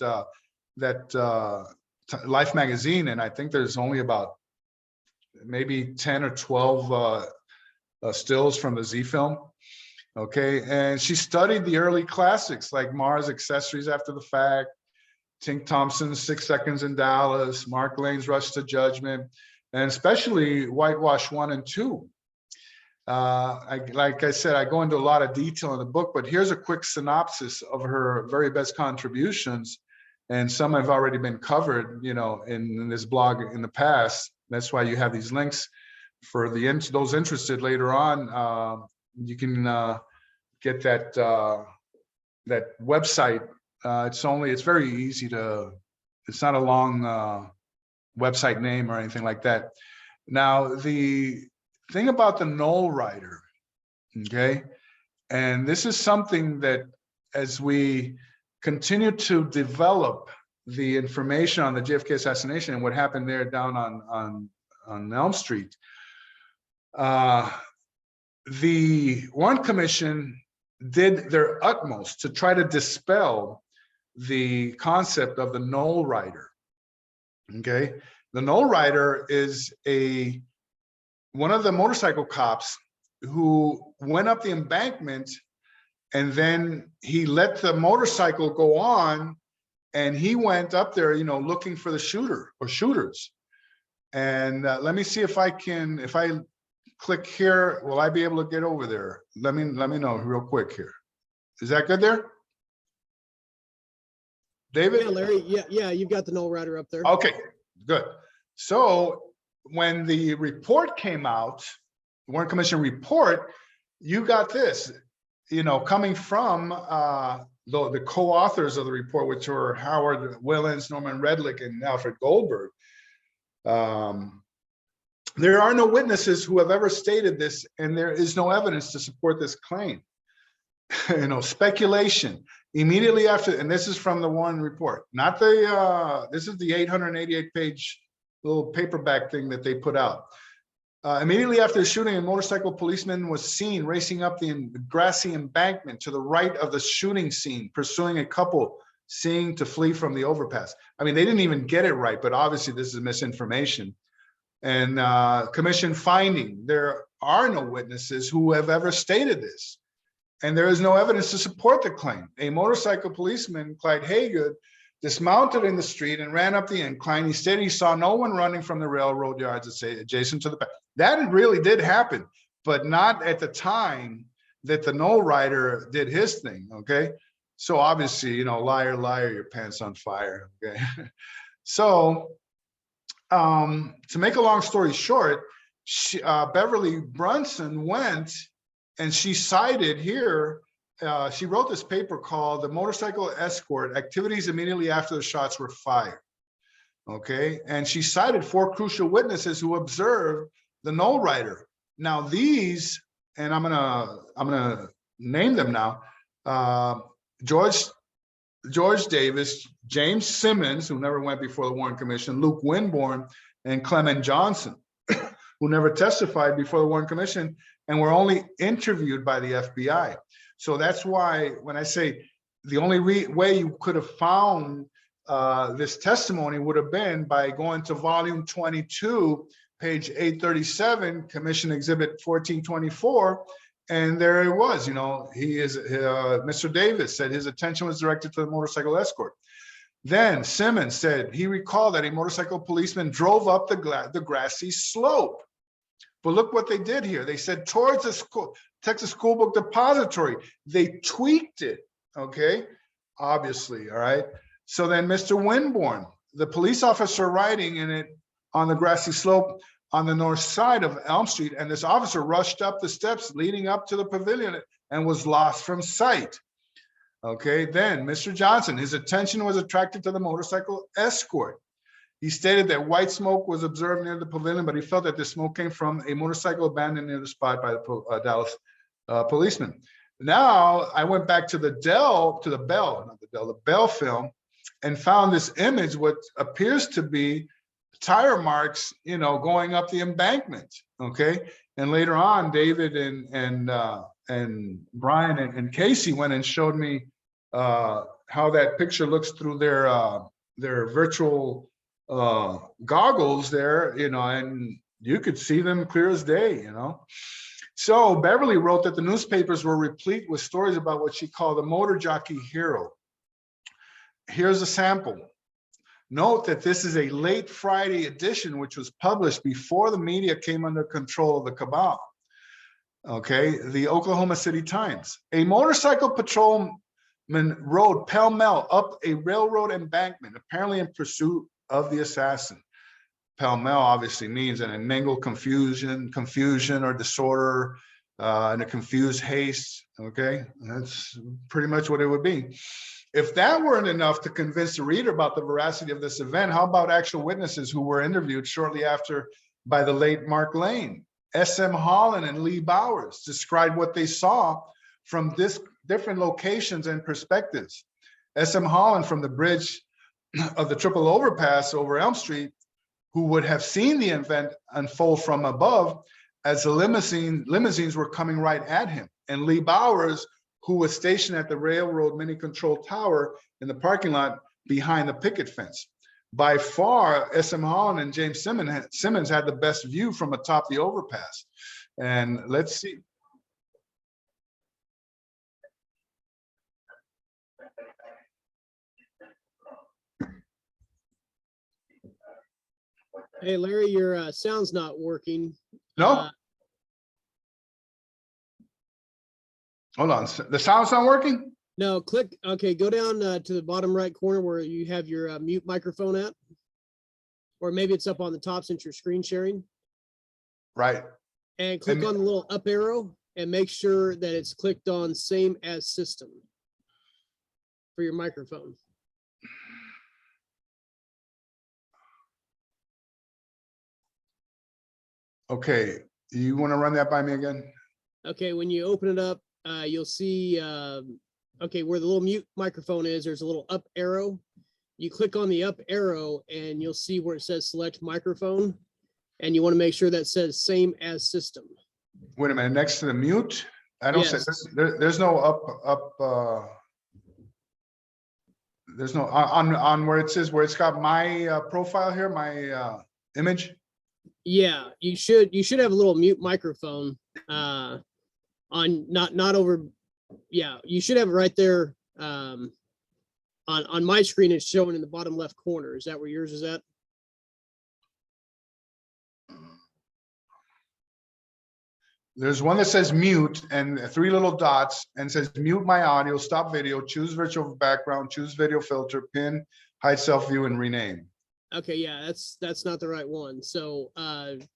Life magazine, and I think there's only about maybe 10 or 12 stills from the Z film. Okay, and she studied the early classics like Mars Accessories After the Fact, Tink Thompson's 6 Seconds in Dallas, Mark Lane's Rush to Judgment, and especially Whitewash 1 and 2. Like I said, I go into a lot of detail in the book, but here's a quick synopsis of her very best contributions, and some have already been covered, you know, in this blog in the past. That's why you have these links for those interested later on. You can get that website. It's very easy it's not a long website name or anything like that. Now, the thing about the Knoll writer, okay, and this is something that as we continue to develop the information on the JFK assassination and what happened there down on Elm Street, The Warren Commission did their utmost to try to dispel the concept of the null rider. Okay, the null rider is one of the motorcycle cops who went up the embankment, and then he let the motorcycle go on, and he went up there, you know, looking for the shooter or shooters. And let me see if I click here, will I be able to get over there? Let me know real quick here. Is that good there? David? Yeah, Larry. Yeah, you've got the null rider up there. Okay, good. So when the report came out, the Warren Commission report, you got this, you know, coming from the co-authors of the report, which were Howard Willens, Norman Redlick, and Alfred Goldberg. There are no witnesses who have ever stated this, and there is no evidence to support this claim. You know, speculation. Immediately after, and this is from the Warren report, not the, this is the 888-page little paperback thing that they put out. Immediately after the shooting, a motorcycle policeman was seen racing up the grassy embankment to the right of the shooting scene, pursuing a couple seeing to flee from the overpass. I mean, they didn't even get it right, but obviously this is misinformation. And commission finding, there are no witnesses who have ever stated this. And there is no evidence to support the claim. A motorcycle policeman, Clyde Haygood, dismounted in the street and ran up the incline. He stated he saw no one running from the railroad yards adjacent to the back. That really did happen, but not at the time that the null rider did his thing, okay? So obviously, you know, liar, liar, your pants on fire, okay? So to make a long story short, Beverly Brunson went and she cited here, she wrote this paper called The Motorcycle Escort, Activities Immediately After the Shots Were Fired. Okay, and she cited 4 crucial witnesses who observed the null rider. Now these, and I'm gonna name them now, George Davis, James Simmons, who never went before the Warren Commission, Luke Winborn, and Clement Johnson, who never testified before the Warren Commission and were only interviewed by the FBI. So that's why when I say the only way you could have found this testimony would have been by going to volume 22, page 837, Commission Exhibit 1424. And there it was, you know, Mr. Davis said his attention was directed to the motorcycle escort. Then Simmons said he recalled that a motorcycle policeman drove up the grassy slope. But look what they did here. They said towards the Texas School Book Depository. They tweaked it, okay? Obviously, all right? So then Mr. Winborn, the police officer riding in it on the grassy slope on the north side of Elm Street, and this officer rushed up the steps leading up to the pavilion and was lost from sight. Okay, then Mr. Johnson, his attention was attracted to the motorcycle escort. He stated that white smoke was observed near the pavilion, but he felt that the smoke came from a motorcycle abandoned near the spot by the Dallas policeman. Now I went back to the Bell film, and found this image, what appears to be tire marks, you know, going up the embankment. Okay, and later on, David and Brian and Casey went and showed me how that picture looks through their virtual goggles there, you know, and you could see them clear as day, you know. So Beverly wrote that the newspapers were replete with stories about what she called the motor jockey hero. Here's a sample. Note that this is a late Friday edition, which was published before the media came under control of the cabal. Okay, the Oklahoma City Times. A motorcycle patrolman rode pell-mell up a railroad embankment, apparently in pursuit of the assassin. Pell-mell obviously means an entangled confusion or disorder, and a confused haste. Okay, that's pretty much what it would be. If that weren't enough to convince the reader about the veracity of this event, how about actual witnesses who were interviewed shortly after by the late Mark Lane? S.M. Holland and Lee Bowers described what they saw from different locations and perspectives. S.M. Holland from the bridge of the triple overpass over Elm Street, who would have seen the event unfold from above, as the limousines were coming right at him. And Lee Bowers, who was stationed at the railroad mini control tower in the parking lot behind the picket fence. By far, S.M. Holland and James Simmons had the best view from atop the overpass. And let's see. Hey, Larry, your sound's not working. No? Hold on, the sound's not working? No, click. Okay, go down to the bottom right corner where you have your mute microphone at. Or maybe it's up on the top since you're screen sharing. Right. And click on the little up arrow and make sure that it's clicked on same as system for your microphone. Okay, you want to run that by me again? Okay, when you open it up, you'll see, okay, where the little mute microphone is, there's a little up arrow. You click on the up arrow and you'll see where it says select microphone. And you want to make sure that says same as system. Wait a minute, next to the mute? I don't say, Yes. there's no there's no, on where it says, where it's got my profile here, my image? Yeah, you should have a little mute microphone on not over. Yeah, you should have it right there. On my screen, it's showing in the bottom left corner. Is that where yours is at? There's one that says mute and 3 little dots and says mute my audio, stop video, choose virtual background, choose video filter, pin, hide self view, and rename. Okay, yeah, that's not the right one. So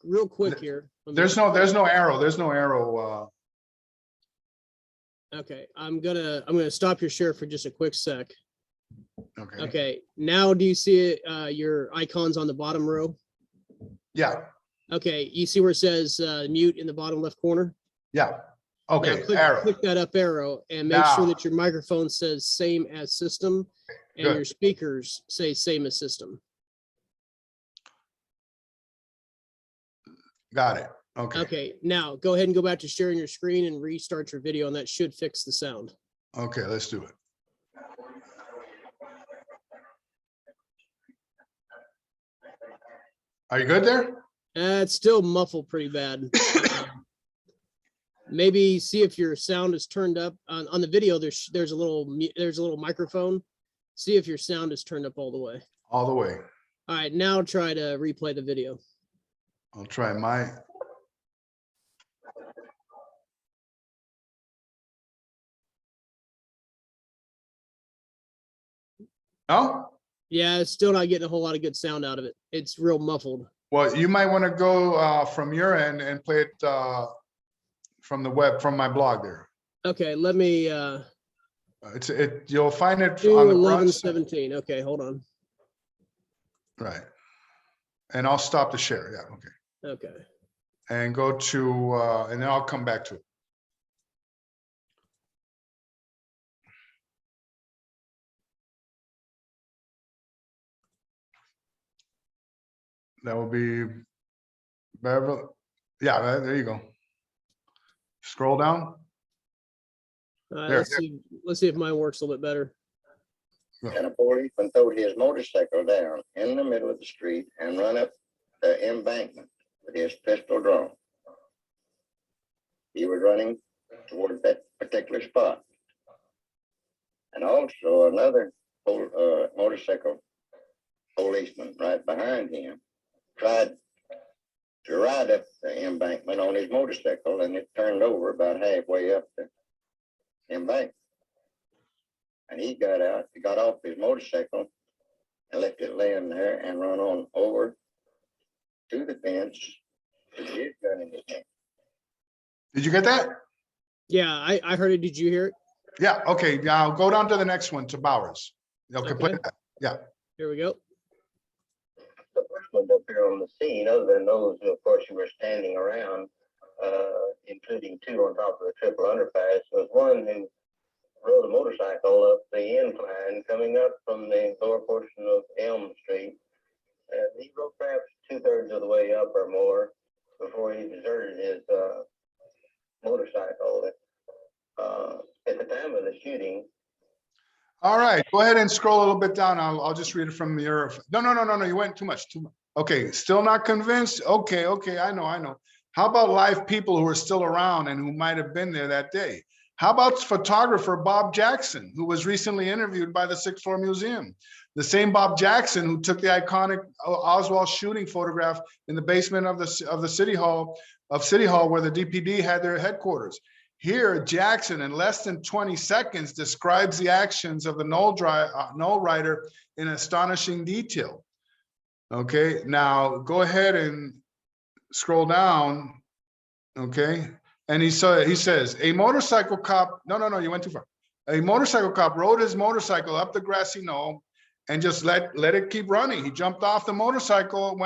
real quick here. There's no arrow. There's no arrow. Okay, I'm gonna stop your share for just a quick sec. Okay. Okay, now do you see your icons on the bottom row? Yeah. Okay, you see where it says mute in the bottom left corner? Yeah. Okay. Now Arrow. click that up arrow and make sure Now. that your microphone says same as system and Good. your speakers say same as system. Got it. Okay. Okay, now go ahead and go back to sharing your screen and restart your video, and that should fix the sound. Okay, let's do it. Are you good there? It's still muffled pretty bad. Maybe see if your sound is turned up on the video. There's a little microphone. See if your sound is turned up all the way. All the way. All right, now try to replay the video. I'll try my. No? Yeah, it's still not getting a whole lot of good sound out of it. It's real muffled. Well, you might want to go from your end and play it from the web, from my blog there. Okay, let me You'll find it do on the 11:17. Okay, hold on. Right. And I'll stop the share. Yeah, okay. Okay. And go to and then I'll come back to it. That will be Beverly. Yeah, there you go. Scroll down. All right, There, let's see if mine works a little bit better. And a policeman throwed his motorcycle down in the middle of the street and run up the embankment with his pistol drawn. He was running toward that particular spot. And also another motorcycle policeman right behind him tried to ride up the embankment on his motorcycle, and it turned over about halfway up the embankment. And he got out, he got off his motorcycle and left it laying there and run on over to the fence with his gun in his hand. Did you get that? Yeah, I heard it. Did you hear it? Yeah, okay. Now go down to the next one, to Bowers. Okay, play Okay. that. Yeah. Here we go. The first one up here on the scene, other than those who, of course, you were standing around, including 2 on top of the triple underpass, was one who rode a motorcycle up the incline coming up from the lower portion of Elm Street. And he rode perhaps 2/3 of the way up or more before before he deserted his motorcycle. At the time of the shooting. All right, go ahead and scroll a little bit down. I'll just read it from your. No. You went too much. Okay, still not convinced. Okay, I know. How about live people who are still around and who might have been there that day? How about photographer Bob Jackson, who was recently interviewed by the 6th Floor Museum? The same Bob Jackson who took the iconic Oswald shooting photograph in the basement of the City Hall where the DPD had their headquarters. Here, Jackson, in less than 20 seconds, describes the actions of the Knoll rider in astonishing detail. Okay, now go ahead and scroll down. Okay, and he says, a motorcycle cop, no, you went too far. A motorcycle cop rode his motorcycle up the grassy knoll and just let it keep running. He jumped off the motorcycle,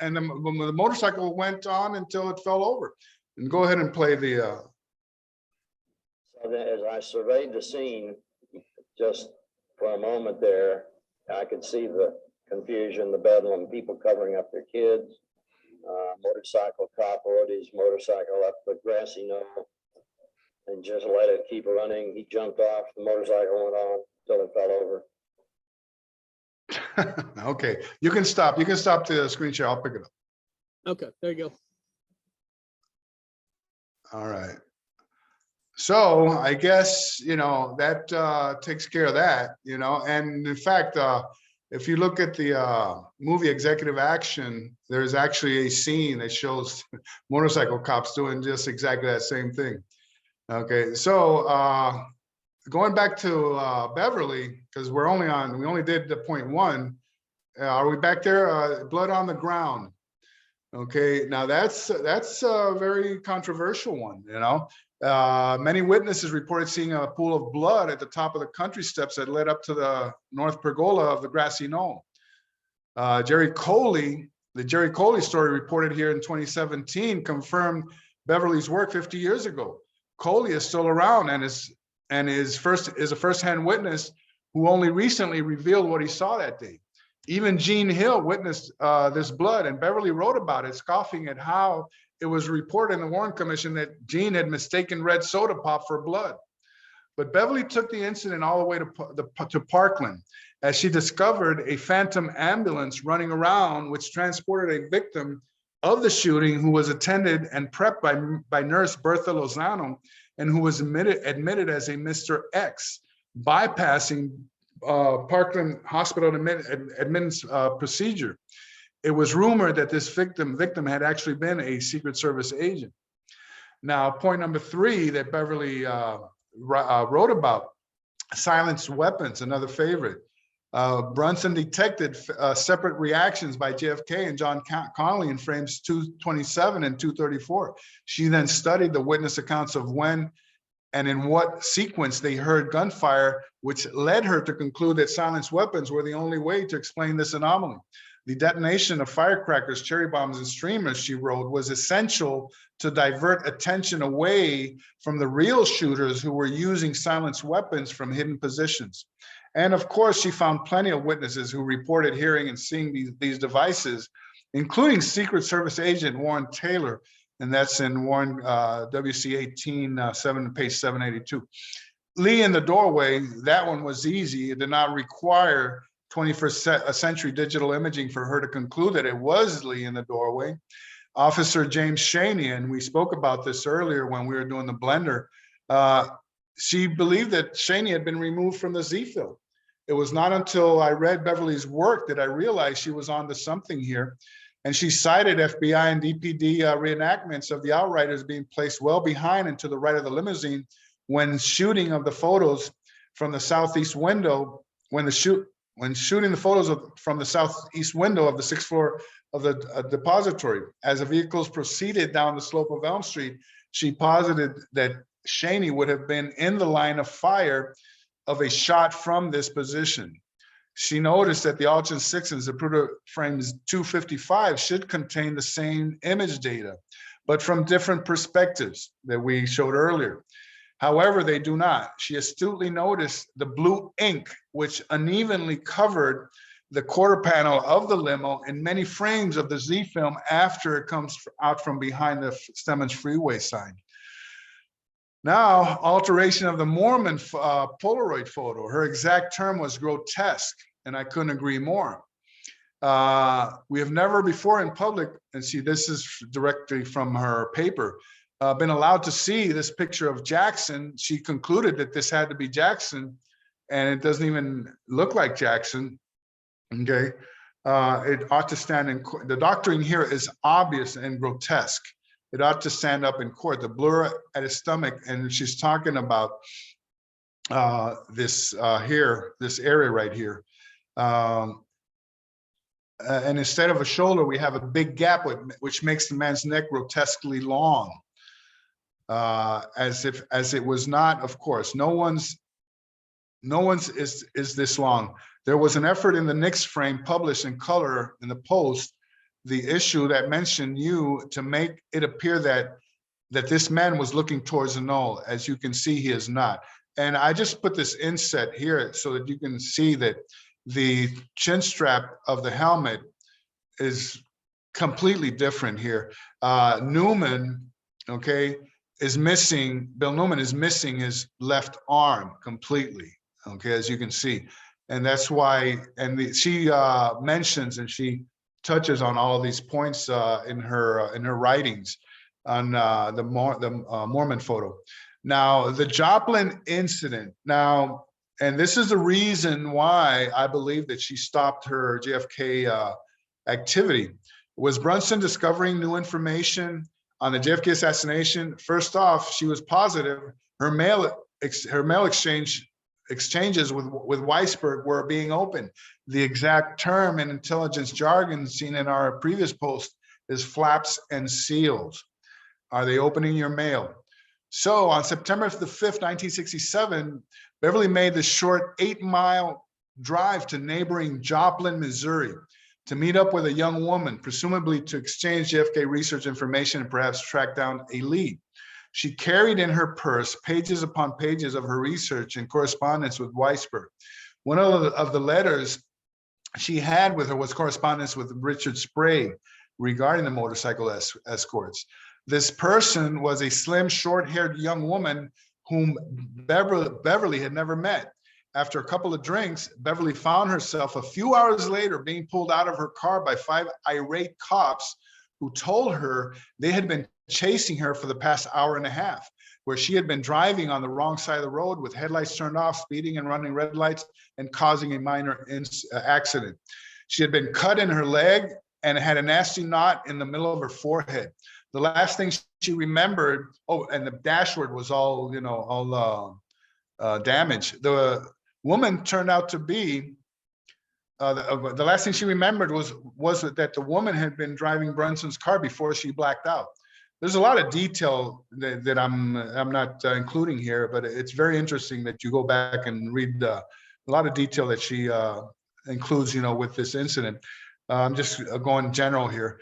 and the motorcycle went on until it fell over. And go ahead and play the. So as I surveyed the scene, just for a moment there, I could see the confusion, the bedlam, people covering up their kids. Motorcycle cop rode his motorcycle up the grassy knoll and just let it keep running. He jumped off, the motorcycle went on until it fell over. Okay, you can stop. You can stop the screen share. I'll pick it up. Okay, there you go. All right. So I guess, that takes care of that, and in fact, if you look at the movie Executive Action, there's actually a scene that shows motorcycle cops doing just exactly that same thing. Okay, so going back to Beverly, because we only did the point 1. Are we back there? Blood on the ground. Okay, now that's a very controversial one, Many witnesses reported seeing a pool of blood at the top of the country steps that led up to the north pergola of the grassy knoll. The Jerry Coley story reported here in 2017 confirmed Beverly's work 50 years ago. Coley is still around and is a first-hand witness who only recently revealed what he saw that day. Even Gene Hill witnessed this blood, and Beverly wrote about it, scoffing at how it was reported in the Warren Commission that Gene had mistaken red soda pop for blood. But Beverly took the incident all the way to Parkland, as she discovered a phantom ambulance running around, which transported a victim of the shooting who was attended and prepped by nurse Bertha Lozano, and who was admitted as a Mr. X, bypassing Parkland Hospital admittance procedure. It was rumored that this victim had actually been a Secret Service agent. Now, point number 3 that Beverly wrote about, silenced weapons, another favorite. Brunson detected separate reactions by JFK and John Connally in frames 227 and 234. She then studied the witness accounts of when and in what sequence they heard gunfire, which led her to conclude that silenced weapons were the only way to explain this anomaly. The detonation of firecrackers, cherry bombs, and streamers, she wrote, was essential to divert attention away from the real shooters who were using silenced weapons from hidden positions. And of course, she found plenty of witnesses who reported hearing and seeing these devices, including Secret Service agent Warren Taylor, and that's in Warren WC 18, page 782. Lee in the doorway, that one was easy. It did not require 21st century digital imaging for her to conclude that it was Lee in the doorway. Officer James Shaney, and we spoke about this earlier when we were doing the blender, she believed that Shaney had been removed from the Z-film. It was not until I read Beverly's work that I realized she was onto something here. And she cited FBI and DPD reenactments of the outriders being placed well behind and to the right of the limousine when shooting of the photos from the southeast window, when shooting the photos from the southeast window of the 6th floor of the depository. As the vehicles proceeded down the slope of Elm Street, she posited that Shaney would have been in the line of fire of a shot from this position. She noticed that the Alton 6 and Zapruder frames 255 should contain the same image data, but from different perspectives that we showed earlier. However, they do not. She astutely noticed the blue ink, which unevenly covered the quarter panel of the limo and many frames of the Z film after it comes out from behind the Stemmons Freeway sign. Now, alteration of the Mormon Polaroid photo. Her exact term was grotesque, and I couldn't agree more. We have never before in public, and see, this is directly from her paper, been allowed to see this picture of Jackson. She concluded that this had to be Jackson, and it doesn't even look like Jackson. Okay, it ought to stand in court. The doctoring here is obvious and grotesque. It ought to stand up in court. The blur at his stomach, and she's talking about this here, this area right here. And instead of a shoulder, we have a big gap, which makes the man's neck grotesquely long, as it was not. Of course, no one's is this long. There was an effort in the Nix frame published in color in the Post, the issue that mentioned you, to make it appear that this man was looking towards the knoll. As you can see, he is not. And I just put this inset here so that you can see that the chin strap of the helmet is completely different here. Newman, okay, is missing, Bill Newman is missing his left arm completely, okay, as you can see. And that's why, and she mentions and she touches on all of these points in her writings on the Mormon photo. Now, the Joplin incident. Now, and this is the reason why I believe that she stopped her JFK activity. Was Brunson discovering new information on the JFK assassination? First off, she was positive her mail exchanges with Weisberg were being opened. The exact term in intelligence jargon seen in our previous post is flaps and seals. Are they opening your mail? So on September the 5th, 1967, Beverly made the short 8-mile drive to neighboring Joplin, Missouri, to meet up with a young woman, presumably to exchange JFK research information and perhaps track down a lead. She carried in her purse pages upon pages of her research and correspondence with Weisberg. One of the letters she had with her was correspondence with Richard Sprague regarding the motorcycle escorts. This person was a slim, short-haired young woman whom Beverly had never met. After a couple of drinks, Beverly found herself a few hours later being pulled out of her car by 5 irate cops who told her they had been chasing her for the past hour and a half, where she had been driving on the wrong side of the road with headlights turned off, speeding and running red lights, and causing a minor accident. She had been cut in her leg and had a nasty knot in the middle of her forehead. The last thing she remembered, oh, and the dashboard was all, you know, all damaged. The woman turned out to be, the last thing she remembered was that the woman had been driving Brunson's car before she blacked out. There's a lot of detail that I'm not including here, but it's very interesting that you go back and read a lot of detail that she includes, you know, with this incident. I'm just going general here.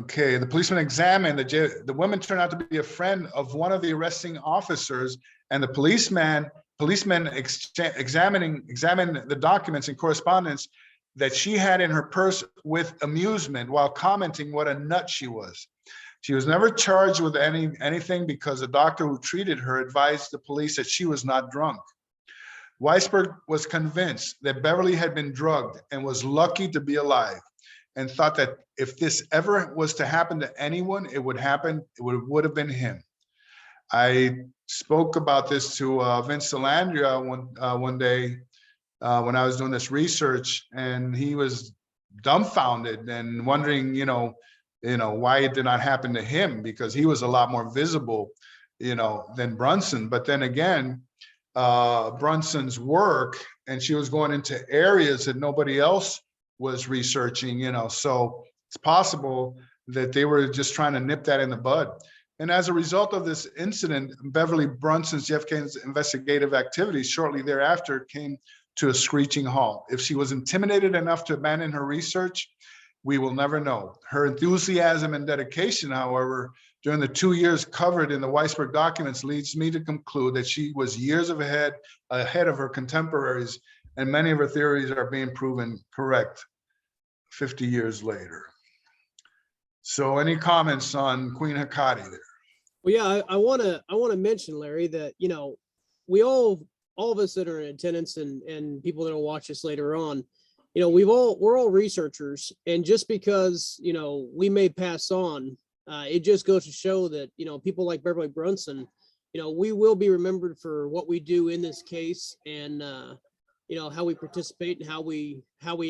Okay, the policeman examined the woman turned out to be a friend of one of the arresting officers, and the policeman examined the documents and correspondence that she had in her purse with amusement while commenting what a nut she was. She was never charged with anything because the doctor who treated her advised the police that she was not drunk. Weisberg was convinced that Beverly had been drugged and was lucky to be alive, and thought that if this ever was to happen to anyone, it would have been him. I spoke about this to Vince Salandria one day when I was doing this research, and he was dumbfounded and wondering, you know, why it did not happen to him, because he was a lot more visible, you know, than Brunson. But then again, Brunson's work, and she was going into areas that nobody else was researching, you know, so it's possible that they were just trying to nip that in the bud. And as a result of this incident, Beverly Brunson's JFK's investigative activities shortly thereafter came to a screeching halt. If she was intimidated enough to abandon her research, we will never know. Her enthusiasm and dedication, however, during the 2 years covered in the Weisberg documents leads me to conclude that she was years ahead of her contemporaries, and many of her theories are being proven correct 50 years later. So any comments on Queen Hecate there? Well, yeah, I want to mention, Larry, that, you know, we all of us that are in attendance and people that will watch us later on, you know, we're all researchers, and just because, you know, we may pass on, it just goes to show that, you know, people like Beverly Brunson, you know, we will be remembered for what we do in this case, and you know, how we participate and how we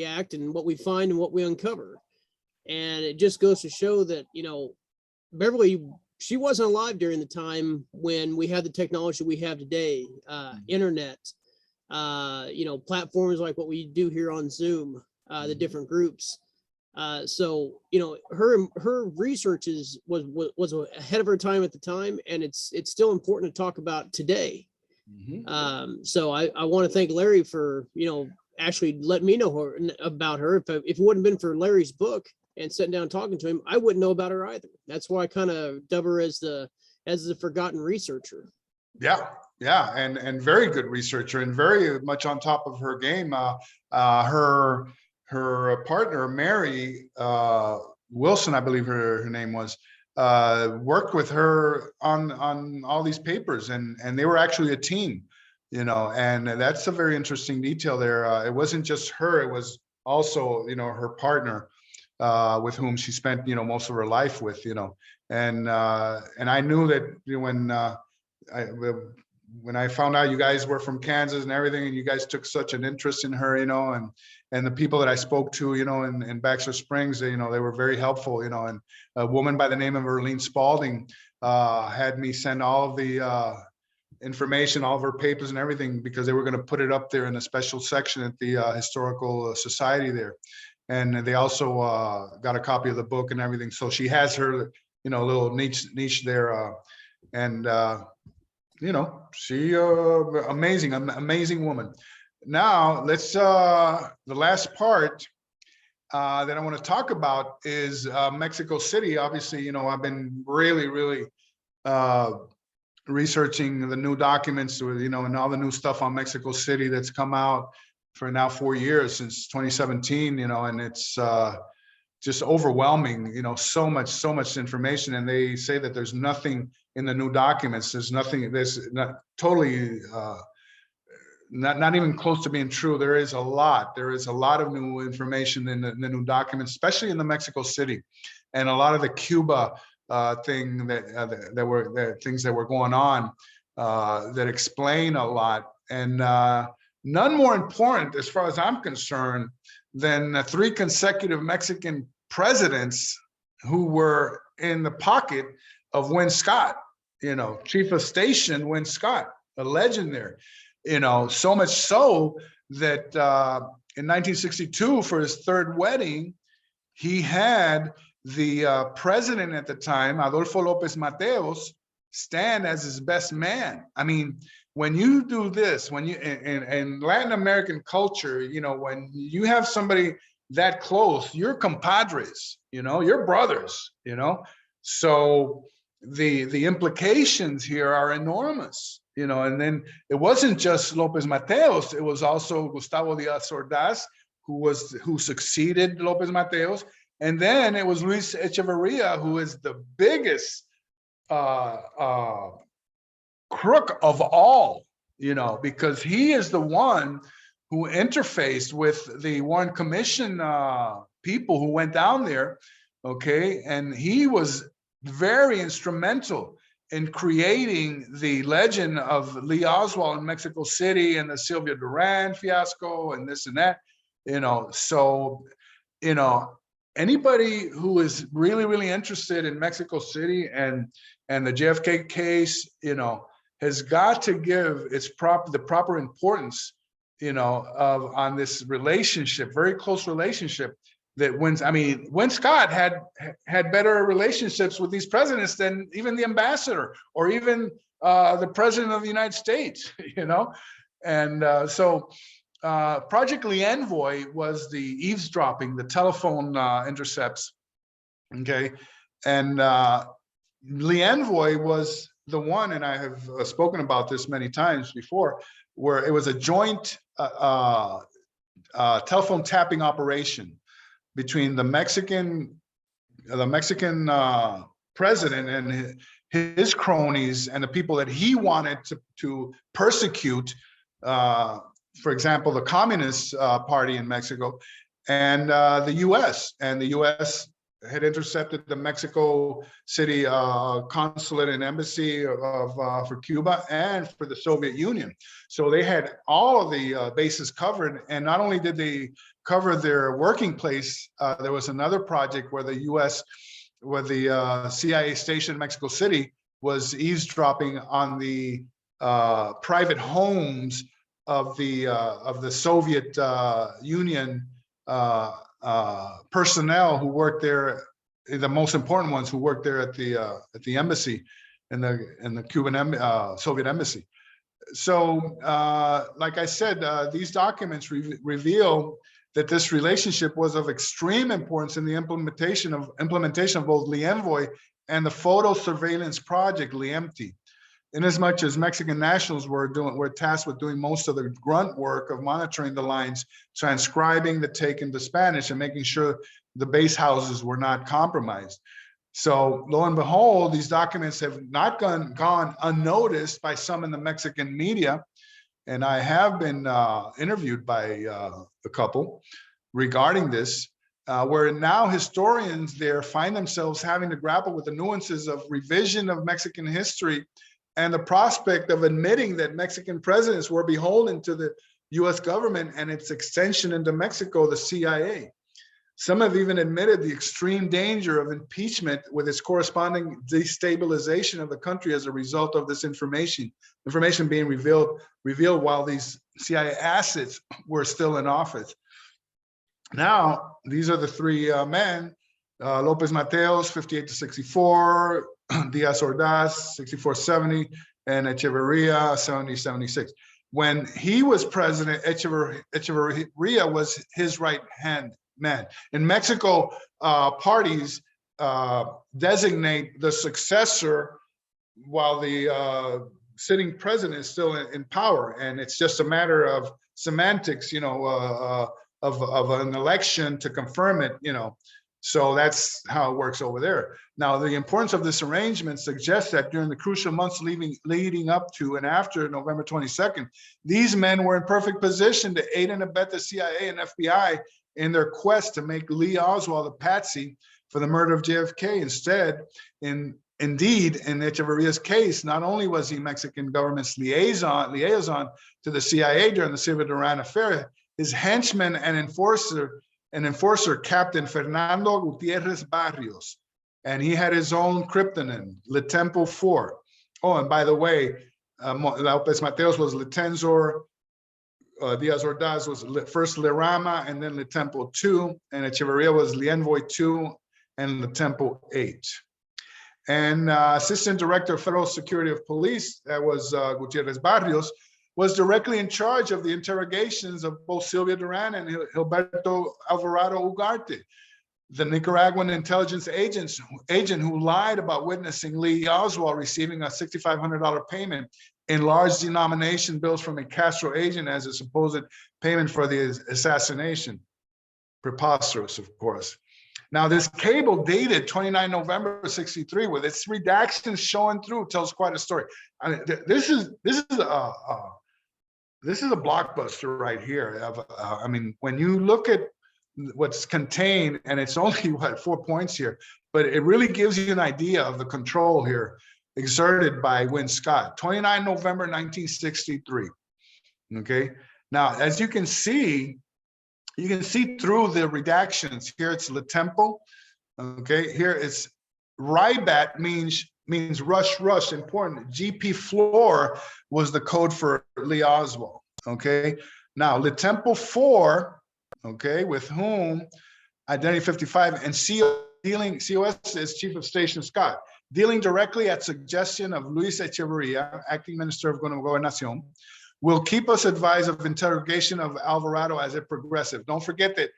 act and what we find and what we uncover. And it just goes to show that, you know, Beverly, she wasn't alive during the time when we had the technology we have today, internet, you know, platforms like what we do here on Zoom, the different groups. So, you know, her research was ahead of her time at the time, and it's still important to talk about today. So I want to thank Larry for, you know, actually letting me know about her. If it wouldn't have been for Larry's book and sitting down talking to him, I wouldn't know about her either. That's why I kind of dub her as the forgotten researcher. Yeah, and very good researcher and very much on top of her game. Her partner, Mary Wilson, I believe her name was, worked with her on all these papers, and they were actually a team, you know, and that's a very interesting detail there. It wasn't just her, it was also, you know, her partner, with whom she spent, you know, most of her life with, you know, and I knew that, you know, when I found out you guys were from Kansas and everything, and you guys took such an interest in her, you know, and the people that I spoke to, you know, in Baxter Springs, you know, they were very helpful, you know, and a woman by the name of Erlene Spalding had me send all of the information, all of her papers and everything, because they were going to put it up there in a special section at the Historical Society there. And they also got a copy of the book and everything. So she has her, you know, little niche there. You know, she amazing woman. Now let's the last part that I want to talk about is Mexico City. Obviously, you know, I've been really researching the new documents, you know, and all the new stuff on Mexico City that's come out for now 4 years, since 2017, you know, and it's just overwhelming, you know, so much information. And they say that there's nothing in the new documents. There's not totally, not even close to being true. There is a lot of new information in the new documents, especially in the Mexico City, and a lot of the Cuba thing that things that were going on that explain a lot. And none more important, as far as I'm concerned, than 3 consecutive Mexican presidents who were in the pocket of Win Scott, you know, Chief of Station Win Scott, a legend there, you know, so much so that in 1962, for his 3rd wedding, he had the president at the time, Adolfo López Mateos, stand as his best man. I mean, when you do this, when you in Latin American culture, you know, when you have somebody that close, you're compadres, you know, you're brothers, you know. So the implications here are enormous, you know. And then it wasn't just López Mateos, it was also Gustavo Díaz Ordaz, who succeeded López Mateos. And then it was Luis Echeverría, who is the biggest crook of all, you know, because he is the one who interfaced with the Warren Commission people who went down there, okay? And he was very instrumental in creating the legend of Lee Oswald in Mexico City and the Sylvia Duran fiasco and this and that, you know. So, you know, anybody who is really interested in Mexico City and the JFK case, you know, has got to give the proper importance, you know, on this relationship, very close relationship that Win Scott had better relationships with these presidents than even the ambassador or even the president of the United States, you know. And so Project Lee Envoy was the eavesdropping, the telephone intercepts, okay, and Lee Envoy was the one, and I have spoken about this many times before, where it was a joint telephone tapping operation between the Mexican president and his cronies and the people that he wanted to persecute, for example, the Communist Party in Mexico, and the US. And the US had intercepted the Mexico City consulate and embassy for Cuba and for the Soviet Union. So they had all of the bases covered. And not only did they cover their working place, there was another project where the US, where the CIA station in Mexico City was eavesdropping on the private homes of the Soviet Union personnel who worked there, the most important ones who worked there at the embassy in the Cuban Soviet embassy. So, like I said, these documents reveal that this relationship was of extreme importance in the implementation of both Lee Envoy and the photo surveillance project, LIEMTI. Inasmuch as Mexican nationals were tasked with doing most of the grunt work of monitoring the lines, transcribing the tape into Spanish, and making sure the base houses were not compromised. So lo and behold, these documents have not gone unnoticed by some in the Mexican media. And I have been interviewed by a couple regarding this, where now historians there find themselves having to grapple with the nuances of revision of Mexican history and the prospect of admitting that Mexican presidents were beholden to the US government and its extension into Mexico, the CIA. Some have even admitted the extreme danger of impeachment with its corresponding destabilization of the country as a result of this information being revealed while these CIA assets were still in office. Now, these are the three men, Lopez Mateos, 58 to 64, Diaz Ordaz, 64-70, and Echeverria, 70-76. When he was president, Echeverria was his right-hand man. In Mexico, parties designate the successor while the sitting president is still in power, and it's just a matter of semantics, of an election to confirm it, So that's how it works over there. Now, the importance of this arrangement suggests that during the crucial months leading up to and after November 22nd, these men were in perfect position to aid and abet the CIA and FBI in their quest to make Lee Oswald a patsy for the murder of JFK. Instead, indeed, in Echeverria's case, not only was he Mexican government's liaison to the CIA during the Silva Duran affair, his henchman and enforcer, Captain Fernando Gutierrez Barrios, and he had his own cryptonym, Le Tempo 4. Oh, and by the way, Lopez Mateos was Le Tensor, Diaz Ordaz was first Le Rama, and then Le Tempo 2, and Echeverria was Le Envoy 2 and Le Tempo 8. And Assistant Director of Federal Security of Police, that was Gutierrez Barrios, was directly in charge of the interrogations of both Silvia Duran and Gilberto Alvarado Ugarte, the Nicaraguan intelligence agent who lied about witnessing Lee Oswald receiving a $6,500 payment in large denomination bills from a Castro agent as a supposed payment for the assassination. Preposterous, of course. Now, this cable dated 29 November 63, with its redactions showing through, tells quite a story. I mean, this is a blockbuster right here. I mean, when you look at what's contained, and it's only, 4 points here, but it really gives you an idea of the control here exerted by Win Scott. 29 November 1963. Okay. Now, as you can see through the redactions. Here it's Le Tempo. Okay. Here it's Rybat means rush, important. GP floor was the code for Lee Oswald. Okay. Now, Le Tempo 4, okay, with whom Identity 55 and COS is Chief of Station Scott, dealing directly at suggestion of Luis Echeverria, Acting Minister of Gobernación, will keep us advised of interrogation of Alvarado as it progresses. Don't forget that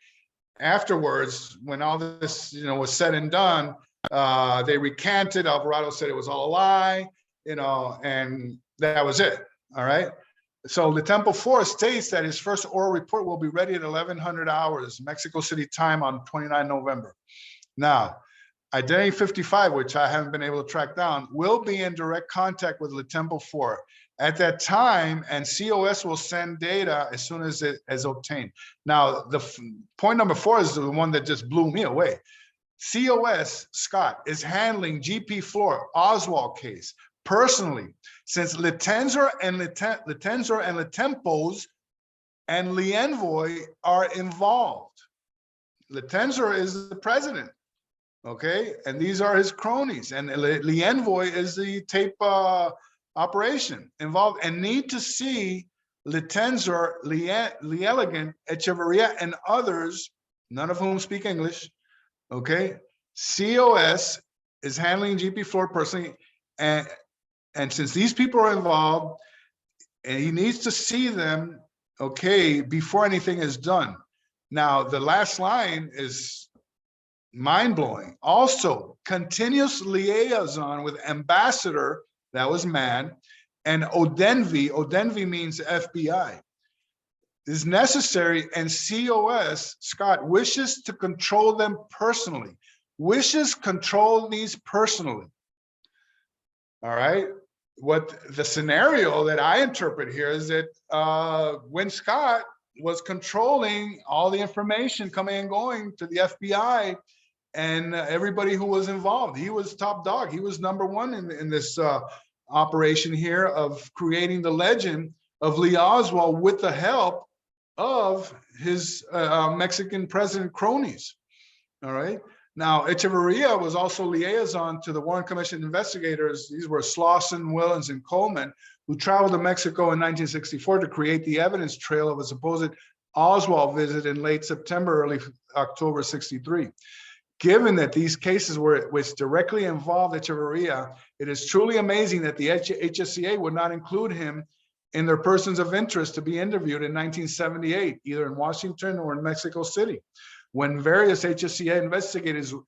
afterwards, when all this was said and done, They recanted. Alvarado said it was all a lie, you know, and that was it. All right. So the Temple 4 states that his first oral report will be ready at 1100 hours, Mexico City time on 29 November. Now, Identity 55, which I haven't been able to track down, will be in direct contact with Le Temple 4 at that time, and COS will send data as soon as it is obtained. Now, the point number 4 is the one that just blew me away. COS, Scott, is handling GP Floor Oswald case personally, since Litenzor and Letempos and Lienvoy are involved. Litenzor is the president, okay? And these are his cronies, and Lienvoy is the tape operation involved, and need to see Litenzor, Lielegant, Echeverria, and others, none of whom speak English, okay? COS is handling GP Floor personally, and since these people are involved, and he needs to see them, okay, before anything is done. Now, the last line is mind-blowing. Also, continuous liaison with ambassador, that was man, and Odenvi means FBI, is necessary, and COS, Scott, wishes to control them personally. Wishes control these personally. All right. What the scenario that I interpret here is that when Scott was controlling all the information coming and going to the FBI and everybody who was involved, he was top dog. He was number one in this operation here of creating the legend of Lee Oswald with the help of his Mexican president cronies. All right. Now, Echeverria was also liaison to the Warren Commission investigators. These were Slauson, Willens, and Coleman, who traveled to Mexico in 1964 to create the evidence trail of a supposed Oswald visit in late September, early October 63. Given that these cases which directly involved Echeverria, it is truly amazing that the HSCA would not include him in their persons of interest to be interviewed in 1978, either in Washington or in Mexico City, when various HSCA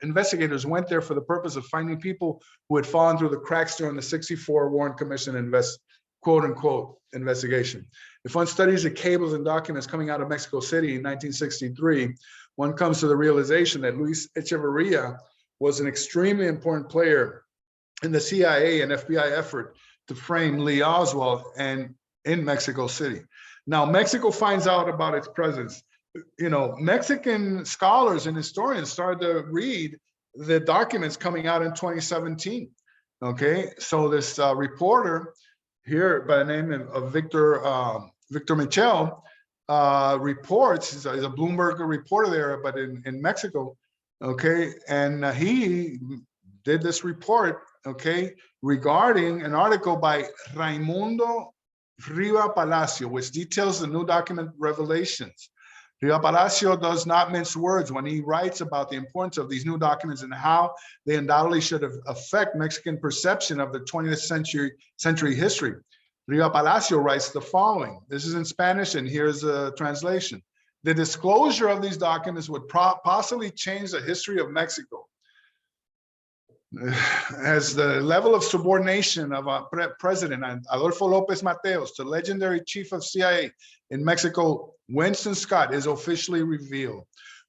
investigators went there for the purpose of finding people who had fallen through the cracks during the 64 Warren Commission quote unquote investigation. If one studies the cables and documents coming out of Mexico City in 1963, one comes to the realization that Luis Echeverria was an extremely important player in the CIA and FBI effort to frame Lee Oswald and in Mexico City. Now, Mexico finds out about its presence. You know, Mexican scholars and historians started to read the documents coming out in 2017. Okay, so this reporter here by the name of Victor Michel reports, he's a Bloomberg reporter there, but in Mexico. Okay, and he did this report, okay, regarding an article by Raimundo Riva Palacio, which details the new document revelations. Riva Palacio does not mince words when he writes about the importance of these new documents and how they undoubtedly should affect Mexican perception of the 20th century history. Riva Palacio writes the following. This is in Spanish, and here's a translation. The disclosure of these documents would possibly change the history of Mexico, as the level of subordination of President Adolfo López Mateos to legendary chief of CIA in Mexico, Winston Scott, is officially revealed,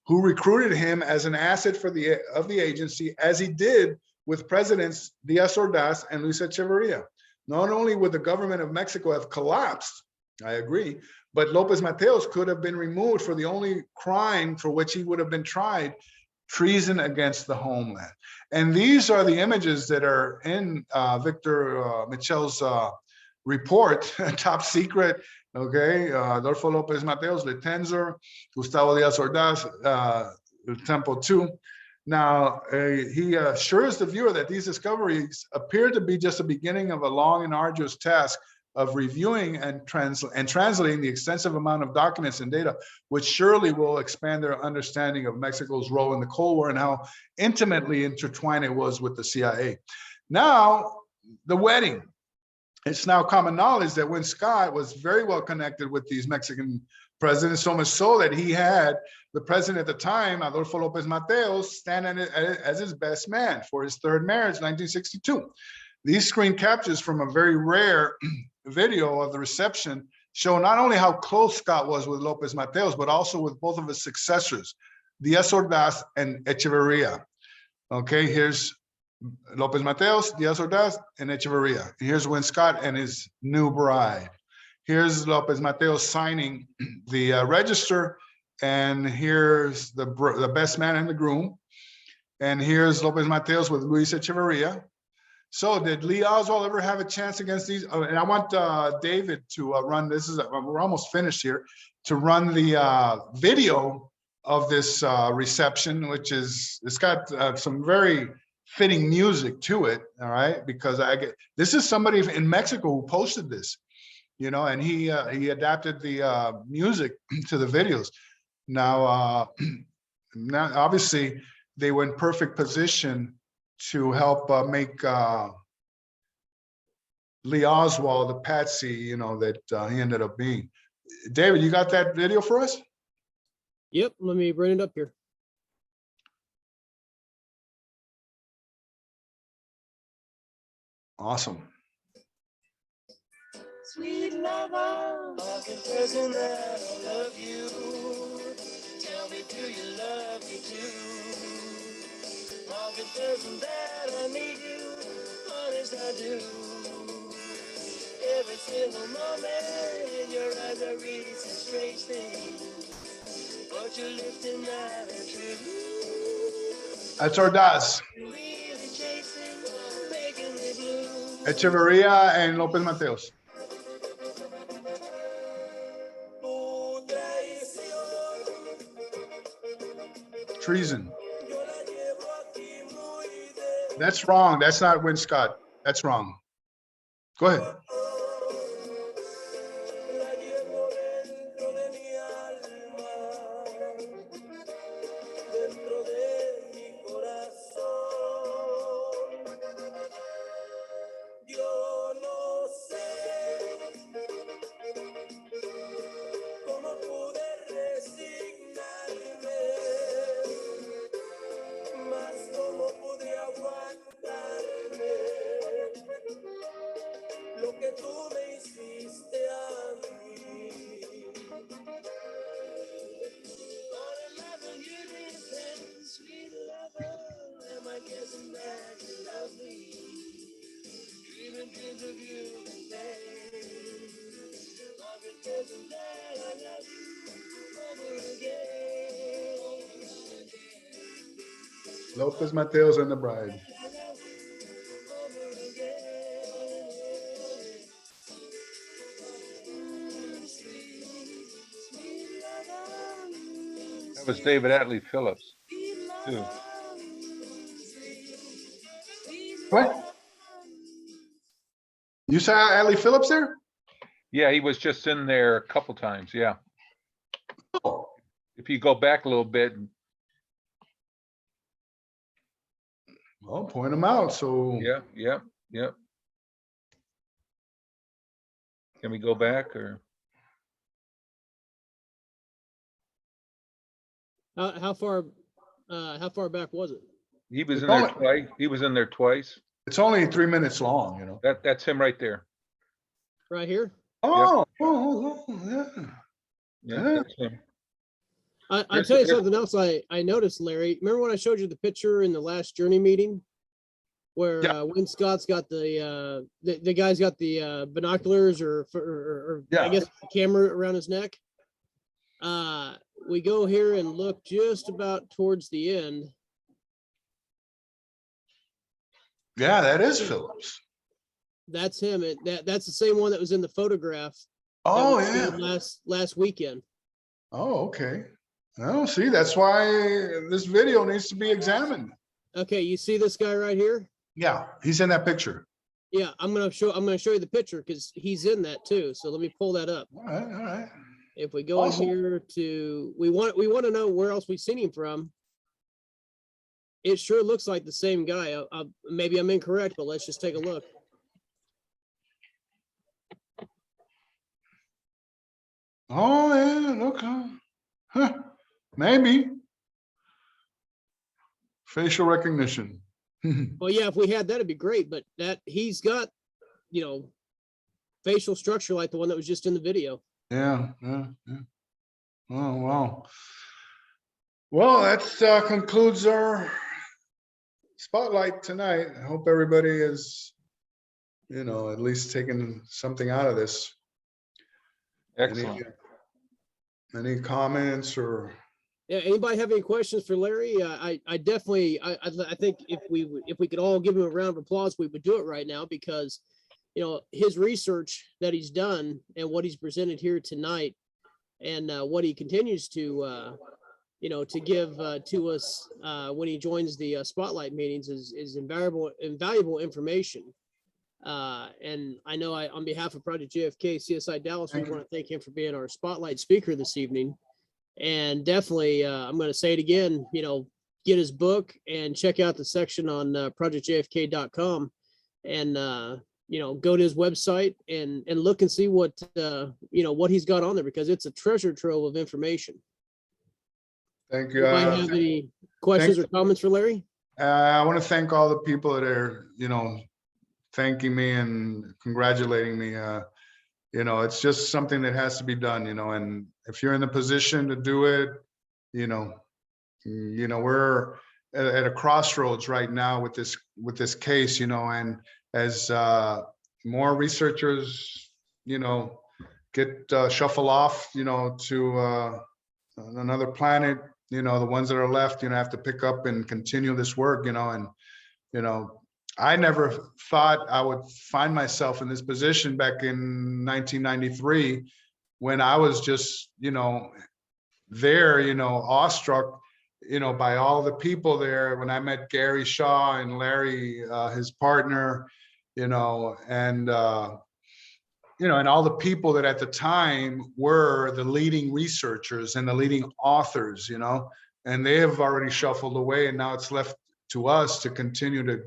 who recruited him as an asset of the agency, as he did with Presidents Díaz Ordaz and Luis Echeverria. Not only would the government of Mexico have collapsed, I agree, but López Mateos could have been removed for the only crime for which he would have been tried, treason against the homeland. And these are the images that are in Victor Michel's report, top secret, okay? Adolfo López Mateos, Litenzor, Gustavo Díaz Ordaz, Temple 2. Now, he assures the viewer that these discoveries appear to be just the beginning of a long and arduous task of reviewing and translating the extensive amount of documents and data, which surely will expand their understanding of Mexico's role in the Cold War and how intimately intertwined it was with the CIA. Now, the wedding. it's now common knowledge that Win Scott was very well connected with these Mexican presidents, so much so that he had the president at the time, Adolfo López Mateos, stand as his best man for his third marriage, 1962. These screen captures from a very rare video of the reception show not only how close Scott was with López Mateos, but also with both of his successors, Díaz Ordaz and Echeverría. Okay, here's López Mateos, Díaz Ordaz, and Echeverría. Here's Win Scott and his new bride. Here's López Mateos signing the register, and here's the best man and the groom. And here's López Mateos with Luis Echeverría. So did Lee Oswald ever have a chance against these? Oh, and I want David to run, we're almost finished here, to run the video of this reception, which it's got some very fitting music to it, all right? Because this is somebody in Mexico who posted this, you know, and he adapted the music to the videos. Now, now obviously they were in perfect position to help make Lee Oswald the patsy, you know, that he ended up being. David, you got that video for us? Yep, let me bring it up here. Awesome. Sweet lover, I confess that I love you. Tell me, do you love me too? I confess that I need you, honest I do. Every single moment in your eyes I read some strange things, but you're lifting that and true. That's Ordaz, Really chasing, making me blue. Echeverría, and López Mateos. Treason. That's wrong. That's not Win Scott. That's wrong. Go ahead. López Mateos and the bride. That was David Atlee Phillips, too. What? You saw Atlee Phillips there? Yeah, he was just in there a couple times, yeah. Oh, If you go back a little bit, well, point him out. So yeah. Can we go back or? How far back was it? He was in there twice. He was in there twice. it's only 3 minutes long, you know. That's him right there. Right here? Oh, yeah. Yeah, Yeah. that's him. I'll tell you something else I noticed, Larry. Remember when I showed you the picture in the last Journey meeting? Where Win Scott's got the guy's got the binoculars or I guess the camera around his neck. We go here and look just about towards the end. Yeah, that is Phillips. That's him. That's the same one that was in the photograph. Oh, that was yeah. last weekend. Oh, okay. Oh, see, that's why this video needs to be examined. Okay, you see this guy right here? Yeah, he's in that picture. Yeah, I'm gonna show you the picture because he's in that too. So let me pull that up. All right. If we go Awesome. in here to we want to know where else we've seen him from. It sure looks like the same guy. Maybe I'm incorrect, but let's just take a look. Oh, yeah, okay. Huh, maybe. Facial recognition. Well, yeah, if we had that, it'd be great, but that he's got, facial structure like the one that was just in the video. Yeah, yeah, yeah. Oh, wow. Well, that concludes our spotlight tonight. I hope everybody is, at least taking something out of this. Excellent. Any comments or? Yeah, anybody have any questions for Larry? I definitely, I think if we could all give him a round of applause, we would do it right now because, his research that he's done and what he's presented here tonight and what he continues to, to give to us when he joins the spotlight meetings is invaluable information. And I know on behalf of Project JFK, CSI Dallas, we want to thank him for being our spotlight speaker this evening. And definitely, I'm going to say it again, get his book and check out the section on projectjfk.com and, go to his website and look and see what, what he's got on there because it's a treasure trove of information. Thank you. Anybody have any questions or comments for Larry? I want to thank all the people that are, thanking me and congratulating me. It's just something that has to be done, and if you're in the position to do it, we're at a crossroads right now with this case, and as more researchers, get shuffle off, to another planet, the ones that are left, have to pick up and continue this work, and, I never thought I would find myself in this position back in 1993 when I was just, there, awestruck, by all the people there. When I met Gary Shaw and Larry, his partner, and and all the people that at the time were the leading researchers and the leading authors, and they have already shuffled away, and now it's left to us to continue to,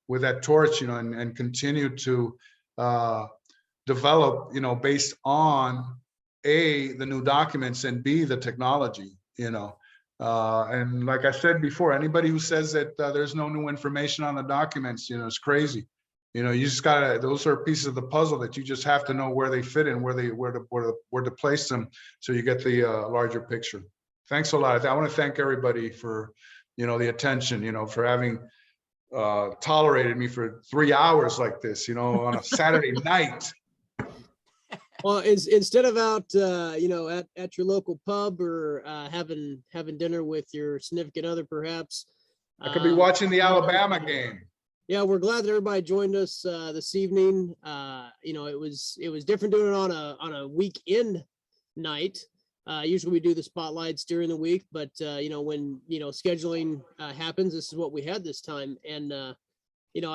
with that torch, and continue to develop, based on A, the new documents, and B, the technology, and like I said before, anybody who says that there's no new information on the documents, it's crazy. You just gotta, those are pieces of the puzzle that you just have to know where they fit and where to place them so you get the larger picture. Thanks a lot. I want to thank everybody for, the attention, for having tolerated me for 3 hours like this, on a Saturday night. Well, instead of out, at your local pub or having dinner with your significant other, perhaps. I could be watching the Alabama game. Yeah, we're glad that everybody joined us this evening. It was different doing it on a weekend night. Usually we do the spotlights during the week, but when scheduling happens, this is what we had this time. And I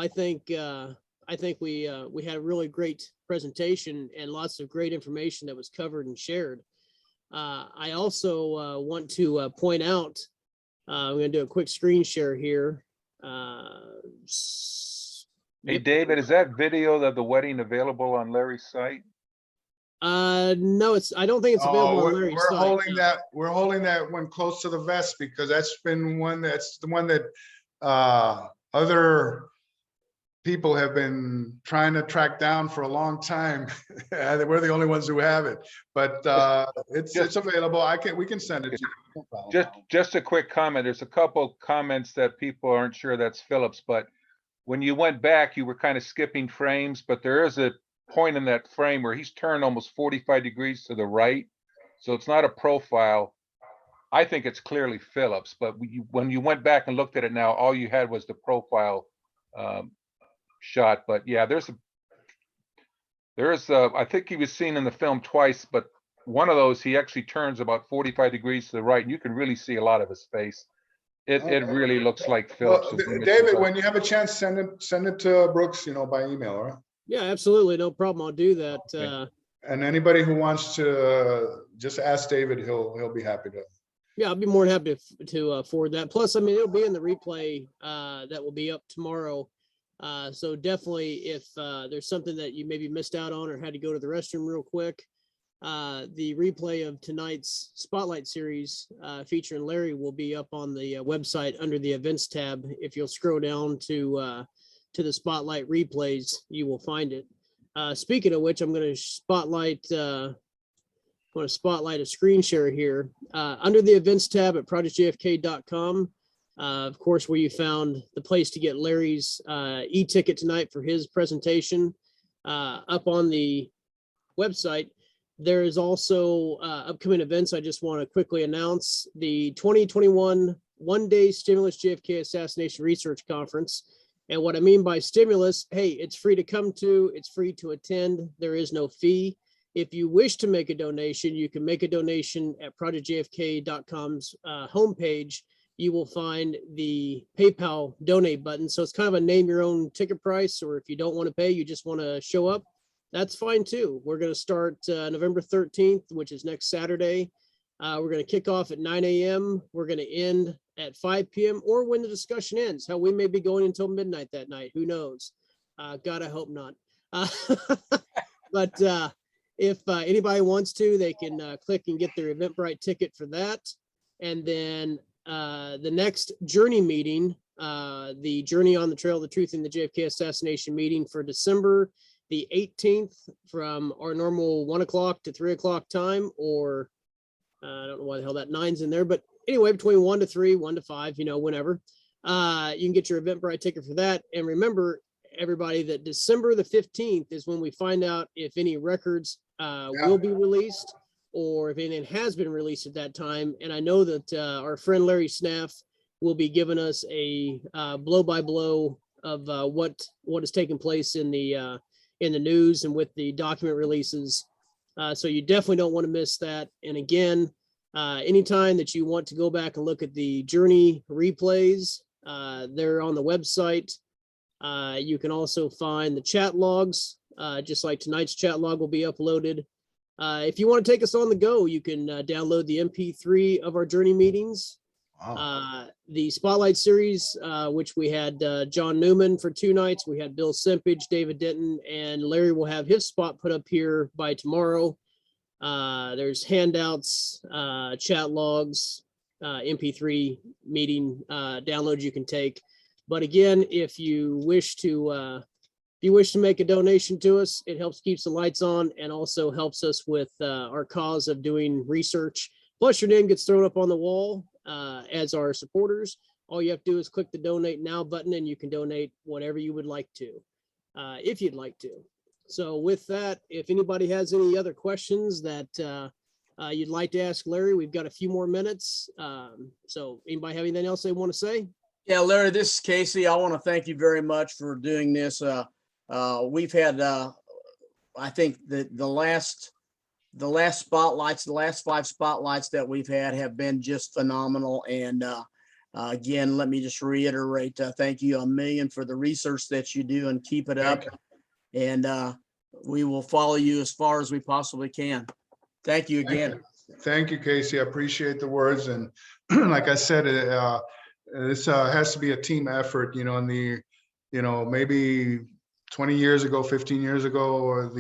think we had a really great presentation and lots of great information that was covered and shared. I also want to point out, I'm going to do a quick screen share here. Hey, David, is that video of the wedding available on Larry's site? No, I don't think it's available on Larry's site. We're holding that one close to the vest because that's the one that other people have been trying to track down for a long time. And we're the only ones who have it, but it's available. We can send it to you. No, just a quick comment. There's a couple comments that people aren't sure that's Phillips, but when you went back, you were kind of skipping frames, but there is a point in that frame where he's turned almost 45 degrees to the right. So it's not a profile. I think it's clearly Phillips, but when you went back and looked at it now, all you had was the profile shot. But yeah, I think he was seen in the film twice, but one of those, he actually turns about 45 degrees to the right, and you can really see a lot of his face. It really looks like Phillips. Well, David, when you have a chance, send it to Brooks, by email, all right? Yeah, absolutely. No problem. I'll do that. Okay. And anybody who wants to just ask David, he'll be happy to. Yeah, I'll be more than happy to forward that. Plus, it'll be in the replay that will be up tomorrow. So definitely, if there's something that you maybe missed out on or had to go to the restroom real quick, the replay of tonight's Spotlight series featuring Larry will be up on the website under the events tab. If you'll scroll down to the Spotlight replays, you will find it. Speaking of which, I'm going to spotlight a screen share here under the events tab at projectjfk.com. Of course, where you found the place to get Larry's e-ticket tonight for his presentation. Up on the website, there is also upcoming events. I just want to quickly announce the 2021 one-day Stimulus JFK Assassination Research Conference. And what I mean by stimulus, hey, it's free to come to, it's free to attend. There is no fee. If you wish to make a donation, you can make a donation at projectjfk.com's homepage. You will find the PayPal donate button. So it's kind of a name your own ticket price, or if you don't want to pay, you just want to show up, that's fine too. We're going to start November 13th, which is next Saturday. We're going to kick off at 9 a.m. We're going to end at 5 p.m. or when the discussion ends. Hell, we may be going until midnight that night. Who knows? God, I hope not. But if anybody wants to, they can click and get their Eventbrite ticket for that. And then the next Journey meeting, the Journey on the Trail of the Truth in the JFK Assassination meeting for December the 18th from our normal 1 o'clock to 3 o'clock time, or I don't know why the hell that 9's in there, but anyway, between 1 to 3, 1 to 5, whenever. You can get your Eventbrite ticket for that. And remember, everybody, that December the 15th is when we find out if any records will be released or if anything has been released at that time. And I know that our friend Larry Snaff will be giving us a blow-by-blow of what has taken place in the news and with the document releases. So you definitely don't want to miss that. And again, anytime that you want to go back and look at the Journey replays, they're on the website. You can also find the chat logs, just like tonight's chat log will be uploaded. If you want to take us on the go, you can download the MP3 of our Journey meetings. Wow. The Spotlight series, which we had John Newman for 2 nights. We had Bill Simpage, David Denton, and Larry will have his spot put up here by tomorrow. There's handouts, chat logs, MP3 meeting downloads you can take. But again, if you wish to make a donation to us, it helps keeps the lights on and also helps us with our cause of doing research. Plus, your name gets thrown up on the wall as our supporters. All you have to do is click the donate now button and you can donate whatever you would like to, if you'd like to. So with that, if anybody has any other questions that you'd like to ask Larry, we've got a few more minutes. So anybody have anything else they want to say? Yeah, Larry, this is Casey. I want to thank you very much for doing this. We've had, I think the last spotlights, the last 5 spotlights that we've had have been just phenomenal. And again, let me just reiterate, thank you a million for the research that you do, and keep it up. And we will follow you as far as we possibly can. Thank you again. Thank you, Casey. I appreciate the words. And like I said, this has to be a team effort, in the, maybe 20 years ago, 15 years ago, or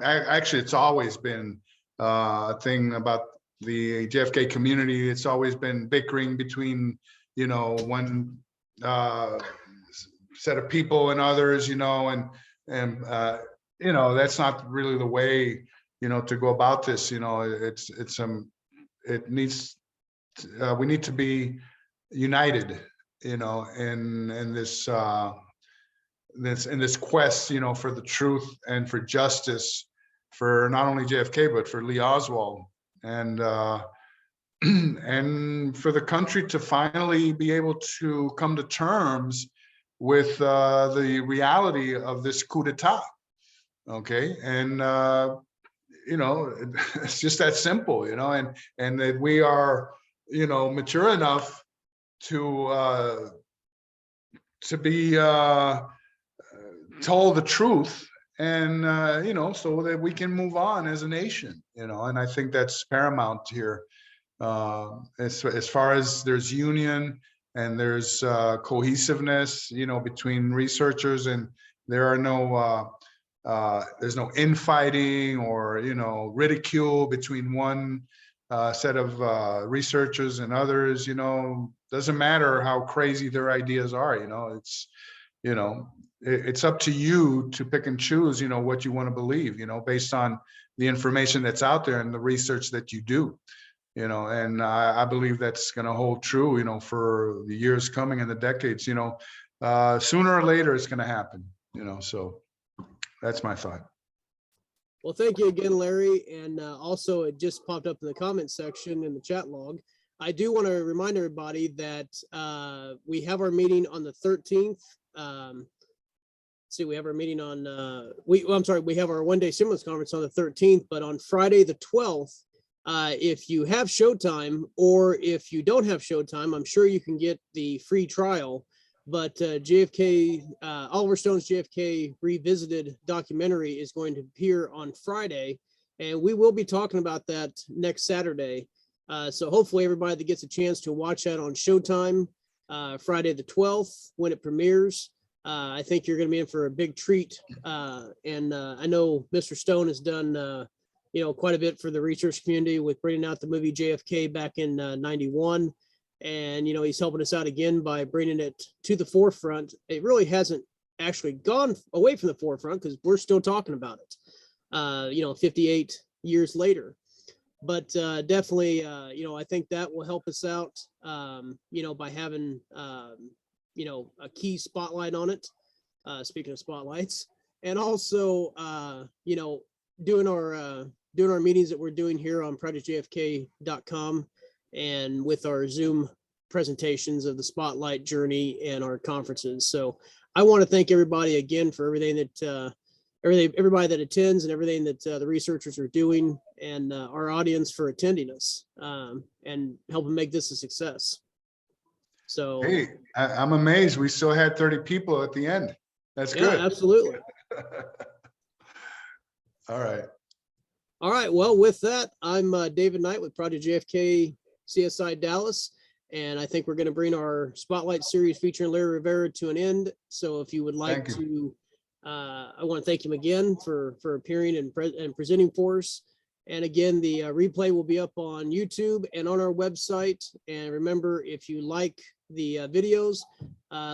actually, it's always been a thing about the JFK community. It's always been bickering between, one set of people and others, and that's not really the way, to go about this. We need to be united, in this quest, for the truth and for justice for not only JFK, but for Lee Oswald, and and for the country to finally be able to come to terms with the reality of this coup d'etat. Okay. And, it's just that simple, and that we are, mature enough to be told the truth, and so that we can move on as a nation, and I think that's paramount here. As far as there's union and there's cohesiveness, between researchers, and there are no there's no infighting or, you know, ridicule between one set of researchers and others. You know, doesn't matter how crazy their ideas are. You know, it's, you know, it's up to you to pick and choose, you know, what you want to believe, you know, based on the information that's out there and the research that you do, you know. And I believe that's going to hold true, you know, for the years coming and the decades. You know, sooner or later it's going to happen, you know. So that's my thought. Well, thank you again, Larry. And also, it just popped up in the comment section in the chat log. I do want to remind everybody that we have our meeting on the 13th. See, we have our meeting on, I'm sorry, we have our one-day stimulus conference on the 13th, but on Friday, the 12th, if you have Showtime or if you don't have Showtime, I'm sure you can get the free trial. But JFK, Oliver Stone's JFK Revisited documentary is going to appear on Friday, and we will be talking about that next Saturday. So hopefully everybody that gets a chance to watch that on Showtime, Friday the 12th, when it premieres, I think you're going to be in for a big treat. And I know Mr. Stone has done, you know, quite a bit for the research community with bringing out the movie JFK back in '91. And, you know, he's helping us out again by bringing it to the forefront. It really hasn't actually gone away from the forefront because we're still talking about it, you know, 58 years later. But definitely, you know, I think that will help us out, you know, by having, you know, a key spotlight on it. Speaking of spotlights, and also, you know, doing our meetings that we're doing here on projectjfk.com and with our Zoom presentations of the spotlight journey and our conferences. So I want to thank everybody again for everything that everybody that attends and everything that the researchers are doing, and our audience for attending us and helping make this a success. So Hey, I'm amazed we still had 30 people at the end. That's yeah, good. absolutely. All right. All right. Well, with that, I'm David Knight with Project JFK CSI Dallas, and I think we're going to bring our Spotlight series featuring Larry Rivera to an end. So if you would like to, I want to thank him again for appearing and presenting for us. And again, the replay will be up on YouTube and on our website. And remember, if you like the videos,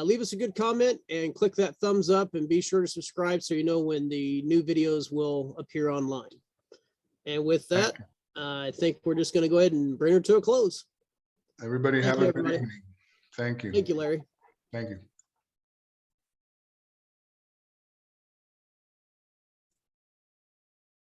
leave us a good comment and click that thumbs up, and be sure to subscribe so you know when the new videos will appear online. And with that, I think we're just going to go ahead and bring her to a close. Everybody have a good evening. Thank you. Thank you, Larry. Thank you.